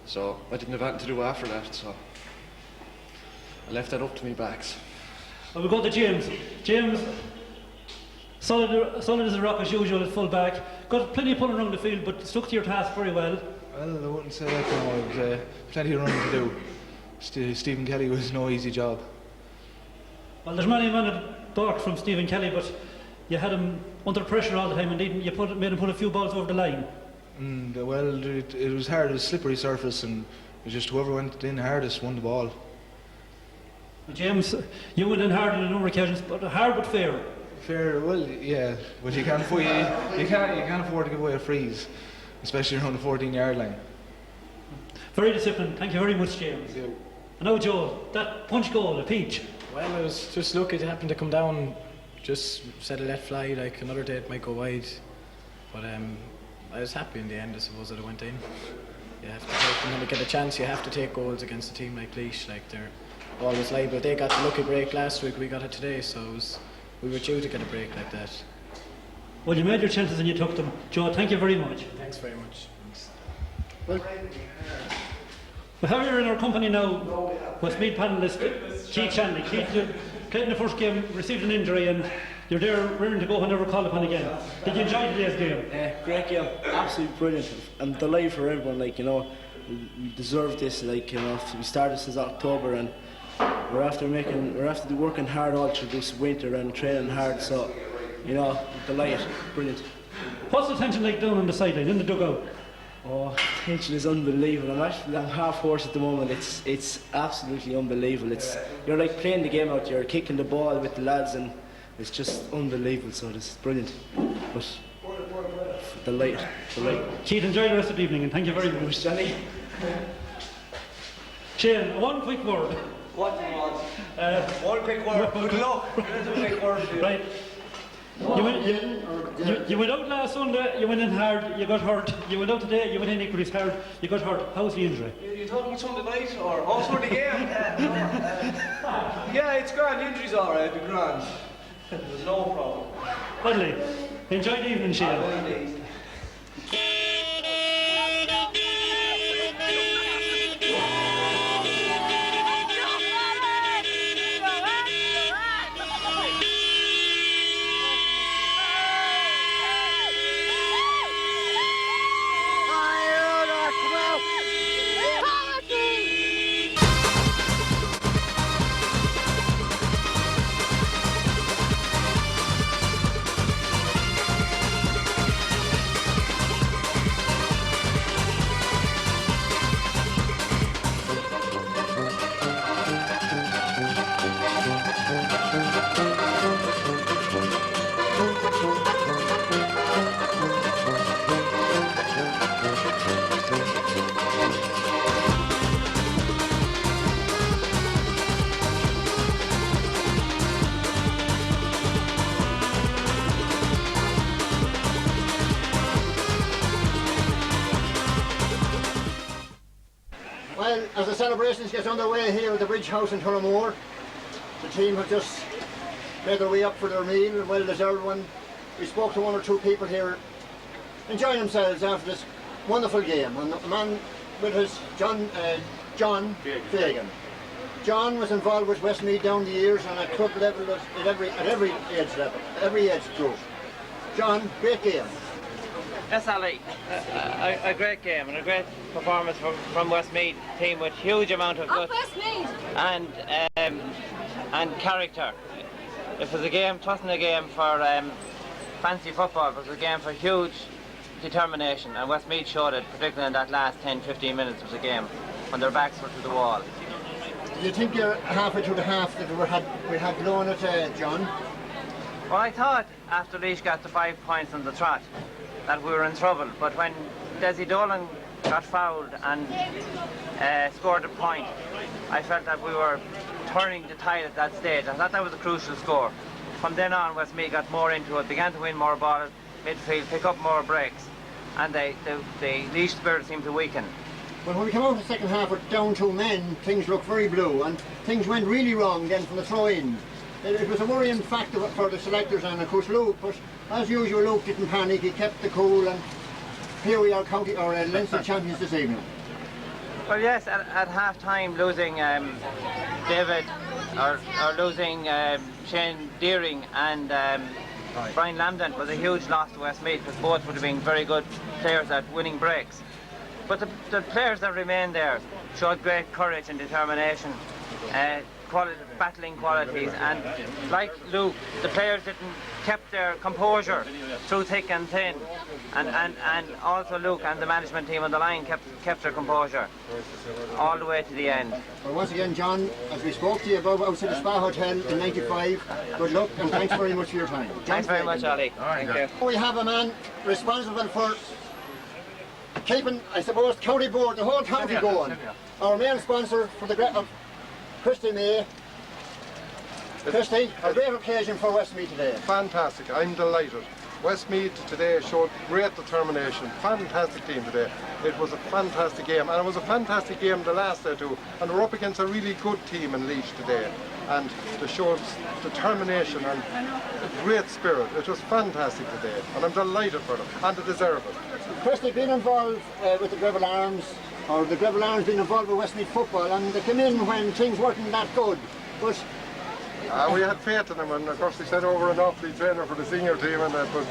So I didn't have anything to do after that, so I left that up to me backs. Well, we'll go to James. James, solid as a rock as usual at full back. Got plenty of pulling around the field, but stuck to your task very well. Well, I wouldn't say that, no. It was plenty of running to do. Stephen Kelly was no easy job. Well, there's many men at bark from Stephen Kelly, but you had him under pressure all the time, and you made him put a few balls over the line. Well, it was hard, it was a slippery surface, and it was just whoever went in hardest won the ball. James, you went in hard on a number of occasions, but hard but fair. Fair, well, yeah, but you can't afford to give away a freeze, especially around the 14-yard line. Very disciplined. Thank you very much, James. Yeah. And now, Joe, that punch goal, a peach. Well, I was just lucky to happen to come down, just said I let fly, like another day it might go wide, but I was happy in the end, I suppose, that it went in. You have to take, when you get a chance, you have to take goals against a team like Laois, like they're always liable. They got the lucky break last week, we got it today, so we were due to get a break like that. Well, you made your chances and you took them. Joe, thank you very much. Thanks very much. Thanks. Well, we have here in our company now Westmeath panellist Keith Shanley. Keith, you played in the first game, received an injury, and you're there ready to go whenever called upon again. Did you enjoy today's game? Great game, absolutely brilliant. I'm delighted for everyone, like, you know, we deserve this, like, you know, we started since October, and we're after working hard all through this winter and training hard, so, you know, delighted, brilliant. What's the tension like down on the sideline, in the dugout? Oh, tension is unbelievable. I'm half hoarse at the moment. It's absolutely unbelievable. You're like playing the game out. You're kicking the ball with the lads, and it's just unbelievable. So it's brilliant. But delighted. Keith, enjoy the rest of the evening, and thank you very much, Johnny. Shane, one quick word. What do you want? One quick word. Good luck. Quick word. Right. You went out last Sunday, you went in hard, you got hurt. You went out today, you went in equally hard, you got hurt. How's the injury? You talking about Sunday night or also the game? Yeah, it's grand. The injury's alright, it'll be grand. There's no problem. Lovely. Enjoy the evening, Shane. As the celebrations get underway here at the Bridge House in Tullamore, the team have just made their way up for their meal, a well-deserved one. We spoke to one or two people here enjoying themselves after this wonderful game, and a man with us, John Fagan. John was involved with Westmeath down the years and at club level at every age level, every age group. John, great game. Yes, Ali. A great game and a great performance from Westmeath team with huge amount of guts and character. It was a game. It wasn't a game for fancy football. It was a game for huge determination, and Westmeath showed it, particularly in that last 10-15 minutes of the game when their backs were to the wall. Do you think you're halfway through the half that we had blown it, John? Well, I thought after Laois got the 5 points on the trot that we were in trouble, but when Desi Dolan got fouled and scored a point, I felt that we were turning the tide at that stage. I thought that was a crucial score. From then on, Westmeath got more into it, began to win more balls, midfield, pick up more breaks, and the Laois spirit seemed to weaken. Well, when we came out of the second half with down 2 men, things looked very blue, and things went really wrong then from the throw-in. It was a worrying factor for the selectors, and of course Luke, but as usual Luke didn't panic, he kept the cool, and here we are Leinster champions this evening. Well, yes, at half-time losing David, or losing Shane Deering and Brian Lambden was a huge loss to Westmeath, because both would have been very good players at winning breaks. But the players that remained there showed great courage and determination, battling qualities, and like Luke, the players kept their composure through thick and thin, and also Luke and the management team on the line kept their composure all the way to the end. Well, once again, John, as we spoke to you about outside the Spa Hotel in '95, good luck and thanks very much for your time. Thanks very much, Ollie. Thank you. We have a man responsible for keeping, I suppose, county board, the whole county going. Our main sponsor for the Christy May. Christy, a great occasion for Westmeath today. Fantastic, I'm delighted. Westmeath today showed great determination. Fantastic team today. It was a fantastic game, and it was a fantastic game the last day too. And we're up against a really good team in Laois today. And they showed determination and great spirit. It was fantastic today, and I'm delighted for them, and they deserve it. Christy, been involved with the Greville Arms, or the Greville Arms been involved with Westmeath football, and they came in when things weren't that good. But we had faith in them, and of course they sent over an awfully trainer for the senior team, and that, but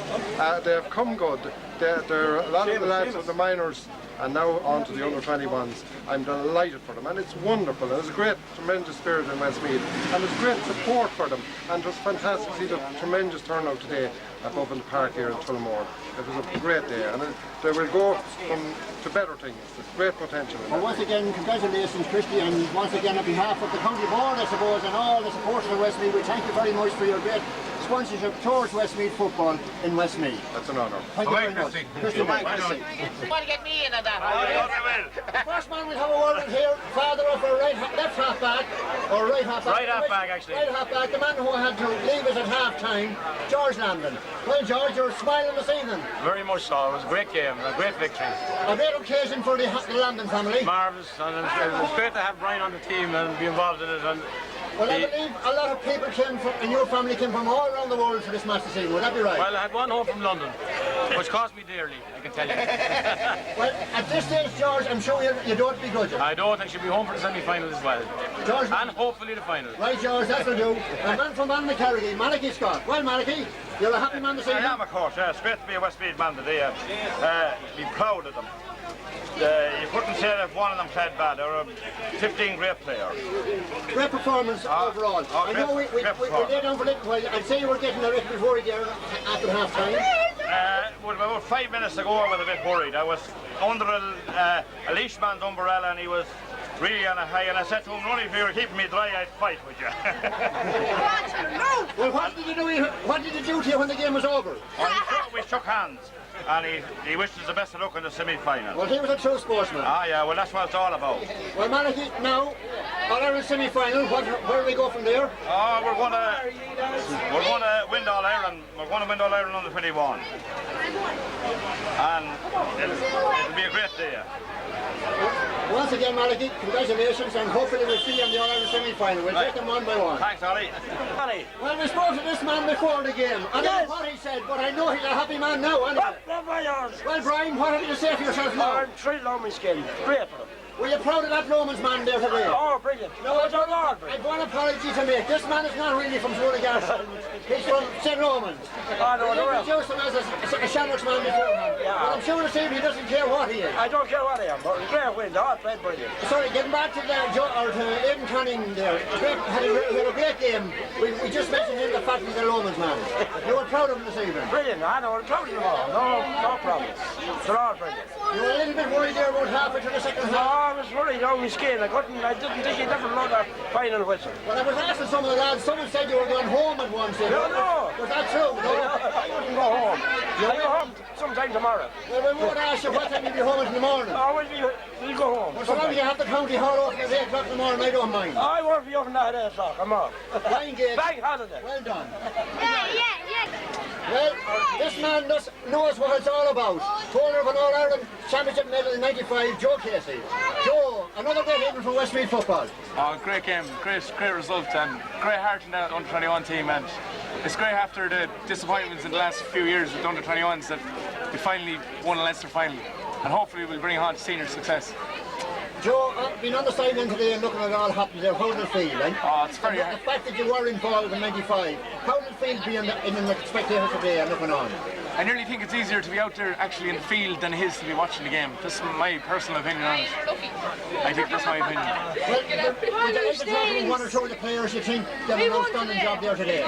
they have come good. They're a lot of the lads of the minors, and now on to the under-21s. I'm delighted for them, and it's wonderful. There's a great, tremendous spirit in Westmeath, and there's great support for them, and it was fantastic to see the tremendous turnout today above in the park here in Tullamore. It was a great day, and they will go to better things. There's great potential in well, once again, congratulations, Christy, and once again on behalf of the county board, I suppose, and all the supporters of Westmeath, we thank you very much for your great sponsorship towards Westmeath football in Westmeath. That's an honour. Thank you very much. Christy, you want to get me in on that? The first man we'll have a word with here, father of our left half back, or right half back. Right half back, actually. Right half back, the man who had to leave us at half time, George Lambden. Well, George, you're smiling this evening. Very much so. It was a great game, a great victory. A great occasion for the Lambden family. Marvellous, and it was great to have Brian on the team and be involved in it. And well, I believe a lot of people came from, and your family came from all around the world for this match this evening. Would that be right? Well, I had one home from London, which cost me dearly, I can tell you. Well, at this stage, George, I'm sure you don't begrudge it. I don't. I should be home for the semi-final as well. George, and hopefully the final. Right, George, that's will do. A man from Malachy, Malachy Scott. Well, Malachy, you're a happy man this evening. I am, of course. It's great to be a Westmeath man today. Be proud of them. You couldn't say that one of them played bad. There were 15 great players. Great performance overall. I know we lay down for a little while. I'd say you were getting a little bit worried there after half time. Well, about 5 minutes ago I was a bit worried. I was under a Laois man's umbrella, and he was really on a high, and I said to him, only if you were keeping me dry, I'd fight with you. Well, what did you do to you when the game was over? We shook hands, and he wished us the best of luck in the semi-final. Well, he was a true sportsman. Ah, yeah, well, that's what it's all about. Well, Malachy, now, on our semi-final, where do we go from there? Oh, we're going to win All Ireland. We're going to win All Ireland under 21. And it'll be a great day. Once again, Malachy, congratulations, and hopefully we'll see you in the All-Ireland semi-final. We'll take them one by one. Thanks, Ollie. Well, we spoke to this man before the game. I don't know what he said, but I know he's a happy man now, anyway. Well, Brian, what have you to say for yourself now? I'm thrilled on my skin. Great for them. Were you proud of that Romans man there today? Oh, brilliant. No, I've one apology to make. This man is not really from Swordigarson. He's from St. Romans. I know, You introduced him as a Shamrocks man beforehand. Yeah. But I'm sure this evening he doesn't care what he is. I don't care what I am, but great win. All played brilliant. Sorry, getting back to Aidan Canning there. Had a great game. We just mentioned him, the fact he's a Romans man. You were proud of him this evening. Brilliant. I know, I'm proud of them all. No problems. They're all brilliant. You were a little bit worried there about halfway through the second half. No, I was worried on my skin. I didn't think he'd ever blow that final whistle. Well, I was asking some of the lads, someone said you were going home at one stage. No. Was that true? No. I wouldn't go home. I'll go home sometime tomorrow. Well, we won't ask you what time you'll be home in the morning. Oh, we'll go home. Well, so long as you have the county hall open at 8 o'clock in the morning, I don't mind. I won't be open at 8 o'clock. I'm off. Fine, Gabe. Bank holiday. Well done. Yeah. Well, this man knows what it's all about. Holder of an All-Ireland Championship medal in '95, Joe Casey. Joe, another great evening for Westmeath football. Oh, great game, great result, and great heart in the under-21 team. And it's great after the disappointments in the last few years with the under-21s that we finally won a Leinster final, and hopefully we'll bring on senior success. Joe, being on the sideline today and looking at it all happening there, how did it feel? Eh? Oh, it's very hard. The fact that you were involved in '95, how did it feel being in the spectator today and looking on? I nearly think it's easier to be out there actually in the field than it is to be watching the game. That's my personal opinion on it. I think that's my opinion. Well, would you like to talk about one or two of the players you think did an outstanding job there today?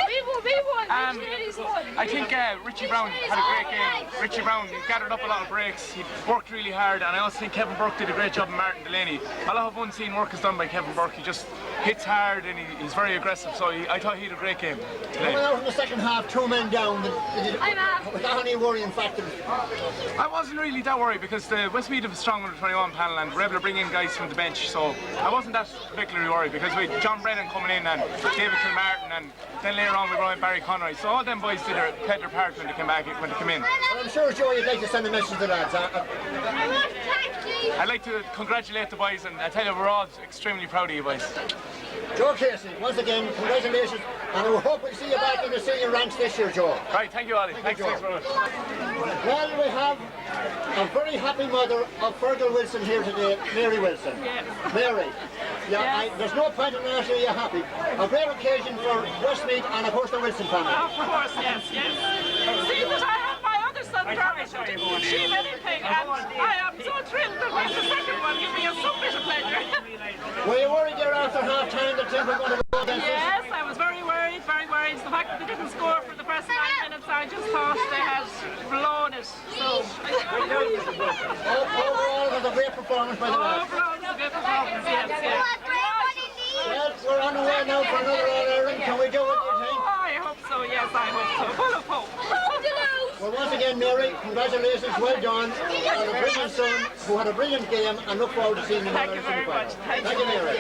I think Richie Brown had a great game. Richie Brown gathered up a lot of breaks. He worked really hard, and I also think Kevin Burke did a great job in Martin Delaney. A lot of unseen work is done by Kevin Burke. He just hits hard and he's very aggressive, so I thought he had a great game today. Coming out in the second half, 2 men down. Was that any worrying factor? I wasn't really that worried because the Westmeath have a strong under-21 panel and we're able to bring in guys from the bench, so I wasn't that particularly worried because we had John Brennan coming in and David Kilmartin, and then later on we brought in Barry Conroy, so all them boys did played their part when they came in. Well, I'm sure, Joe, you'd like to send a message to the lads. I'd like to congratulate the boys, and I tell you, we're all extremely proud of you boys. Joe Casey, once again, congratulations, and we hope we'll see you back in the senior ranks this year, Joe. Right, thank you, Ollie. Thanks very much. Well, we have a very happy mother of Fergal Wilson here today, Mary Wilson. Yes. Mary, there's no point in asking you happy. A great occasion for Westmeath and, of course, the Wilson family. Of course, yes. See that I have my other son, Travis, who didn't achieve anything, and I am so thrilled that he's the second one. Gives me so much pleasure. Were you worried there after half-time that things were going to go against us? Yes, I was very worried, very worried. The fact that they didn't score for the first 9 minutes, I just thought they had blown it. So. Overall, it was a great performance by the lads. Overall, it was a good performance, yes. Well, we're on the way now for another All-Ireland. Can we do it, do you think? I hope so, yes, I hope so. Full of hope. Well, once again, Mary, congratulations, well done. On a brilliant son who had a brilliant game, and look forward to seeing him in the Thank you very much. Thank you, Mary.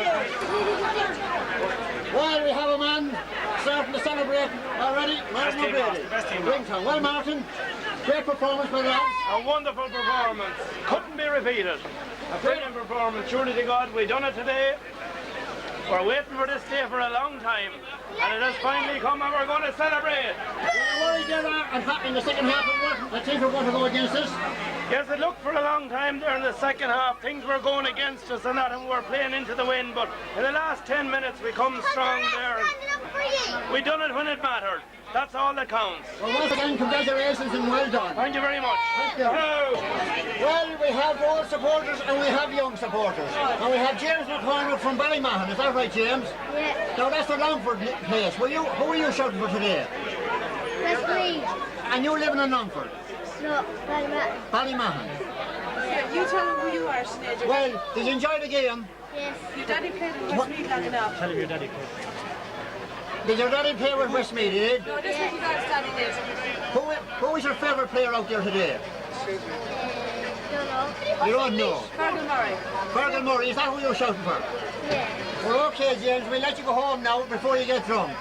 Well, we have a man starting to celebrate already, Martin O'Grady. Ringtown. Well, Martin, great performance by the lads. A wonderful performance. Couldn't be repeated. A brilliant performance. Surely to God, we done it today. We're waiting for this day for a long time, and it has finally come, and we're going to celebrate. Were you worried there in the second half that things were going to go against us? Yes, it looked for a long time there in the second half. Things were going against us and that, and we were playing into the wind, but in the last 10 minutes we come strong there. We done it when it mattered. That's all that counts. Well, once again, congratulations and well done. Thank you very much. Thank you. Well, we have old supporters and we have young supporters. And we have James McCormick from Ballymahan. Is that right, James? Yeah. Now, that's the Longford place. Who were you shouting for today? Westmeath. And you living in Longford? No, Ballymahan. Ballymahan. Yeah, you tell them who you are, Sinead. Well, did you enjoy the game? Yes. Your daddy played in Westmeath long enough. Tell him your daddy played. Did your daddy play with Westmeath, did he? No, this is what your daddy did. Who was your favourite player out there today? Don't know. You don't know? Fergal Murray. Fergal Murray, is that who you're shouting for? Yeah. Well, okay, James, we'll let you go home now before you get drunk.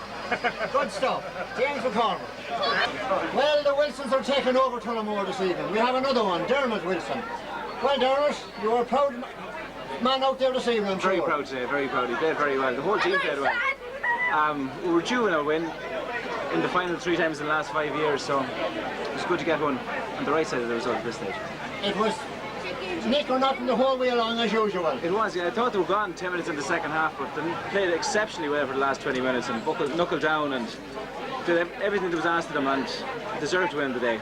Good stuff. James McCormick. Well, the Wilsons are taking over Tullamore this evening. We have another one, Dermot Wilson. Well, Dermot, you were a proud man out there this evening, I'm sure. Very proud today, very proud. He played very well. The whole team played well. We were due in a win in the final 3 times in the last 5 years, so it was good to get one on the right side of the result at this stage. It was nick or nothing the whole way along as usual. It was, yeah. I thought they were gone 10 minutes in the second half, but they played exceptionally well for the last 20 minutes and knuckled down and did everything that was asked of them and deserved to win the day.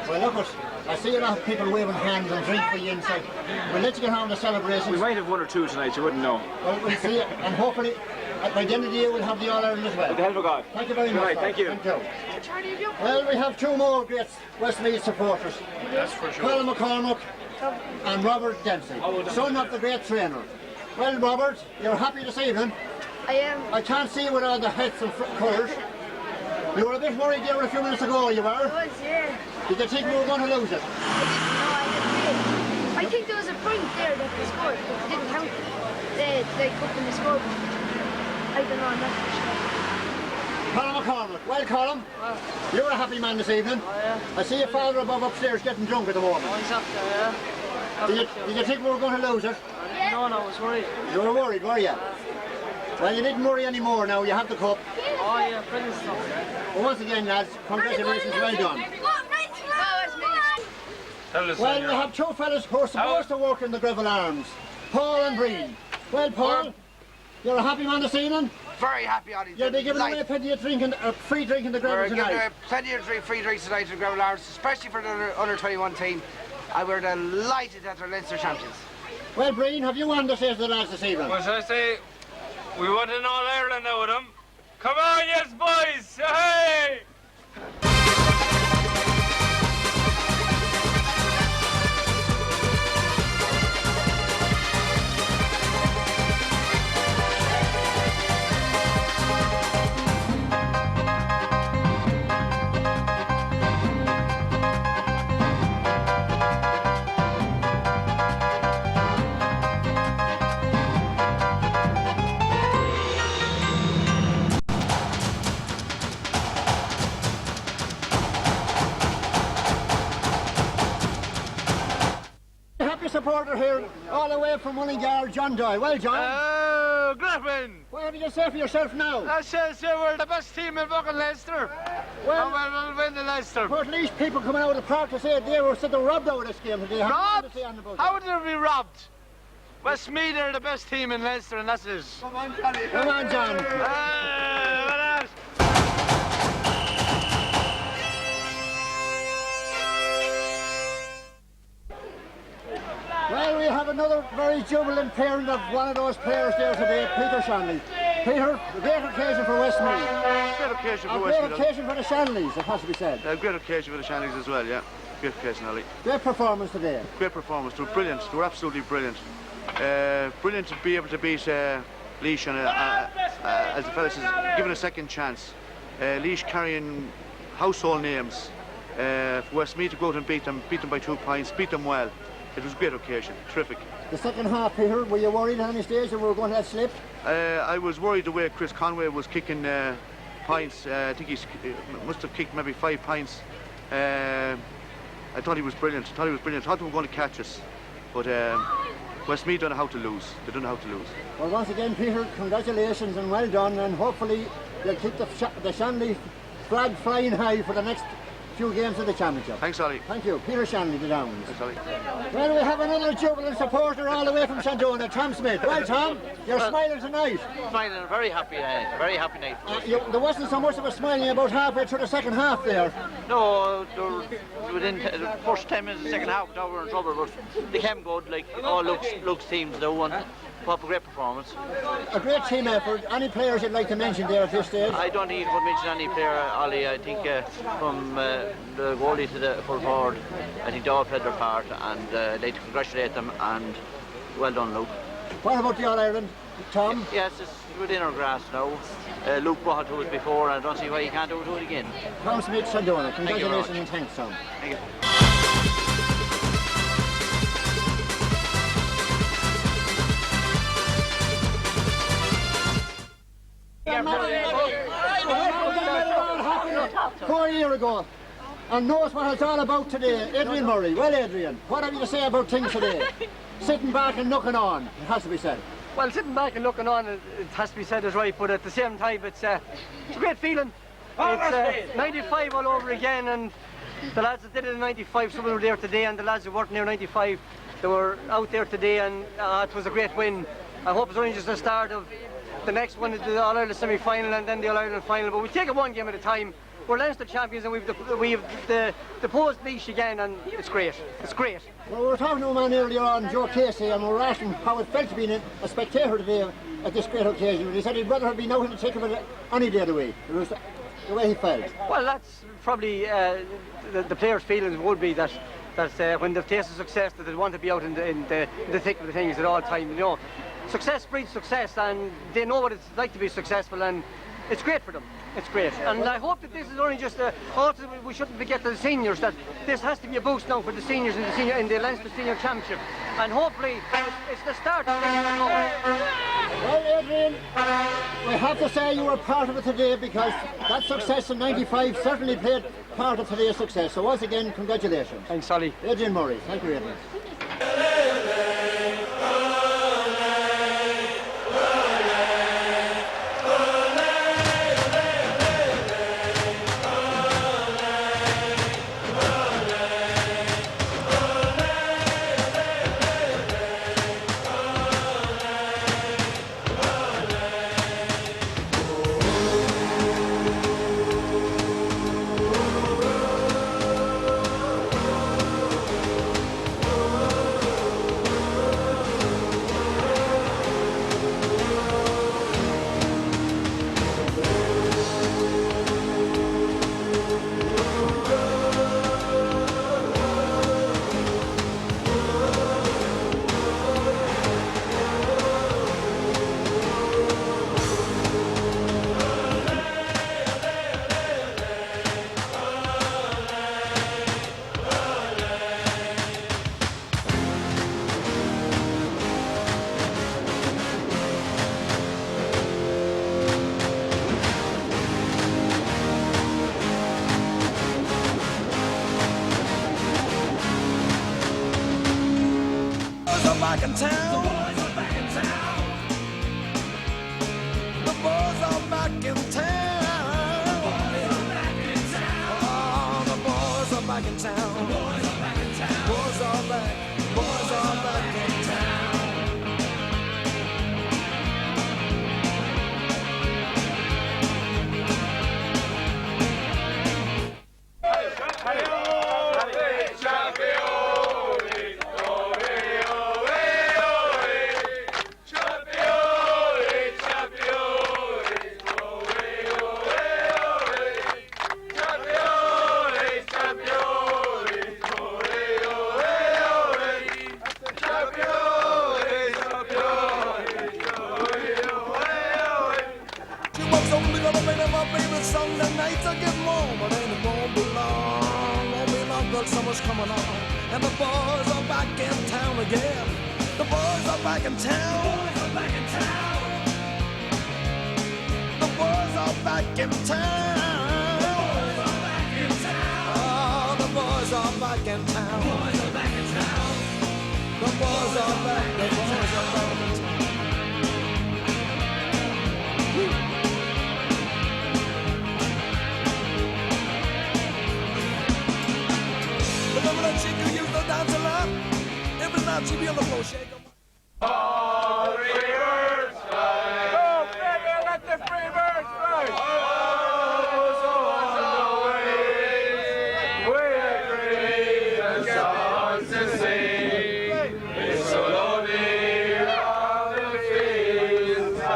Well, look, I see a lot of people waving hands and drink for you inside. We'll let you get on the celebrations. We might have 1 or 2 tonight, you wouldn't know. Well, we'll see it, and hopefully by the end of the year we'll have the All-Ireland as well. With the help of God. Thank you very much. Right, thank you. Thank you. Well, we have 2 more great Westmeath supporters. That's for sure. Colin McCormack and Robert Dempsey, son of the great trainer. Well, Robert, you're happy this evening? I am. I can't see with all the hats and colours. You were a bit worried there a few minutes ago, you were? I was, yeah. Did you think we were going to lose it? I think there was a point there that they scored, but it didn't count. They put them to score. I don't know, I'm not for sure. Colin McCormack. Well, Colin, you're a happy man this evening. Oh, yeah. I see your father above upstairs getting drunk at the moment. Oh, he's up there, yeah. Did you think we were going to lose it? No, I was worried. You were worried, were you? Well, you didn't worry anymore now. You have the cup. Oh, yeah, brilliant stuff. Well, once again, lads, congratulations, well done. Well, we have 2 fellas who are supposed to work in the Greville Arms, Paul and Breen. Well, Paul, you're a happy man this evening? Very happy, Ollie. You'll be giving away plenty of free drink in the Greville tonight. We're giving away plenty of free drinks tonight in the Greville Arms, especially for the under-21 team. And we're delighted that they're Leinster champions. Well, Breen, have you won to say to the lads this evening? What should I say? We want an All-Ireland now with them. Come on, yes, boys! Hey! Supporter here, all the way from Mullingar, John Doyle. Well, John. Oh, great win. What do you say for yourself now? I say we're the best team in fucking Leinster. Well, and we'll win the Leinster. But at least people coming out of the park to say they were sort of robbed out of this game today. Robbed? How would they be robbed? Westmeath are the best team in Leinster, and that's it. Come on, Johnny. Come on, John. Well, we have another very jubilant parent of one of those players there today, Peter Shanley. Peter, a great occasion for Westmeath. Great occasion for A Westmeath. great occasion for the Shanleys, it has to be said. A great occasion for the Shanleys as well, yeah. Great occasion, Ollie. Great performance today. Great performance. They were brilliant. They were absolutely brilliant. Brilliant to be able to beat Laois, and as the fellow says, given a second chance. Laois carrying household names. For Westmeath to go out and beat them by 2 points, beat them well. It was a great occasion, terrific. The second half, Peter, were you worried at any stage that we were going to let slip? I was worried the way Chris Conway was kicking points. I think he must have kicked maybe 5 points. I thought he was brilliant. I thought they were going to catch us. But Westmeath don't know how to lose. They don't know how to lose. Well, once again, Peter, congratulations and well done. And hopefully you'll keep the Shanley flag flying high for the next few games of the championship. Thanks, Ollie. Thank you. Peter Shanley, the Downs. Thanks, Ollie. Well, we have another jubilant supporter all the way from St. Jonah, Tom Smith. Well, Tom, you're smiling tonight. Smiling, a very happy night. There wasn't so much of a smiling about halfway through the second half there. No, within the first 10 minutes of the second half, we were in trouble, but they came good, like all looks teams do, and put up a great performance. A great team effort. Any players you'd like to mention there at this stage? I don't think you could mention any player, Ollie. I think from the goalie to the full forward, I think they all played their part, and I'd like to congratulate them, and well done, Luke. What about the All-Ireland, Tom? Yes, it's within our grasp now. Luke brought it to us before, and I don't see why he can't do it again. Tom Smith, St. Jonah. Congratulations and thanks, Tom. Thank you. $4 years ago, and knows what it's all about today. Adrian Murray. Well, Adrian, what have you to say about things today? Sitting back and looking on, it has to be said. Well, sitting back and looking on, it has to be said is right, but at the same time, it's a great feeling. It's 95 all over again, and the lads that did it in 95, some of them were there today, and the lads who weren't near 95, they were out there today, and it was a great win. I hope it's only just the start of the next one, the All-Ireland semi-final and then the All-Ireland final, but we take it one game at a time. We're Leinster champions and we've the post Laois again, and it's great. It's great. Well, we were talking to a man earlier on, Joe Casey, and we were asking how it felt to be a spectator today at this great occasion. He said he'd rather have been out in the thick of it any day of the week. It was the way he felt. Well, that's probably the players' feelings would be that when they've tasted success, that they want to be out in the thick of the things at all time. You know, success breeds success, and they know what it's like to be successful, and it's great for them. It's great, and I hope that this is only just also we shouldn't forget the seniors, that this has to be a boost now for the seniors in the Leinster Senior Championship, and hopefully it's the start of things. Well, Adrian, we have to say you were part of it today, because that success in '95 certainly played part of today's success. So once again, congratulations. Thanks, Ollie. Adrian Murray. Thank you, Adrian. Back in town. The boys are back in town. Oh, the boys are back in town. Boys are back in town. Summer's coming on, and the boys are back in town again. The boys are back in town. The boys are back in town. Oh, the boys are back in town. The boys are back. The boys are back in town. Remember that chick who used to dance a lot? Every night she'd be on the floor shaking. All three birds fly. Oh, baby, let the free birds fly. Oh, on the way. We have dreams and songs to sing. It's so lonely on the fields of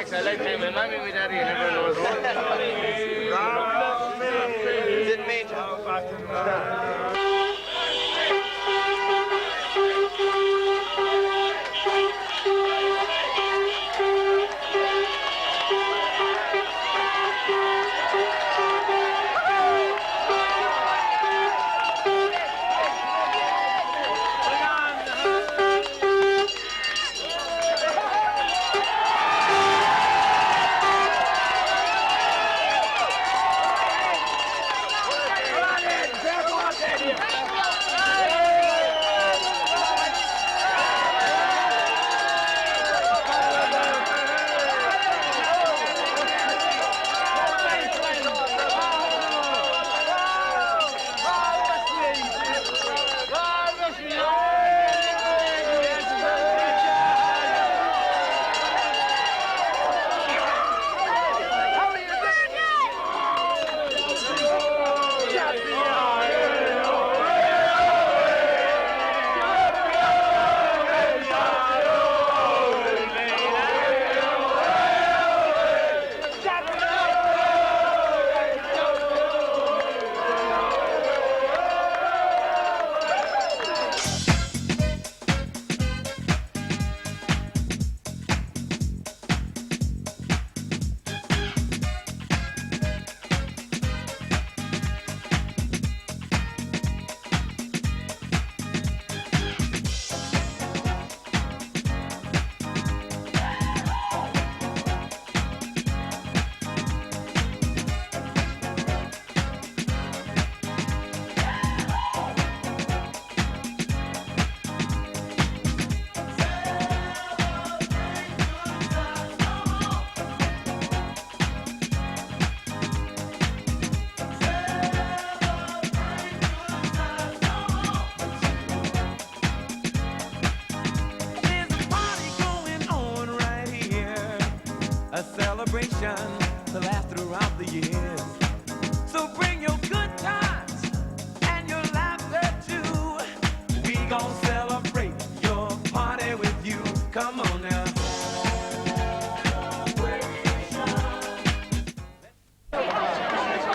I like playing with mommy, with daddy, and everyone knows what. Didn't mean to. celebration to last throughout the years. So bring your good times and your laughter too. We gon' celebrate your party with you. Come on now.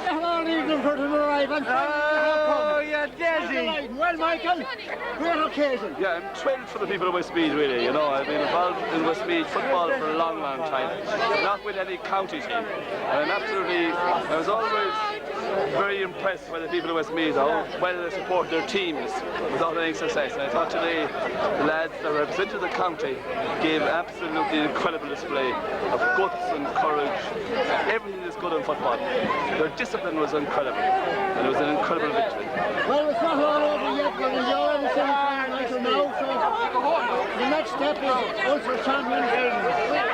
Hello, evening for the arrival. Oh, yeah, Desi. Well, Michael, great occasion. Yeah, I'm thrilled for the people of Westmeath, really. You know, I've been involved in Westmeath football for a long, long time. Not with any county team. And I was always very impressed by the people of Westmeath, how well they support their teams without any success. And I thought today the lads that represented the county gave absolutely incredible display of guts and courage. Everything is good in football. Their discipline was incredible, and it was an incredible victory. Well, it's not all over yet, but it's already semi-final now, so the next step is Ulster champions.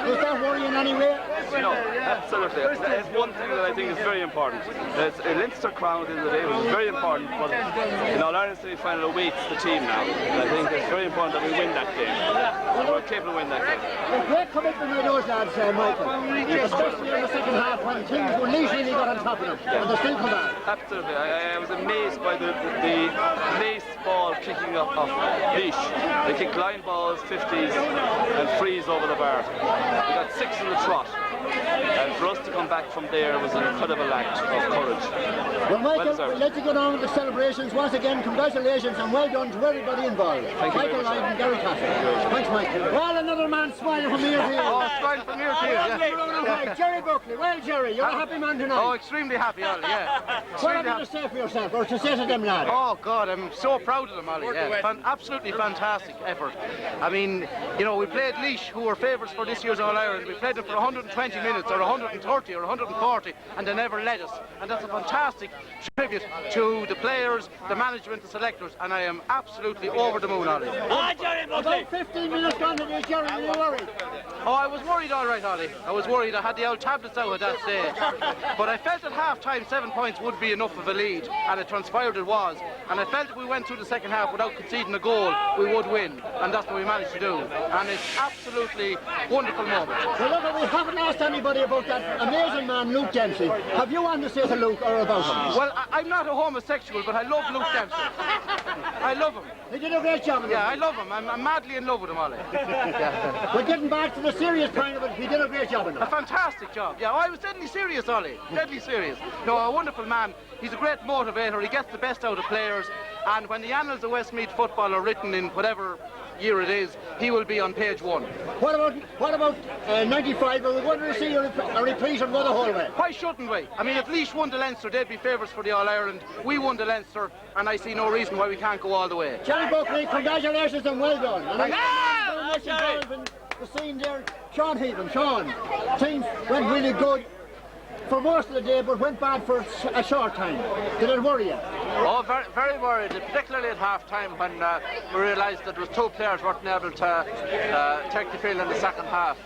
Does that worry you in any way? No, absolutely. There's one thing that I think is very important. It's a Leinster crown at the end of the day, which is very important, but in All-Ireland semi-final awaits the team now. And I think it's very important that we win that game. And we're capable of winning that game. A great commitment by those lads, Michael. Especially in the second half when things were really got on top of them. And they still come back. Absolutely. I was amazed by the lace ball kicking up of Laois. They kicked line balls, 50s, and frees over the bar. We got 6 in the trot. And for us to come back from there was an incredible act of courage. Well, Michael, we'll let you get on with the celebrations. Once again, congratulations and well done to everybody involved. Thank you Michael Lyde and Gary Castle. Thanks, Michael. Well, another man smiling from ear to ear. Oh, smiling from ear to ear, yeah. Jerry Buckley. Well, Jerry, you're a happy man tonight. Oh, extremely happy, Ollie, yeah. What have you to say for yourself, or to say to them, lads? Oh, God, I'm so proud of them, Ollie, yeah. Absolutely fantastic effort. I mean, you know, we played Laois, who were favourites for this year's All-Ireland. We played them for 120 minutes, or 130, or 140, and they never led us. And that's a fantastic tribute to the players, the management, the selectors, and I am absolutely over the moon, Ollie. About 15 minutes gone today, Jerry, were you worried? Oh, I was worried, all right, Ollie. I was worried. I had the old tablets out at that stage. But I felt at half-time 7 points would be enough of a lead, and it transpired it was. And I felt if we went through the second half without conceding a goal, we would win. And that's what we managed to do. And it's absolutely wonderful moment. Well, look, we haven't asked anybody about that amazing man, Luke Dempsey. Have you on to say to Luke or about him? Well, I'm not a homosexual, but I love Luke Dempsey. I love him. He did a great job of it. Yeah, I love him. I'm madly in love with him, Ollie. Yeah. We're getting back to the serious point of it. He did a great job of it. A fantastic job. Yeah, I was deadly serious, Ollie. Deadly serious. No, a wonderful man. He's a great motivator. He gets the best out of players. And when the annals of Westmeath football are written in whatever year it is, he will be on page 1. What about 95? Are we going to see a repeat and go the whole way? Why shouldn't we? I mean, if Laois won the Leinster, they'd be favourites for the All-Ireland. We won the Leinster, and I see no reason why we can't go all the way. Jerry Buckley, congratulations and well done. And the scene there, Sean Heaven. Sean, things went really good for most of the day, but went bad for a short time. Did it worry you? Oh, very, very worried, particularly at half-time when we realised that there was 2 players weren't able to take the field in the second half.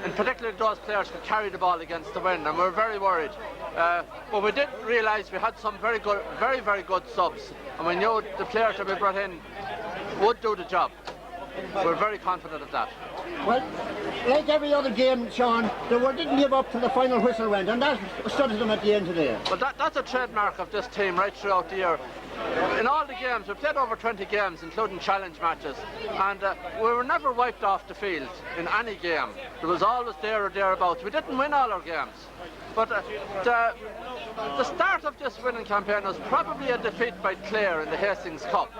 And particularly those players could carry the ball against the wind, and we were very worried. But we did realise we had some very, very good subs, and we knew the players that we brought in would do the job. We're very confident of that. Well, like every other game, Sean, they didn't give up till the final whistle went, and that stood them at the end today. Well, that's a trademark of this team right throughout the year. In all the games, we played over 20 games, including challenge matches, and we were never wiped off the field in any game. There was always there or thereabouts. We didn't win all our games, but the start of this winning campaign was probably a defeat by Clare in the Hastings Cup.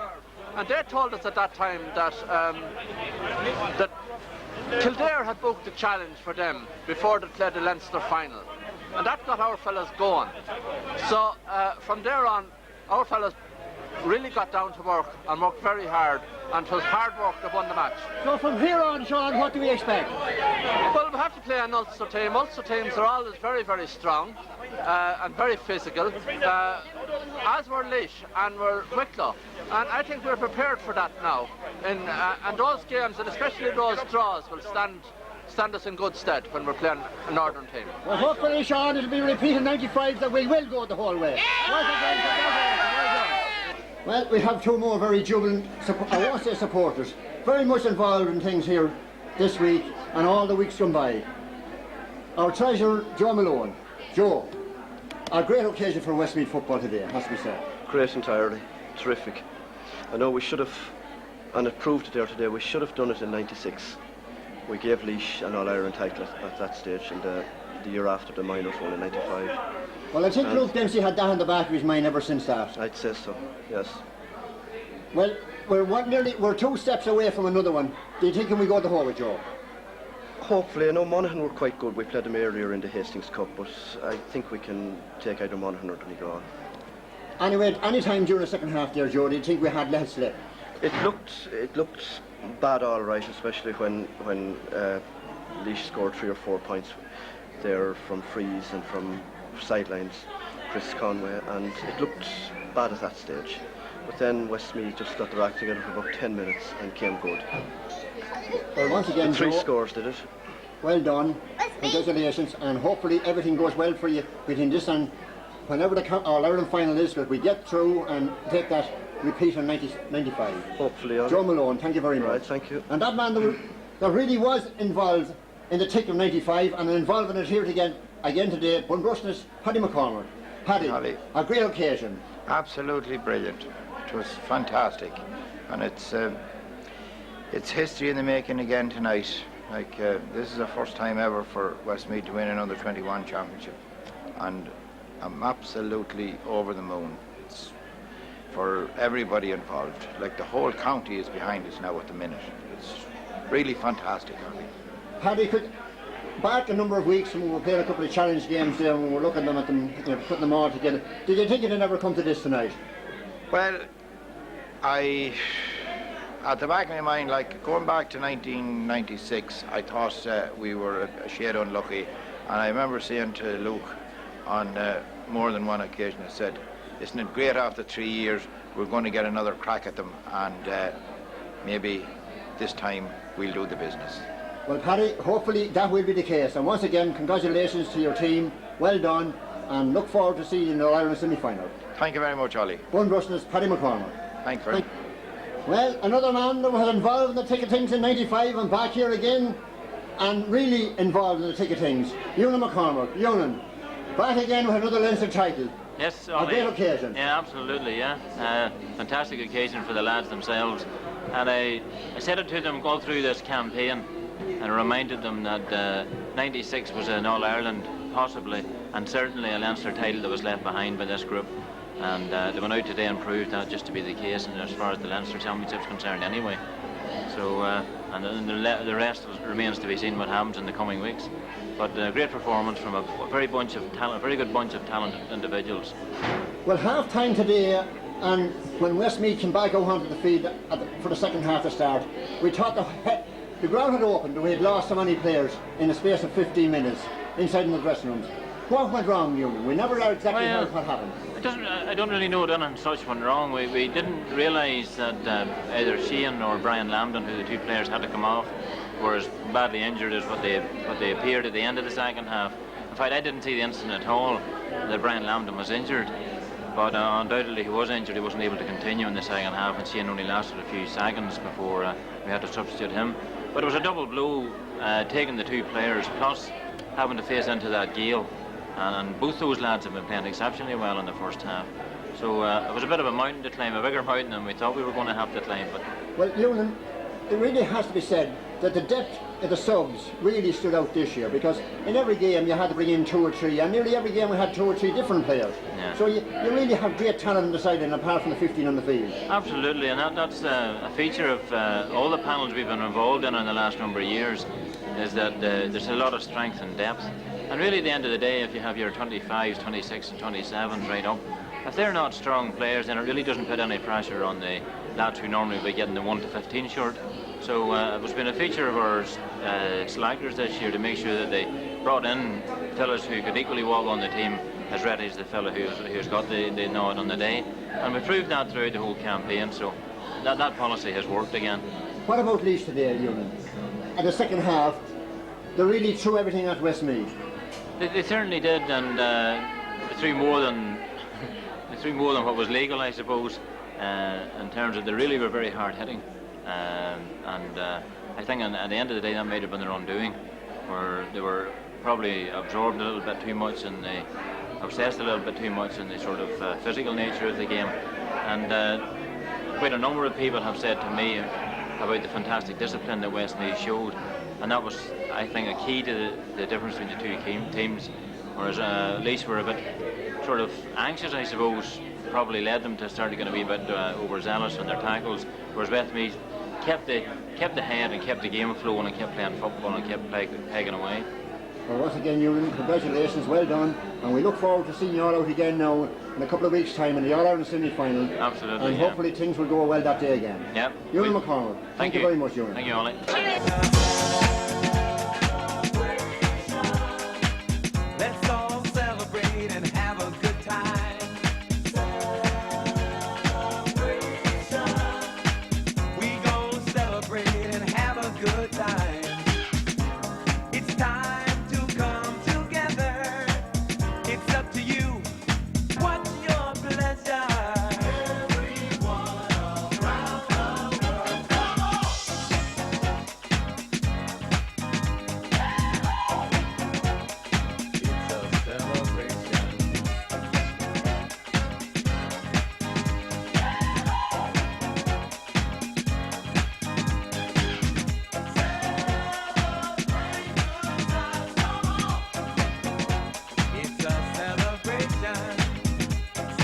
And they told us at that time that that Kildare had booked the challenge for them before they played the Leinster final. And that got our fellas going. So from there on, our fellas really got down to work and worked very hard, and it was hard work that won the match. So from here on, Sean, what do we expect? Well, we have to play an Ulster team. Ulster teams are always very, very strong and very physical, as were Laois and were Wicklow. And I think we're prepared for that now. And those games, and especially those draws, will stand us in good stead when we're playing a Northern team. Well, hopefully, Sean, it'll be repeated 95 that we will go the whole way. Well, we have 2 more very jubilant, I won't say supporters, very much involved in things here this week and all the weeks gone by. Our treasurer, Joe Malone. Joe, a great occasion for Westmeath football today, has to be said. Great entirely. Terrific. I know we should have, and it proved it there today, we should have done it in '96. We gave Laois an All-Ireland title at that stage, and the year after the minors won in '95. Well, I think Luke Dempsey had that in the back of his mind ever since that. I'd say so, yes. Well, we're 2 steps away from another one. Do you think can we go the whole with Joe? Hopefully. I know Monaghan were quite good. We played them earlier in the Hastings Cup, but I think we can take either Monaghan or Donegal. Anyway, any time during the second half there, Joe, do you think we had less slip? It looked bad all right, especially when Laois scored 3 or 4 points there from frees and from sidelines, Chris Conway, and it looked bad at that stage. But then Westmeath just got their act together for about 10 minutes and came good. Well, once again, the 3 Joe, scores did it. Well done, congratulations, and hopefully everything goes well for you between this and whenever the All-Ireland final is, that we get through and take that repeat in 95. Hopefully. Joe Malone, thank you very much. Right, thank you. And that man that really was involved in the tick of 95 and involved in it here again today, Bunbrushness, Paddy McCormack. Paddy, a great occasion. Absolutely brilliant. It was fantastic, and it's history in the making again tonight. Like this is the first time ever for Westmeath to win another 21 championship, and I'm absolutely over the moon. It's for everybody involved. Like the whole county is behind us now at the minute. It's really fantastic. Paddy, back a number of weeks when we were playing a couple of challenge games there and we were looking at them, putting them all together, did you think it would ever come to this tonight? Well, at the back of my mind, like going back to 1996, I thought we were a shade unlucky, and I remember saying to Luke on more than one occasion, I said, isn't it great after 3 years we're going to get another crack at them, and maybe this time we'll do the business. Well, Paddy, hopefully that will be the case, and once again congratulations to your team, well done, and look forward to seeing you in the All-Ireland semi-final. Thank you very much, Ollie. Bunbrushness, Paddy McCormack. Thank you very much. Well, another man that was involved in the tick of things in 95 and back here again, and really involved in the tick of things. Ewan McCormack. Ewan, back again with another Leinster title. Yes, Ollie. A great occasion. Yeah, absolutely, yeah. Fantastic occasion for the lads themselves. And I said it to them all through this campaign and reminded them that 96 was an All-Ireland, possibly, and certainly a Leinster title that was left behind by this group. And they went out today and proved that just to be the case, and as far as the Leinster Championship is concerned anyway. So, and then the rest remains to be seen what happens in the coming weeks. But a great performance from a very good bunch of talented individuals. Well, half time today, and when Westmeath came back out onto the field for the second half to start, we thought the ground had opened and we had lost so many players in the space of 15 minutes inside in the dressing rooms. What went wrong, Ewan? We never know exactly what happened. I don't really know what and such went wrong. We didn't realise that either Sheehan or Brian Lambden, who the 2 players had to come off, were as badly injured as what they appeared at the end of the second half. In fact, I didn't see the incident at all that Brian Lambden was injured, but undoubtedly he was injured. He wasn't able to continue in the second half, and Sheehan only lasted a few seconds before we had to substitute him. But it was a double blow, taking the 2 players plus having to face into that gale. And both those lads have been playing exceptionally well in the first half. So it was a bit of a mountain to climb, a bigger mountain than we thought we were going to have to climb. But well, Ewan, it really has to be said that the depth of the subs really stood out this year, because in every game you had to bring in 2 or 3, and nearly every game we had 2 or 3 different players. Yeah. So you really have great talent on the side, and apart from the 15 on the field. Absolutely, and that's a feature of all the panels we've been involved in the last number of years, is that there's a lot of strength and depth. And really at the end of the day, if you have your 25s, 26s and 27s right up, if they're not strong players, then it really doesn't put any pressure on the lads who normally be getting the 1 to 15 short. So it has been a feature of our slackers this year to make sure that they brought in fellas who could equally walk on the team as ready as the fella who's got the nod on the day. And we proved that throughout the whole campaign, so that policy has worked again. What about Laois today, Ewan? At the second half, they really threw everything at Westmeath. They certainly did, and they threw more than what was legal, I suppose, in terms of they really were very hard hitting, and I think at the end of the day that might have been their undoing, where they were probably absorbed a little bit too much and they obsessed a little bit too much in the sort of physical nature of the game. And quite a number of people have said to me about the fantastic discipline that Westmeath showed, and that was, I think, a key to the difference between the two teams. Whereas Laois were a bit sort of anxious, I suppose, probably led them to start going to be a bit overzealous on their tackles, whereas Westmeath kept the head and kept the game flowing and kept playing football and kept pegging away. Well, once again, Ewan, congratulations, well done, and we look forward to seeing you all out again now in a couple of weeks' time in the All-Ireland semi-final. Absolutely, and hopefully things will go well that day again. Yep. Ewan McConnell, thank you very much, Ewan. Thank you, Ollie. Let's all celebrate and have a good time. We gon' celebrate and have a good time. It's time to come together. It's up to you. What's your pleasure? Everyone around the world, come on! It's a celebration. It's a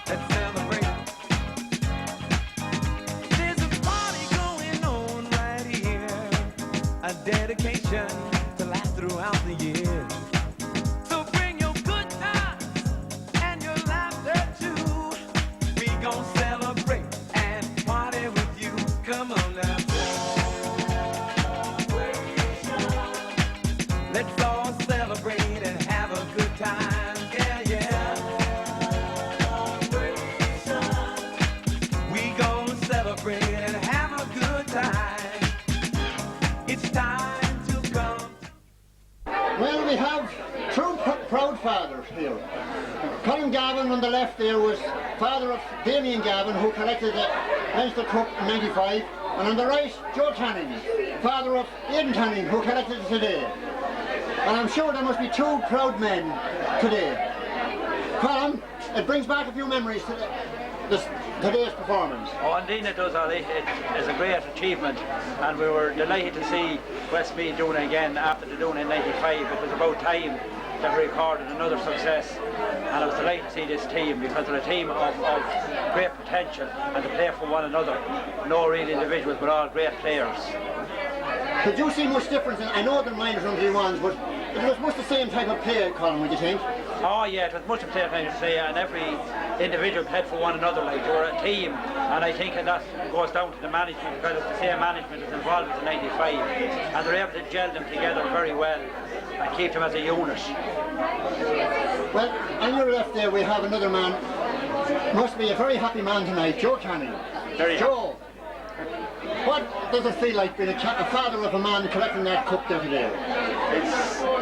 celebration. Let's celebrate. There's a party going on right here. A dedication to last throughout the year. So bring your good times and your laughter too. We gon' celebrate and party with you. Come on now. Let's all celebrate and have a good time. Yeah, yeah. We gon' celebrate and have a good time. It's time to come. Well, we have two proud fathers here. Colin Gavin on the left there was father of Damien Gavin, who collected the Leinster Cup in '95, and on the right, Joe Canning, father of Aidan Canning, who collected it today. And I'm sure there must be two proud men today. Colin, it brings back a few memories to today's performance. Oh, indeed it does, Ollie. It is a great achievement, and we were delighted to see Westmeath doing it again after they doing it in '95. It was about time that we recorded another success, and I was delighted to see this team because they're a team of great potential and to play for one another. No real individuals, but all great players. Did you see much difference? I know they're minors and ones, but it was much the same type of play, Colin, would you think? Oh yeah, it was much of play, I should say, and every individual played for one another, like they were a team, and I think that goes down to the management, because it's the same management that's involved in '95, and they're able to gel them together very well and keep them as a unit. Well, on your left there we have another man, must be a very happy man tonight, Joe Canning. Joe, what does it feel like being a father of a man collecting that cup there today?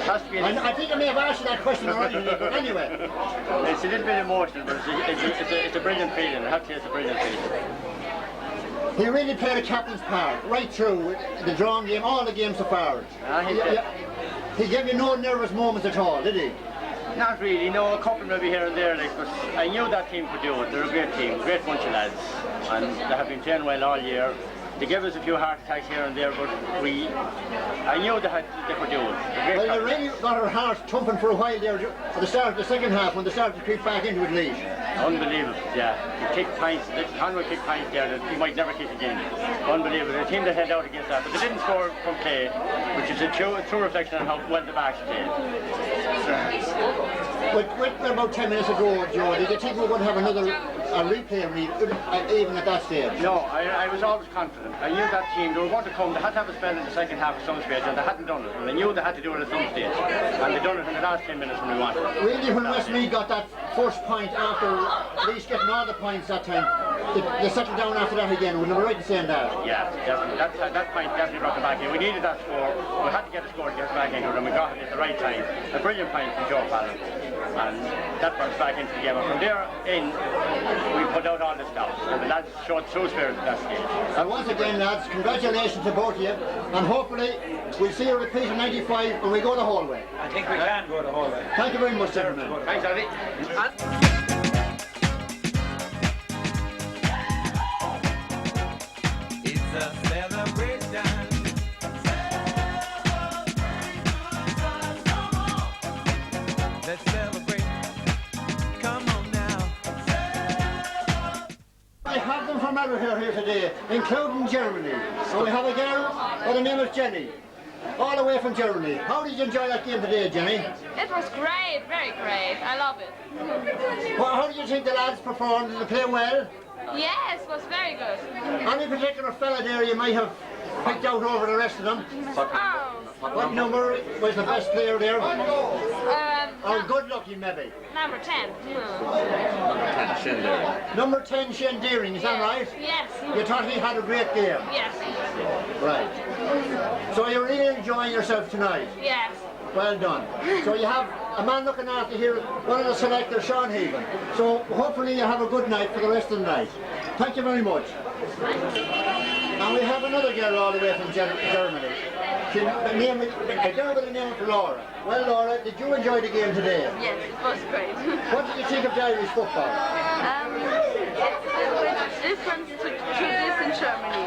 I think I may have asked you that question already, but anyway. It's a little bit emotional, but it's a brilliant feeling. I have to say it's a brilliant feeling. He really played a captain's part right through the drawing game, all the games so far. He gave you no nervous moments at all, did he? Not really, no, a couple maybe here and there, like, but I knew that team could do it. They're a great team, great bunch of lads, and they have been playing well all year. They gave us a few heart attacks here and there, but I knew they could do it. Well, they really got our hearts thumping for a while there at the start of the second half when they started to creep back into it late. Unbelievable, yeah. They kicked pints, Conway kicked pints there that he might never kick again. Unbelievable. The team that held out against that, but they didn't score from play, which is a true reflection on how well the backs played. With about 10 minutes ago, Joe, did you think we were going to have another replay even at that stage? No, I was always confident. I knew that team, they were going to come, they had to have a spell in the second half at some stage, and they hadn't done it. And they knew they had to do it at some stage. And they done it in the last 10 minutes when we wanted it. Really, when Westmeath got that first point after Laois getting all the points that time, they settled down after that again. Would they be right in saying that? Yeah, definitely. That point definitely brought them back in. We needed that score. We had to get a score to get us back in, and we got it at the right time. A brilliant point from Joe Fallon. And that brought us back into the game. And from there in, we put out all the stops. And the lads showed true spirit at that stage. And once again, lads, congratulations to both of you, and hopefully we'll see a repeat of 95 when we go the whole way. I think we can go the whole way. Thank you very much, gentlemen. Thanks, Ollie. It's a celebration. Let's celebrate. Come on now. I have them from everywhere here today, including Germany. So we have a girl by the name of Jenny, all the way from Germany. How did you enjoy that game today, Jenny? It was great, very great. I love it. Well, how did you think the lads performed? Did they play well? Yes, it was very good. Any particular fella there you might have picked out over the rest of them? What number was the best player there? Or good looking, maybe? Number 10. Number 10, Shane Deering, is that right? Yes. You thought he had a great game? Yes. Right. So you're really enjoying yourself tonight? Yes. Well done. So you have a man looking after here, one of the selectors, Sean Haven. So hopefully you have a good night for the rest of the night. Thank you very much. And we have another girl all the way from Germany. A girl by the name of Laura. Well, Laura, did you enjoy the game today? Yes, it was great. What did you think of the Irish football? It's a little bit different to this in Germany.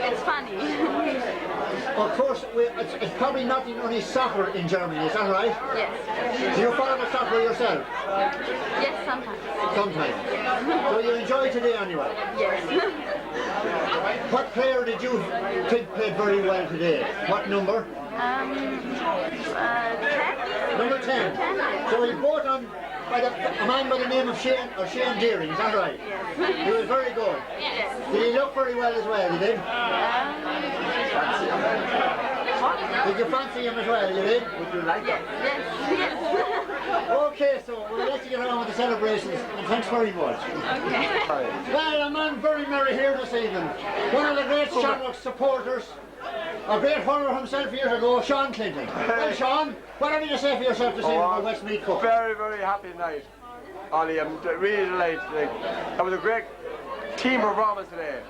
It's funny. Of course, it's probably not only soccer in Germany, is that right? Yes. Do you follow the soccer yourself? Yes, sometimes. Sometimes. So you enjoyed today anyway? Yes. What player did you think played very well today? What number? 10. Number 10. So he bought on by a man by the name of Shane Deering, is that right? Yes. He was very good. Yes. Did he look very well as well, did he? Did you fancy him as well, you did? Would you like it? Yes. Okay, so we'll let you get on with the celebrations, and thanks very much. Okay. Well, a man very merry here this evening. One of the great Shamrock supporters, a great hurler himself years ago, Sean Clinton. Well, Sean, what have you to say for yourself this evening for Westmeath Cup? Very, very happy night, Ollie. I'm really delighted. That was a great team performance today.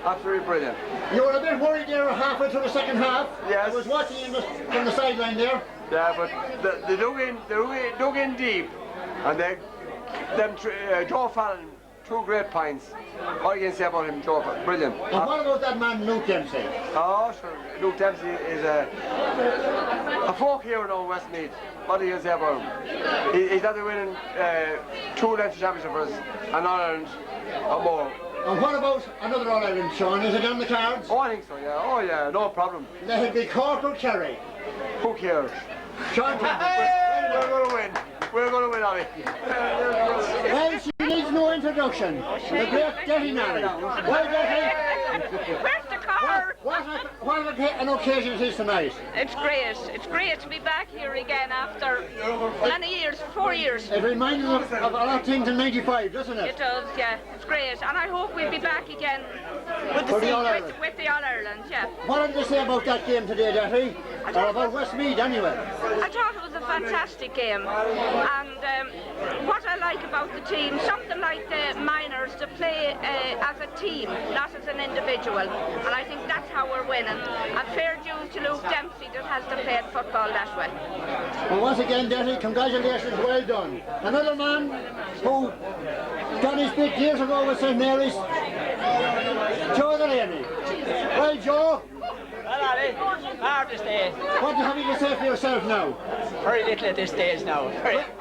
Absolutely brilliant. You were a bit worried there halfway through the second half. Yes. I was watching you from the sideline there. Yeah, but they dug in deep, and Joe Fallon, 2 great points. All you can say about him, Joe Fallon, brilliant. And what about that man, Luke Dempsey? Oh, sure. Luke Dempsey is a folk hero now in Westmeath. What do you say about him? He's after winning 2 Leinster championships for us, and Ireland, or more. And what about another All-Ireland, Sean? Is it on the cards? Oh, I think so, yeah. Oh, yeah, no problem. Let it be Cork or Kerry. Who cares? Sean, we're going to win. We're going to win, Ollie. Well, she needs no introduction. The great Detty Mary. Well, Detty. Where's the car? What an occasion it is tonight. It's great. It's great to be back here again after many years, 4 years. It reminds us of a lot of things in '95, doesn't it? It does, yeah. It's great. And I hope we'll be back again with the All-Ireland, yeah. What did you say about that game today, Detty? Or about Westmeath, anyway? I thought it was a fantastic game. And what I like about the team, something like the minors, to play as a team, not as an individual. And I think that's how we're winning. And fair dues to Luke Dempsey that has to play football that way. Well, once again, Detty, congratulations, well done. Another man who done his bit years ago with St Mary's, Joe Delaney. Well, Joe. Well, Ollie, hard to stay. What have you to say for yourself now? Very little at this stage now.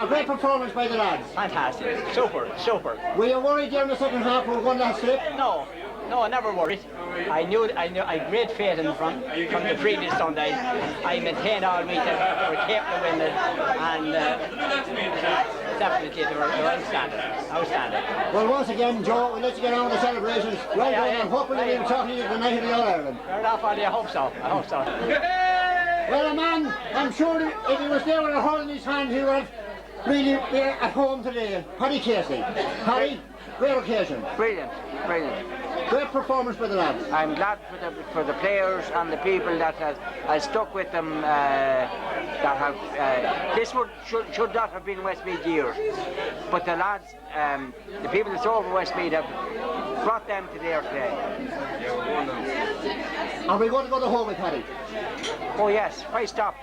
A great performance by the lads. Fantastic. Super, super. Were you worried during the second half we were going to slip? No, I never worried. I had great faith in them from the previous Sunday. I maintained all week that we were capable of winning, and definitely they were outstanding. Well, once again, Joe, we'll let you get on with the celebrations. Well done, and hopefully we'll be talking to you the night of the All-Ireland. Fair enough, Ollie, I hope so. Well, a man, I'm sure if he was there with a hole in his hand, he would really be at home today. Paddy Casey. Paddy, great occasion. Brilliant. Great performance by the lads. I'm glad for the players and the people that have stuck with them. This should not have been Westmeath years, but the lads, the people that's over Westmeath have brought them to there today. Are we going to go to home with Paddy? Oh yes, why stop?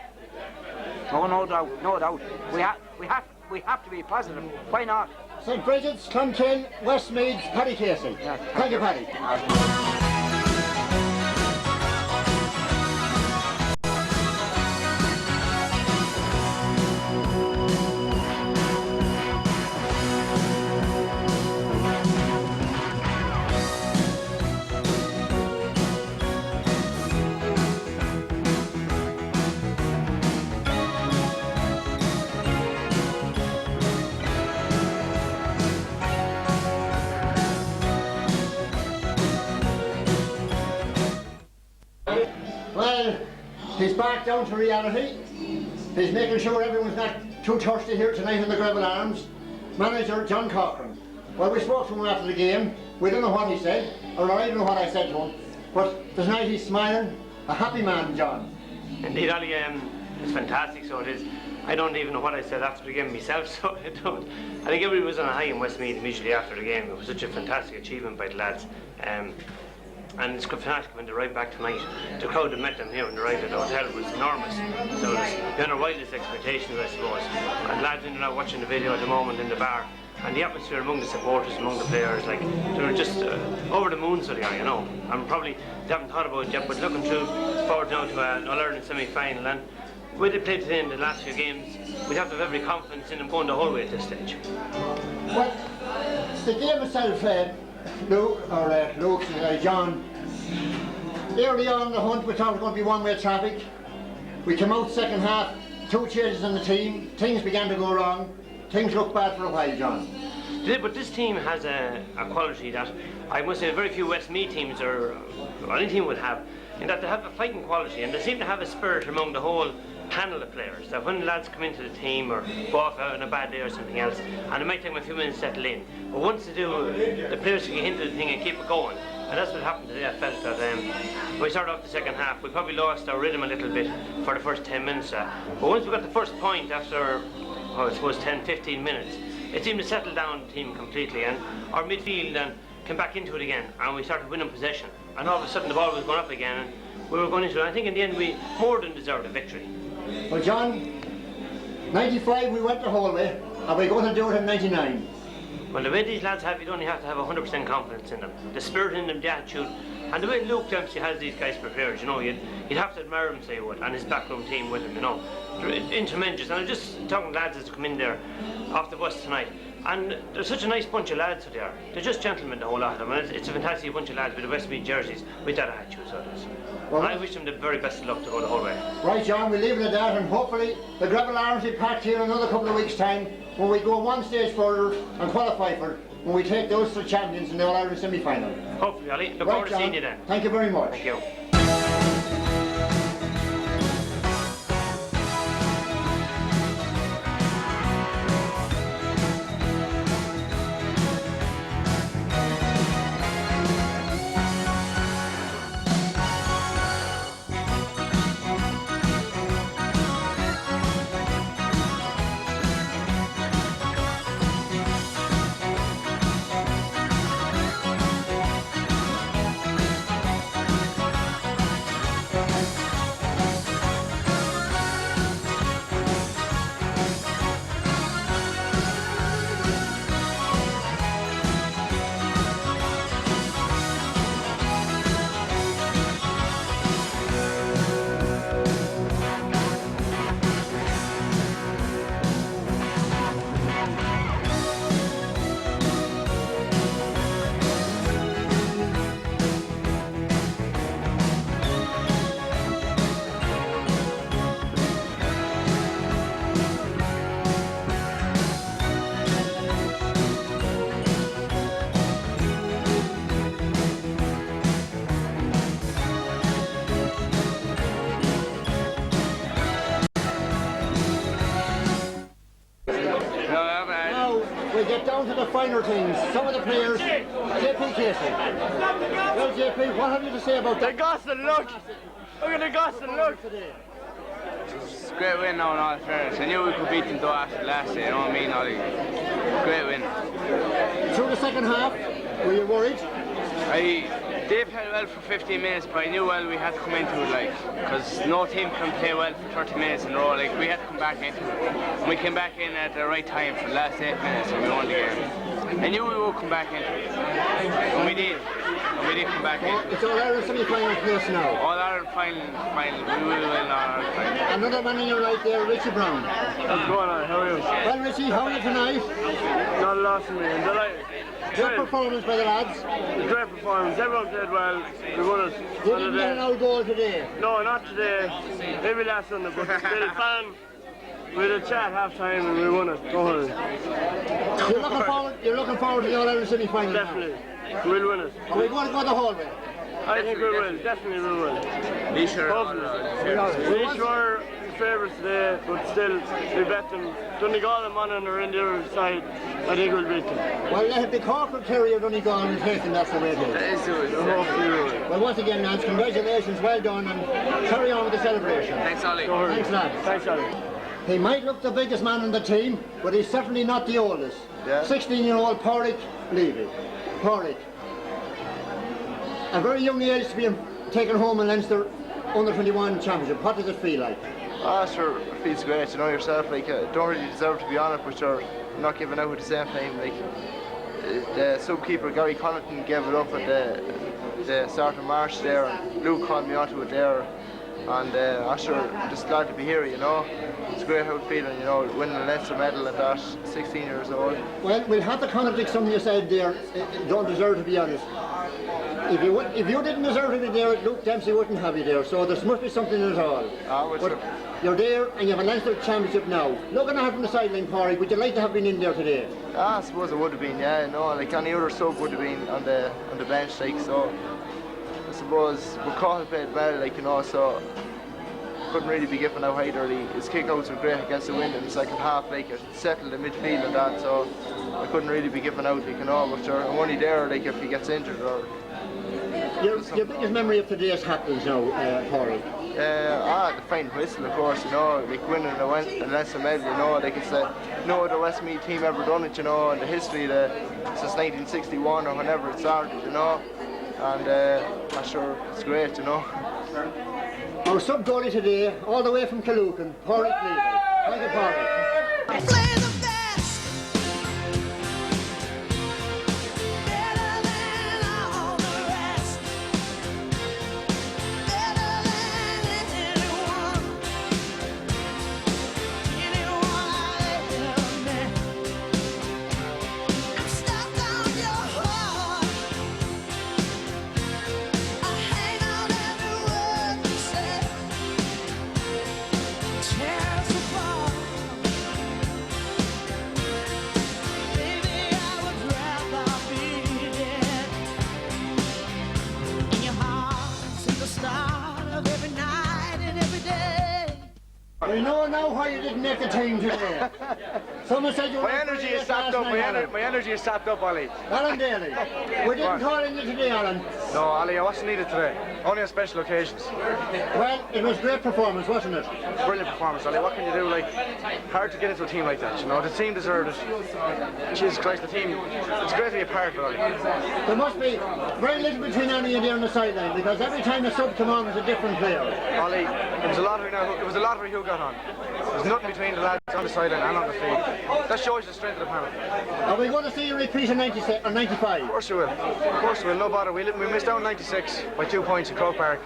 Oh, no doubt, no doubt. We have to be positive. Why not? St. Bridget's, Clonkin, Westmeath, Paddy Casey. Yeah, thank you, Paddy. Well, he's back down to reality. He's making sure everyone's not too thirsty here tonight in the Gravel Arms. Manager John Cochran. Well, we spoke to him after the game. We don't know what he said, or I don't know what I said to him. But tonight he's smiling. A happy man, John. Indeed, Ollie, it's fantastic, so it is. I don't even know what I said after the game myself, so I don't. I think everybody was on a high in Westmeath immediately after the game. It was such a fantastic achievement by the lads. And it's fantastic when they arrived back tonight. The crowd that met them here when they arrived at the hotel was enormous. So it was beyond our wildest expectations, I suppose. And lads are now watching the video at the moment in the bar. And the atmosphere among the supporters, among the players, like, they were just over the moon, so they are, you know. And probably they haven't thought about it yet, but looking forward now to an All-Ireland semi-final. And the way they played today in the last few games, we'd have to have every confidence in them going the whole way at this stage. Well, the game itself, John, early on in the hunt we thought it was going to be one-way traffic. We came out second half, 2 changes in the team, things began to go wrong, things looked bad for a while, John. But this team has a quality that I must say very few Westmeath teams or any team would have, in that they have a fighting quality and they seem to have a spirit among the whole panel of players, that when the lads come into the team or go off out on a bad day or something else, and it might take them a few minutes to settle in, but once they do, the players can get into the thing and keep it going. And that's what happened today. I felt that when we started off the second half, we probably lost our rhythm a little bit for the first 10 minutes. But once we got the first point after, I suppose, 10-15 minutes, it seemed to settle down the team completely, and our midfield came back into it again, and we started winning possession. And all of a sudden the ball was going up again, and we were going into it. I think in the end we more than deserved a victory. Well, John, 95 we went the whole way. Are we going to do it in 99? Well, the way these lads have, you'd only have to have 100% confidence in them. The spirit in them, the attitude, and the way Luke Dempsey has these guys prepared, you know, you'd have to admire him, say what, and his backroom team with him, you know. They're tremendous, and I'm just talking to lads that's come in there off the bus tonight, and they're such a nice bunch of lads there. They're just gentlemen, the whole lot of them, and it's a fantastic bunch of lads with the Westmeath jerseys, with that attitude, so it is. Well, I wish them the very best of luck to go the whole way. Right, John, we leave it at that, and hopefully the Gravel Arms will be packed here in another couple of weeks' time when we go one stage further and qualify for it, when we take those 3 champions in the All-Ireland semi-final. Hopefully, Ollie. Look forward to seeing you then. Thank you very much. Thank you. We get down to the finer things. Some of the players, JP Casey. Well, JP, what have you to say about that? The Gosson look! Look at the Gosson look! It's a great win now in all fairness. I knew we could beat them though after last year, you know what I mean, Ollie? Great win. Through the second half, were you worried? They played well for 15 minutes, but I knew well we had to come into it, like, because no team can play well for 30 minutes in a row. Like, we had to come back into it. And we came back in at the right time for the last 8 minutes, and we won the game. I knew we would come back into it, and we did. And we did come back in. It's All-Ireland semi-final for us now. All-Ireland final. We will win All-Ireland final. Another man in your right there, Richie Brown. What's going on? How are you? Well, Richie, how are you tonight? Not a loss for me. I'm delighted. Good performance by the lads. Great performance. Everyone played well. We won us. You didn't get an old goal today? No, not today. Maybe last Sunday, but still fun. We had a chat half time and we won it. You're looking forward to the All-Ireland semi-final? Definitely. We'll win it. Are we going to go the whole way? I think we will. Definitely we will. Laois were favourites today, but still, we bet them. Donegal and Monaghan are in the other side. I think we'll beat them. Well, let it be Cork, Kerry or Donegal and taking that's the way it is. That is it. Hopefully we will. Well, once again, lads, congratulations, well done, and carry on with the celebration. Thanks, Ollie. Thanks, lads. Thanks, Ollie. He might look the biggest man on the team, but he's certainly not the oldest. Yeah. 16-year-old Pádraig Levy. Pádraig. A very young age to be taken home in Leinster under-21 championship. What does it feel like? Sure, it feels great, you know yourself, like, don't really deserve to be on it, but you're not giving out at the same time. Like, the sub-keeper Gary Connaughton gave it up at the start of March there, and Luke called me onto it there, and I'm sure just glad to be here, you know. It's great how it's feeling, you know, winning a Leinster medal at that, 16 years old. Well, we'll have to contradict something you said there, don't deserve to be honest. If you didn't deserve to be there, Luke Dempsey wouldn't have you there, so there must be something in it all. But you're there and you have a Leinster championship now. Looking at it from the sideline, Pádraig, would you like to have been in there today? I suppose it would have been, yeah, no, like any other sub would have been on the bench, like, so I suppose McCall played well, like, you know, so couldn't really be given out either. His kickouts were great against the wind in the second half, like, it settled the midfield and that, so I couldn't really be given out, like, you know, but I'm only there, like, if he gets injured or... Your biggest memory of today's happenings now, Pádraig? The fine whistle, of course, you know, like winning a Leinster medal, you know, like it's no other Westmeath team ever done it, you know, in the history since 1961 or whenever it started, you know, and I'm sure it's great, you know. Our sub-goalie today, all the way from Killucan, Pádraig Levy. Thank you, Pádraig. We know now why you didn't make the team today. Someone said you were... My energy is sapped up, my energy is sapped up, Ollie. Alan Daly, we didn't call in you today, Alan. No, Ollie, I wasn't needed today. Only on special occasions. Well, it was a great performance, wasn't it? Brilliant performance, Ollie. What can you do? Like, hard to get into a team like that, you know. The team deserved it. Jesus Christ, the team, it's great to be a part of it, Ollie. There must be very little between Annie and you on the sideline, because every time a sub came on was a different player. Ollie, it was a lottery who got on. There's nothing between the lads on the sideline and on the field. That shows you the strength of the panel. Are we going to see a repeat of 95? Of course we will. Of course we will. No bother. We missed out 96 by 2 points in Croke Park.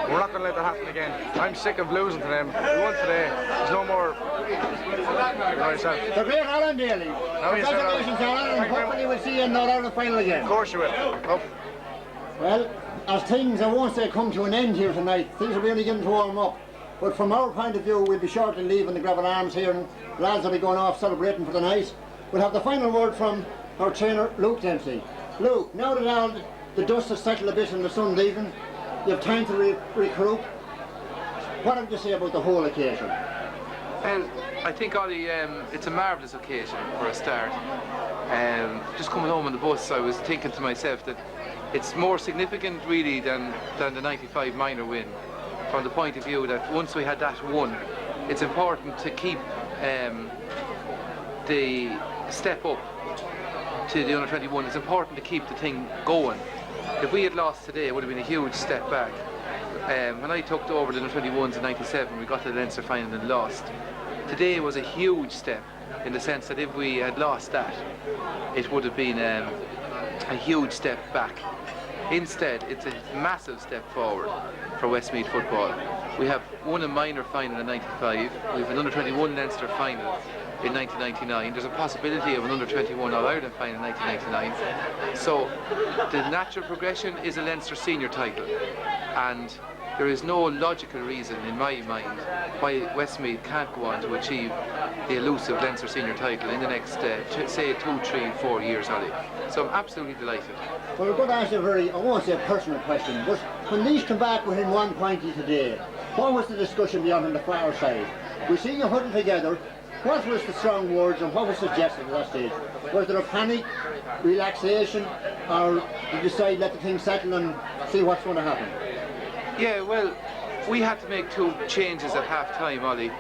We're not going to let that happen again. I'm sick of losing to them. We won today. There's no more... The great Alan Daly. Congratulations, Alan, and hopefully we'll see you in the All-Ireland final again. Of course you will. Oh. Well, as things, I won't say come to an end here tonight, things are really getting to warm up. But from our point of view, we'll be shortly leaving the Gravel Arms here, and lads will be going off celebrating for the night. We'll have the final word from our trainer, Luke Dempsey. Luke, now that all the dust has settled a bit and the sun's leaving, you have time to regroup. What have you to say about the whole occasion? Well, I think, Ollie, it's a marvellous occasion for a start. Just coming home on the bus, I was thinking to myself that it's more significant, really, than the 95 minor win, from the point of view that once we had that won, it's important to keep the step up to the under-21. It's important to keep the thing going. if we had lost today, it would have been a huge step back. When I took over the under-21s in '97, we got to the Leinster final and lost. Today was a huge step in the sense that if we had lost that, it would have been a huge step back. Instead, it's a massive step forward for Westmeath football. We have won a minor final in '95, we have an under-21 Leinster final in 1999. There's a possibility of an under-21 All-Ireland final in 1999. So the natural progression is a Leinster senior title, and there is no logical reason in my mind why Westmeath can't go on to achieve the elusive Leinster senior title in the next, say, 2, 3, 4 years, Ollie. So I'm absolutely delighted. Well, I'm going to ask you a very, I won't say a personal question, but when Laois come back within 1 point today, what was the discussion beyond on the far side? We've seen you huddling together. What was the strong words and what was suggested at that stage? Was there a panic, relaxation, or did you decide let the thing settle and see what's going to happen? Yeah, well, we had to make 2 changes at half-time, Ollie.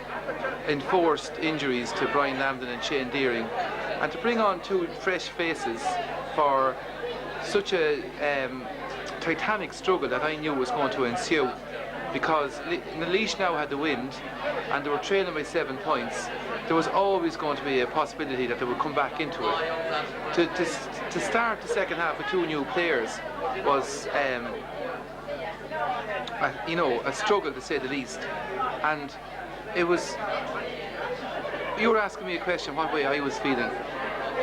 Enforced injuries to Brian Lambden and Shane Deering, and to bring on 2 fresh faces for such a titanic struggle that I knew was going to ensue, because Laois now had the wind and they were trailing by 7 points. There was always going to be a possibility that they would come back into it. To start the second half with 2 new players was a struggle, to say the least. And it was, you were asking me a question what way I was feeling.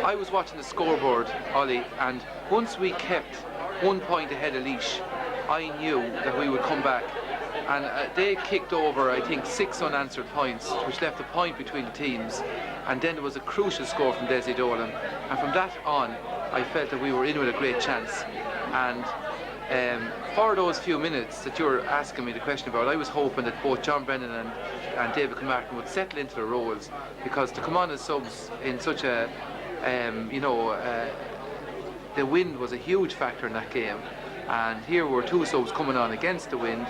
I was watching the scoreboard, Ollie, and once we kept 1 point ahead of Laois, I knew that we would come back. And they kicked over, I think, 6 unanswered points, which left a point between the teams. And then there was a crucial score from Desi Dolan. And from that on, I felt that we were in with a great chance. And for those few minutes that you were asking me the question about, I was hoping that both John Brennan and David Camartin would settle into their roles, because to come on as subs in such a, the wind was a huge factor in that game. And here were 2 subs coming on against the wind,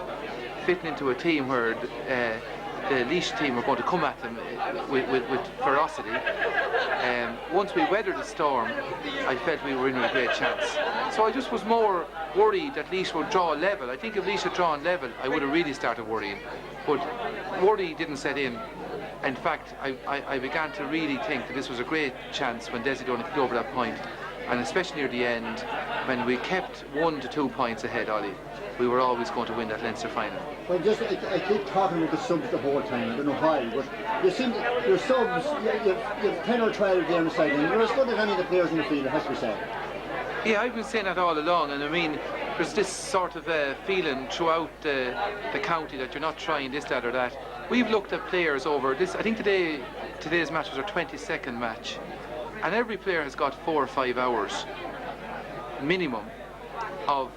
fitting into a team where the Laois team were going to come at them with ferocity. Once we weathered the storm, I felt we were in with a great chance. So I just was more worried that Laois would draw level. I think if Laois had drawn level, I would have really started worrying. But worry didn't set in. In fact, I began to really think that this was a great chance when Desi Dolan kicked over that point. And especially near the end, when we kept 1 to 2 points ahead, Ollie, we were always going to win that Leinster final. Well, just I keep talking with the subs the whole time. I don't know why, but you seem your subs. You've 10 or 12 there on the side, and you're as good as any of the players in the field. It has to be said. Yeah, I've been saying that all along, and I mean, there's this sort of feeling throughout the county that you're not trying this, that, or that. We've looked at players over this. I think today's match was our 22nd match. And every player has got 4 or 5 hours minimum of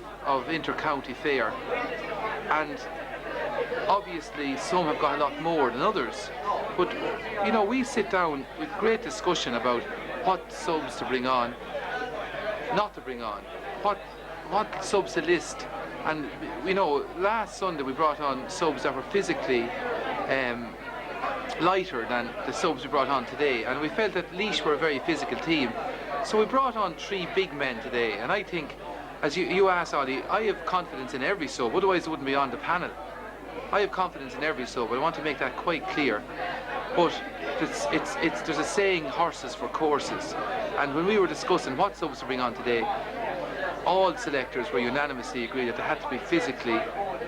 inter-county fare, and obviously some have got a lot more than others. But we sit down with great discussion about what subs to bring on, not to bring on, what subs to list. And last Sunday we brought on subs that were physically lighter than the subs we brought on today, and we felt that Laois were a very physical team, so we brought on 3 big men today. And I think, as you asked, Ollie, I have confidence in every sub, otherwise it wouldn't be on the panel. I have confidence in every sub. I want to make that quite clear. But there's a saying, horses for courses, and when we were discussing what subs to bring on today, all selectors were unanimously agreed that they had to be physically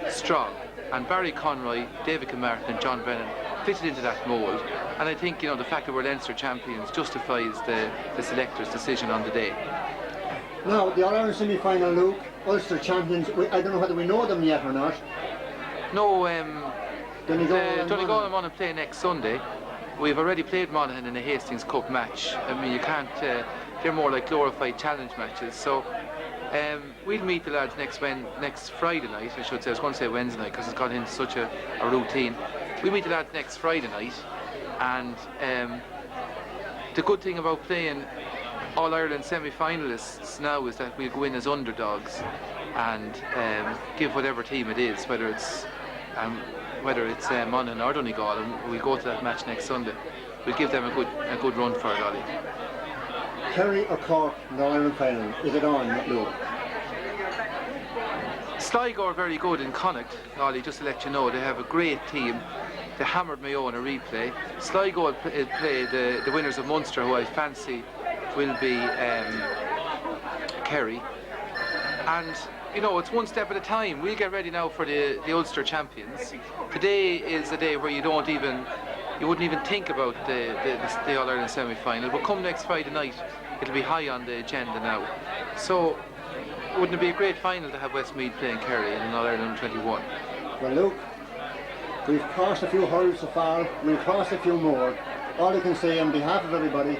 strong, and Barry Conroy, David Camartin and John Brennan fitted into that mould. And I think the fact that we're Leinster champions justifies the selector's decision on the day. Now, the All-Ireland semi-final, Luke, Ulster champions, I don't know whether we know them yet or not. No, Donegal and Monaghan play next Sunday. We've already played Monaghan in a Hastings Cup match. I mean, you can't, they're more like glorified challenge matches. So we'll meet the lads next Friday night, I should say. I was going to say Wednesday night because it's got into such a routine. We meet the lads next Friday night, and the good thing about playing All-Ireland semi-finalists now is that we'll go in as underdogs and give whatever team it is, whether it's Monaghan or Donegal, and we'll go to that match next Sunday. We'll give them a good run for it, Ollie. Kerry or Cork in the All-Ireland final, is it on, Luke? Sligo are very good in Connacht, Ollie, just to let you know. They have a great team. They hammered Mayo in a replay. Sligo will play the winners of Munster, who I fancy will be Kerry. And, you know, it's one step at a time. We'll get ready now for the Ulster champions. Today is the day where you wouldn't even think about the All-Ireland semi-final. But come next Friday night, it'll be high on the agenda now. So, wouldn't it be a great final to have Westmeath playing Kerry in an All-Ireland 21? Well, Luke, we've crossed a few hurdles so far, we'll cross a few more. All I can say on behalf of everybody,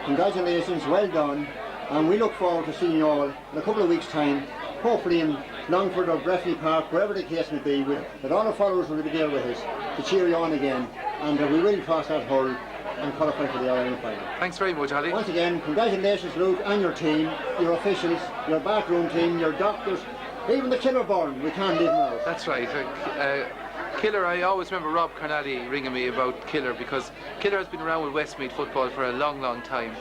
congratulations, well done, and we look forward to seeing you all in a couple of weeks' time, hopefully in Longford or Breffni Park, wherever the case may be, that all our followers will be there with us to cheer you on again, and we will cross that hurdle and qualify for the All-Ireland final. Thanks very much, Ali. Once again, congratulations, Luke, and your team, your officials, your backroom team, your doctors, even the Killer Burn, we can't leave them out. That's right. Killer, I always remember Rob Carnally ringing me about Killer, because Killer has been around with Westmeath football for a long, long time,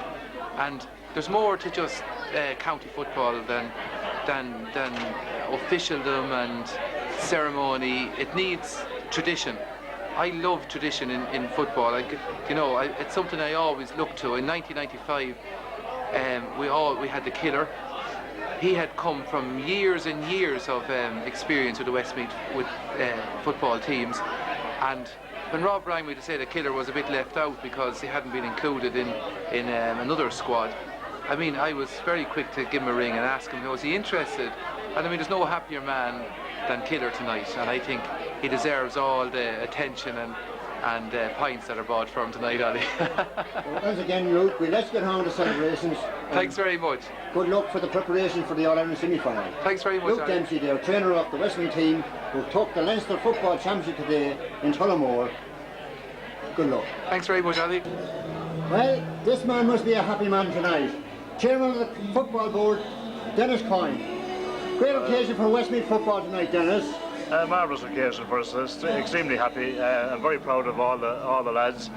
and there's more to just county football than officialdom and ceremony. It needs tradition. I love tradition in football. It's something I always look to. In 1995, we had the Killer. He had come from years and years of experience with the Westmeath football teams, and when Rob rang me to say the Killer was a bit left out because he hadn't been included in another squad, I mean, I was very quick to give him a ring and ask him, was he interested? And I mean, there's no happier man than Killer tonight, and I think he deserves all the attention and pints that are bought for him tonight, Ollie. Well, once again, Luke, let's get on to celebrations. Thanks very much. Good luck for the preparation for the All-Ireland semi-final. Thanks very much, Luke Ollie. Dempsey there, trainer of the Westmeath team, who took the Leinster Football Championship today in Tullamore. Good luck. Thanks very much, Ollie. Well, this man must be a happy man tonight. Chairman of the football board, Dennis Coyne. Great occasion for Westmeath football tonight, Dennis. A marvellous occasion for us. Extremely happy. I'm very proud of all the lads.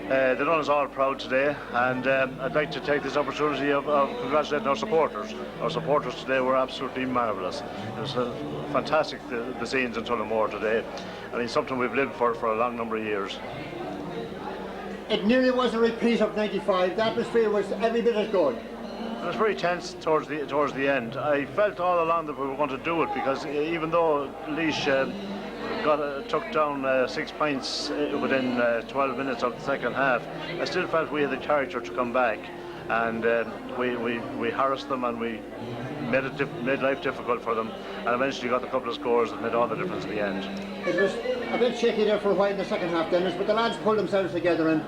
They've done us all proud today, and I'd like to take this opportunity of congratulating our supporters. Our supporters today were absolutely marvellous. It was fantastic, the scenes in Tullamore today. I mean, something we've lived for a long number of years. It nearly was a repeat of '95. The atmosphere was every bit as good. It was very tense towards the end. I felt all along that we were going to do it, because even though Laois took down 6 points within 12 minutes of the second half, I still felt we had the character to come back, and we harassed them, and we made life difficult for them, and eventually got a couple of scores that made all the difference in the end. It was a bit shaky there for a while in the second half, Dennis, but the lads pulled themselves together and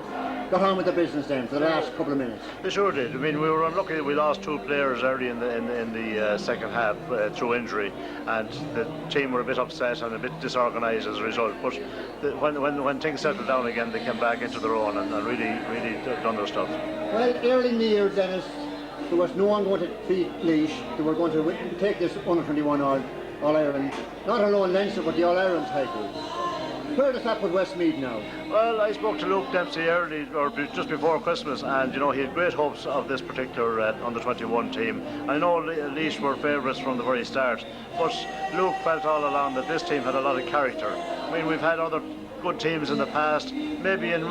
got on with the business then for the last couple of minutes. They sure did. I mean, we were unlucky that we lost 2 players early in the second half through injury, and the team were a bit upset and a bit disorganised as a result. But when things settled down again, they came back into their own and really done their stuff. Well, early in the year, Dennis, there was no one going to beat Laois. They were going to take this under-21 All-Ireland, not alone Leinster, but the All-Ireland title. Where does that put Westmeath now? Well, I spoke to Luke Dempsey early, or just before Christmas, and he had great hopes of this particular under-21 team. I know Laois were favourites from the very start, but Luke felt all along that this team had a lot of character. I mean, we've had other good teams in the past. Maybe in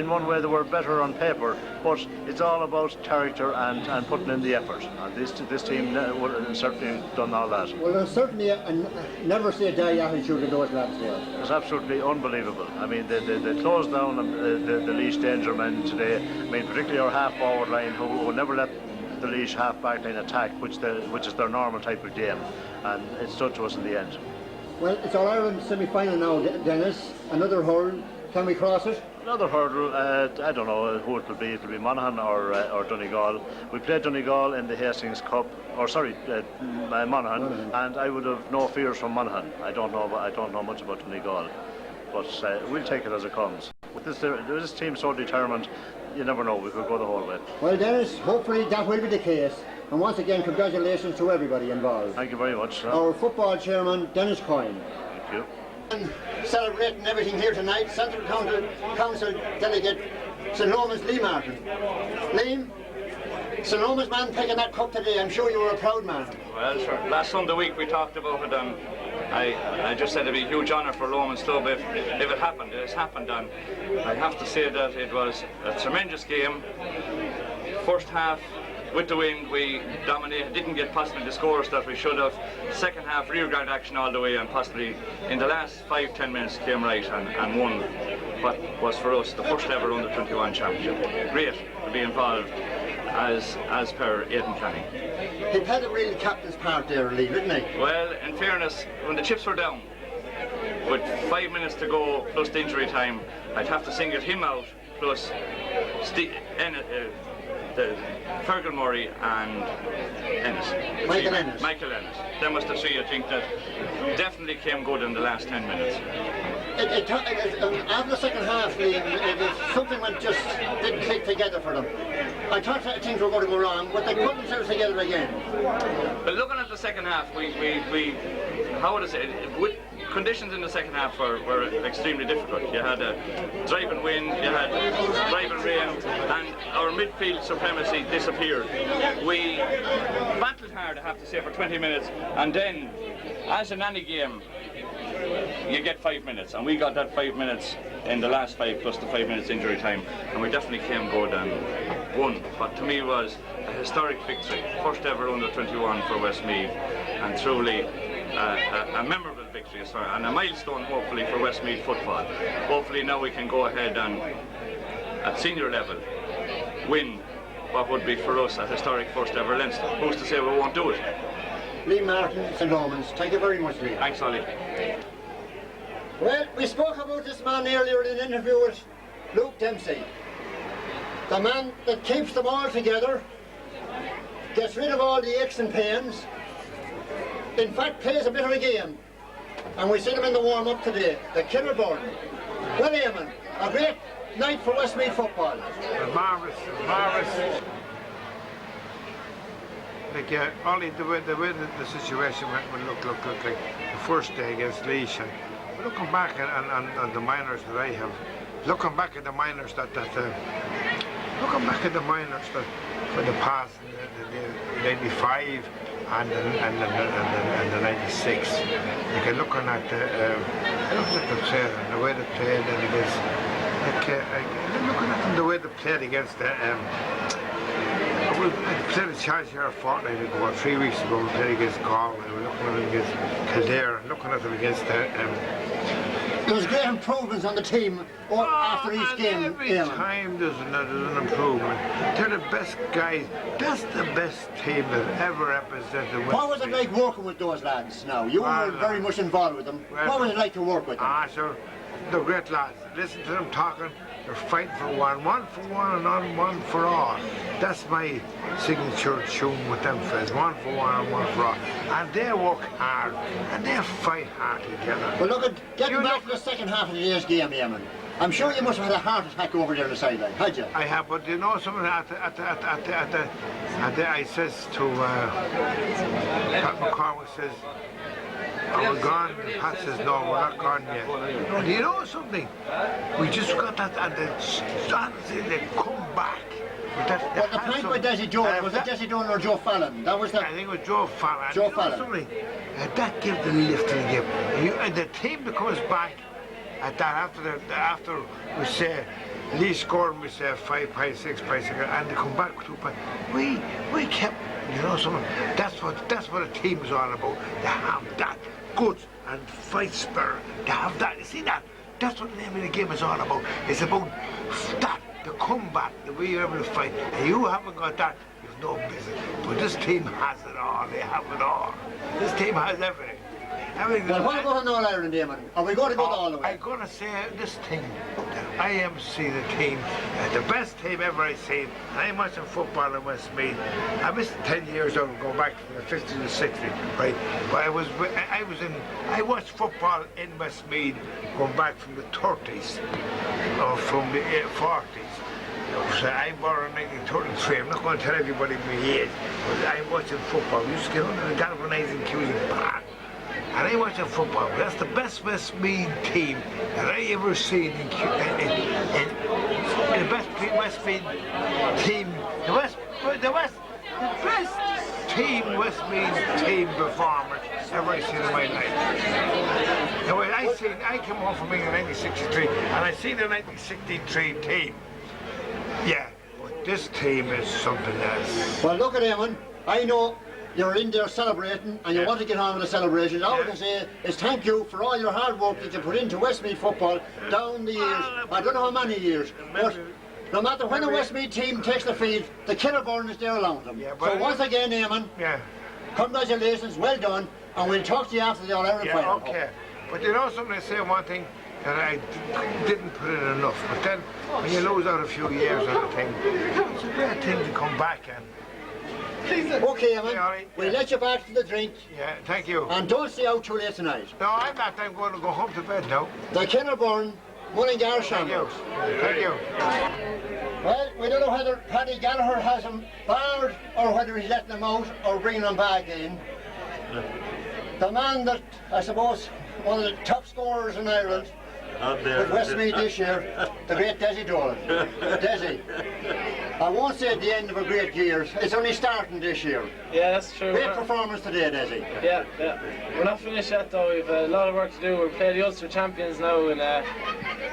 one way they were better on paper, but it's all about character and putting in the effort. And this team would have certainly done all that. Well, there's certainly a never say die attitude of those lads there. It's absolutely unbelievable. I mean, they closed down the Laois danger men today. I mean, particularly our half-forward line, who never let the Laois half-back line attack, which is their normal type of game, and it stood to us in the end. Well, it's All-Ireland semi-final now, Dennis. Another hurl. Can we cross it? Another hurdle. I don't know who it will be. It will be Monaghan or Donegal. We played Donegal in the Hastings Cup, Monaghan, and I would have no fears from Monaghan. I don't know much about Donegal, but we'll take it as it comes. With this team so determined, you never know. We could go the whole way. Well, Dennis, hopefully that will be the case. And once again, congratulations to everybody involved. Thank you very much, sir. Our football chairman, Dennis Coyne. Thank you. And celebrating everything here tonight, Central Council Delegate St. Loman's Lee Martin. Liam, St. Lomas man taking that cup today, I'm sure you were a proud man. Well, sure. Last Sunday week we talked about it, and I just said it'd be a huge honour for Lomans Club if it happened. It has happened, and I have to say that it was a tremendous game. First half, with the wind, we dominated, didn't get possibly the scores that we should have. Second half, rearguard action all the way, and possibly in the last 5-10 minutes came right and won what was for us the first ever under-21 championship. Great to be involved as per Aidan Canning. He played a real captain's part there, Lee, didn't he? Well, in fairness, when the chips were down, with 5 minutes to go plus the injury time, I'd have to single him out plus Fergal Murray and Ennis. Michael Ennis. Them was the three, I think, that definitely came good in the last 10 minutes. After the second half, something just didn't click together for them. I thought that things were going to go wrong, but they put themselves together again. But looking at the second half, how would I say it? With conditions in the second half were extremely difficult. You had a driving wind, you had driving rain, and our midfield supremacy disappeared. We battled hard, I have to say, for 20 minutes, and then, as in any game, you get 5 minutes, and we got that 5 minutes in the last 5 plus the 5 minutes injury time, and we definitely came good and won what to me was a historic victory, first ever under 21 for Westmeath, and truly a memorable victory and a milestone hopefully for Westmeath football. Hopefully now we can go ahead and at senior level win what would be for us a historic first ever Leinster. Who's to say we won't do it? Lee Martin, St. Lomans, thank you very much, Lee. Thanks, Ollie. Well, we spoke about this man earlier in an interview with Luke Dempsey. The man that keeps them all together, gets rid of all the aches and pains, in fact plays a bit of a game. And we see them in the warm-up today, the Killerborn. Well, Eamon, a great night for Westmeath football. Marvellous. Like Ollie, the way the situation went look like the first day against Laois. Looking back on the minors that I have, looking back at the minors that for the past, the 95 and the 96. Like looking at the player and the way they played and against, looking at them the way they played against we played a challenge here a fortnight ago, 3 weeks ago. We played against Galway. We were looking at them against Kildare, looking at them against there was great improvements on the team after each game. Every time there's an improvement. They're the best guys. That's the best team that ever represented Westmeath. What was it like working with those lads now? You were very much involved with them. What was it like to work with them? Sure. They're great lads. Listen to them talking. They're fighting for one for one and on one for all. That's my signature tune with them fellas. One for one and one for all. And they work hard and they fight hard together. Well, look, getting back to the second half of today's game, Eamon. I'm sure you must have had a heart attack over there on the sideline, had you? I have, but you know something I says to Pat McCormick says, "Are we gone?" And Pat says, "No, we're not gone yet." And you know something? We just got that, and they come back. Well, the point by Desi Dolan, was it Desi Dolan or Joe Fallon? That was the... I think it was Joe Fallon. Joe Fallon. That gives the lift to the game. And the team that comes back at that after we say Lee scored, we say 5 points, 6 points, and they come back with 2 points. We kept, you know, something. That's what a team is all about. They have that guts and fight spirit. They have that. You see that? That's what the name of the game is all about. It's about that, the comeback, the way you're able to fight. And you haven't got that, you've no business. But this team has it all. They have it all. This team has everything. Well, what about an All-Ireland, Eamon? Are we going to go all the way? I'm going to say this thing, that IMC, the team, the best team ever I've seen. And I'm watching football in Westmeath. I missed 10 years of going back from the 50s to the 60s, right? But I watched football in Westmeath going back from the 30s or from the 40s. So I'm born in 1933. I'm not going to tell everybody my age, but I'm watching football. We used to get under the galvanizing cues in Park. And I watch football. That's the best Westmeath team that I ever seen in the best Westmeath team. But the best team Westmeath team performance ever I've seen in my life. Now, I came home from England in 1963 and I seen the 1963 team. Yeah, but this team is something else. Well, look at Eamon. I know you're in there celebrating and you want to get on with the celebration. All I can say is thank you for all your hard work that you put into Westmeath football down the years. I don't know how many years, but no matter when a Westmeath team takes the field, the Kilburn is there along them. So once again, Eamon, congratulations, well done, and we'll talk to you after the All-Ireland final. Okay, but you know something, I say one thing that I didn't put in enough, but then when you lose out a few years on the thing, it's a great thing to come back and. Okay, Eamon, we'll let you back to the drink. Yeah, thank you. And don't stay out too late tonight. No, I'm not. I'm going to go home to bed now. The Kilburn, Mullingar Shamrocks. Thank you. Well, we don't know whether Paddy Gallagher has him barred or whether he's letting him out or bringing him back in. The man that, I suppose, one of the top scorers in Ireland with Westmeath this year, the great Desi Dolan. Desi, I won't say at the end of a great year, it's only starting this year. Yeah, that's true. Great performance today, Desi. Yeah. We're not finished yet though, we've a lot of work to do. We're playing the Ulster champions now in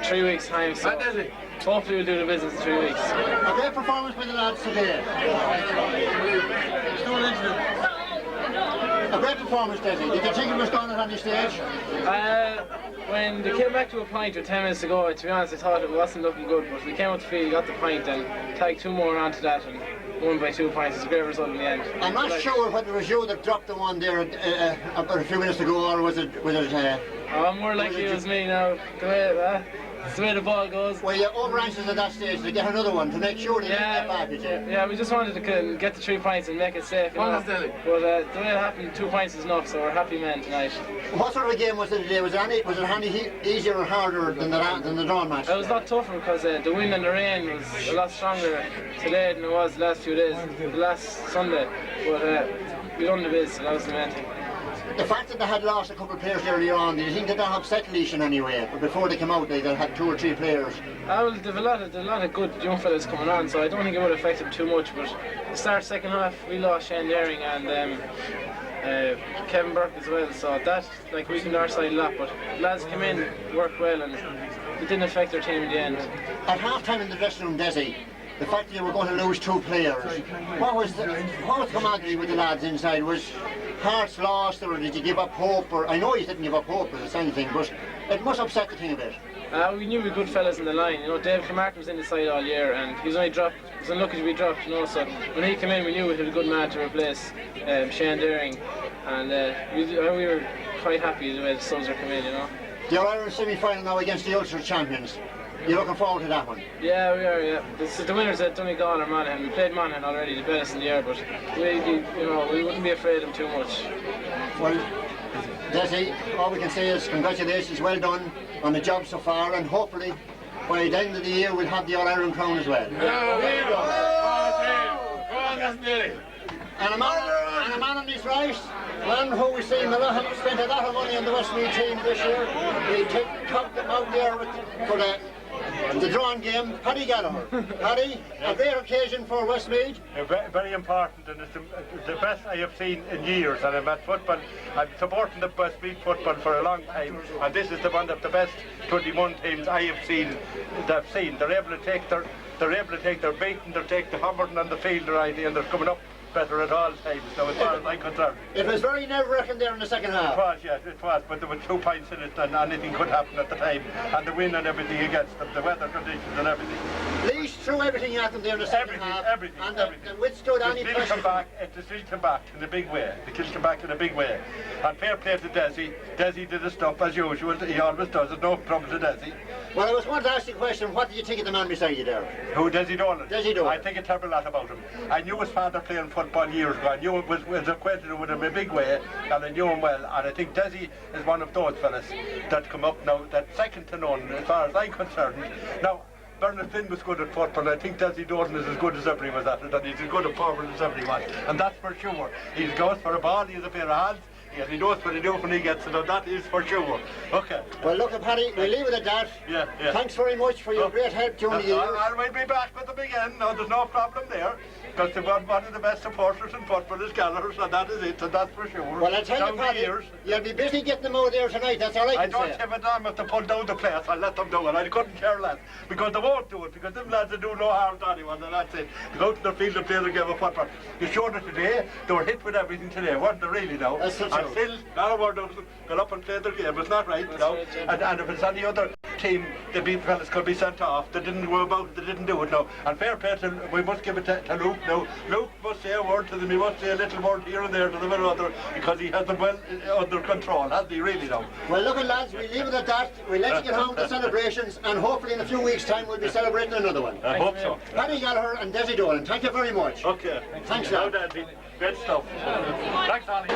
3 weeks' time, so hopefully we'll do the business in 3 weeks. A great performance by the lads today. A great performance, Desi. Did you think it was going at any stage? When they came back to a point with 10 minutes to go, to be honest, I thought it wasn't looking good, but we came out the field, got the point, and tagged 2 more onto that, and won by 2 points. It's a great result in the end. I'm not sure whether it was you that dropped the one there about a few minutes ago, or was it more likely it was me now. It's the way the ball goes. Well, you over anxious at that stage to get another one to make sure they didn't get back at you. Yeah, we just wanted to get the 3 points and make it safe. But the way it happened, 2 points is enough, so we're happy men tonight. What sort of a game was it today? Was it any easier or harder than the drawn match? It was a lot tougher because the wind and the rain was a lot stronger today than it was the last few days, the last Sunday. But we won the biz, so that was the main thing. The fact that they had lost a couple of players earlier on, do you think that upset Laois in any way? But before they came out, they had 2 or 3 players. Well, they've a lot of good young fellas coming on, so I don't think it would affect them too much. But the start second half, we lost Shane Daring and Kevin Burke as well, so that weakened our side a lot. But lads came in, worked well, and it didn't affect their team in the end. At half time in the dressing room, Desi, the fact that you were going to lose 2 players, what was camaraderie with the lads inside? Was hearts lost, or did you give up hope? Or I know you didn't give up hope, if it's anything, but it must upset the thing a bit. We knew we were good fellas in the line. You know, Dave Kilmartin was in the side all year, and he was only dropped. He was unlucky to be dropped. You know, so when he came in, we knew we had a good man to replace Shane Daring, and we were quite happy the way the subs are coming in. You know. The All-Ireland semi-final now against the Ulster champions. You're looking forward to that one? Yeah, we are. Yeah, the winners at Donegal or Monaghan. We played Monaghan already, the best in the year, but we wouldn't be afraid of them too much. Well, Desi, all we can say is congratulations, well done on the job so far, and hopefully by the end of the year we'll have the All-Ireland crown as well. And a man on his right, one who we've seen spent a lot of money on the Westmeath team this year. We took them out there for the drawing game, Paddy Gallagher. Paddy, a great occasion for Westmeath. Very important, and it's the best I have seen in years. And I'm at football. I'm supporting the Westmeath football for a long time, and this is one of the best 21 teams I have seen. They're able to take their beating, they take the hammering on the field, right, and they're coming up better at all times, so as far as I'm concerned. It was very nerve-wracking there in the second half. It was, yes, it was, but there were 2 points in it and anything could happen at the time, and the wind and everything against them, the weather conditions and everything. Laois threw everything at them there in the second half. Everything. They withstood any pressure. The still came back in a big way. The kills came back in a big way. And fair play to Desi. Desi did his stuff as usual. He always does. There's no trouble to Desi. Well, I was going to ask you a question. What did you think of the man beside you there? Who, Desi Dolan? Desi Dolan. I think a terrible lot about him. I knew his father playing football years ago. I knew was acquainted with him in a big way, and I knew him well. And I think Desi is one of those fellas that come up now, that's second to none as far as I'm concerned. Now, Bernard Finn was good at football. I think Desi Dolan is as good as ever he was at it, and he's as good a forward as ever he was. And that's for sure. He goes for a ball, he has a pair of hands, and he knows what to do when he gets it, and that is for sure. Okay. Well, look, Paddy, we'll leave it at that. Yeah. Thanks very much for your great help during the year. I will be back with them again. No, there's no problem there. Because one of the best supporters in football is Gallagher, and that is it, and that's for sure. Well, I'll tell you, Paddy, you'll be busy getting them out there tonight, that's all I can say. I don't give a damn if they pull down the place, I'll let them do it. I couldn't care less, because they won't do it, because them lads will do no harm to anyone, and that's it. They go to their field and play their game of football. You showed it today, they were hit with everything today, weren't they really now? That's and still, not a word of them, got up and played their game, it's not right, you know. And if it's any other team, the big fellas could be sent off, they didn't go about it, they didn't do it now. And fair play to, we must give it to Luke now. Luke must say a word to them, he must say a little word here and there to them and other, because he has them well under control, hasn't he really now? Well, look, lads, we'll leave it at that. We'll let you get home with the celebrations, and hopefully in a few weeks' time we'll be celebrating another one. I hope so. Paddy Gallagher and Desi Dolan, thank you very much. Okay. Thanks, now, lad. Daddy. Good stuff. Thanks, Ollie.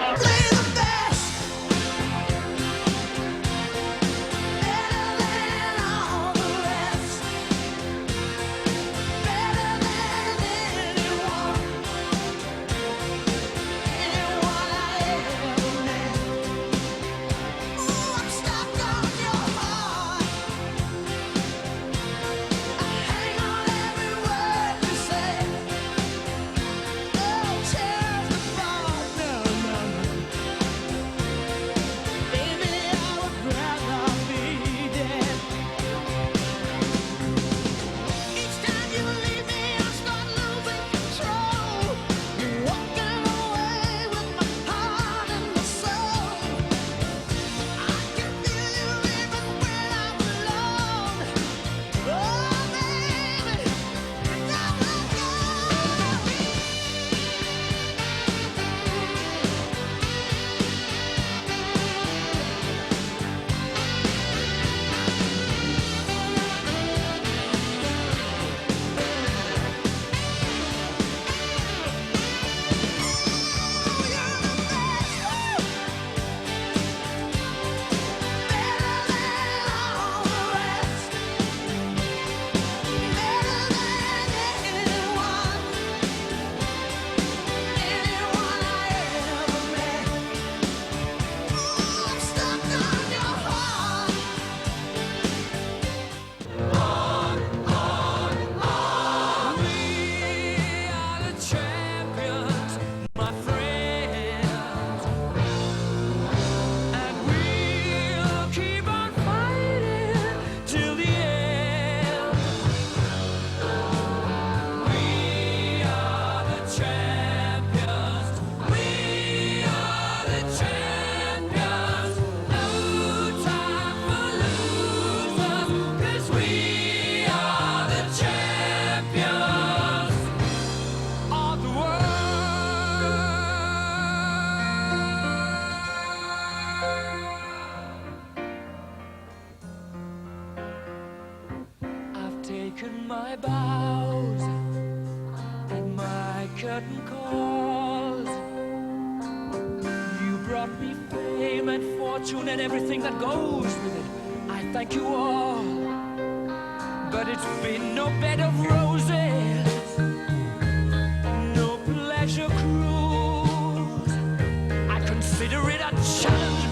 Taken my bows and my curtain calls. You brought me fame and fortune and everything that goes with it. I thank you all, but it's been no bed of roses, no pleasure cruise. I consider it a challenge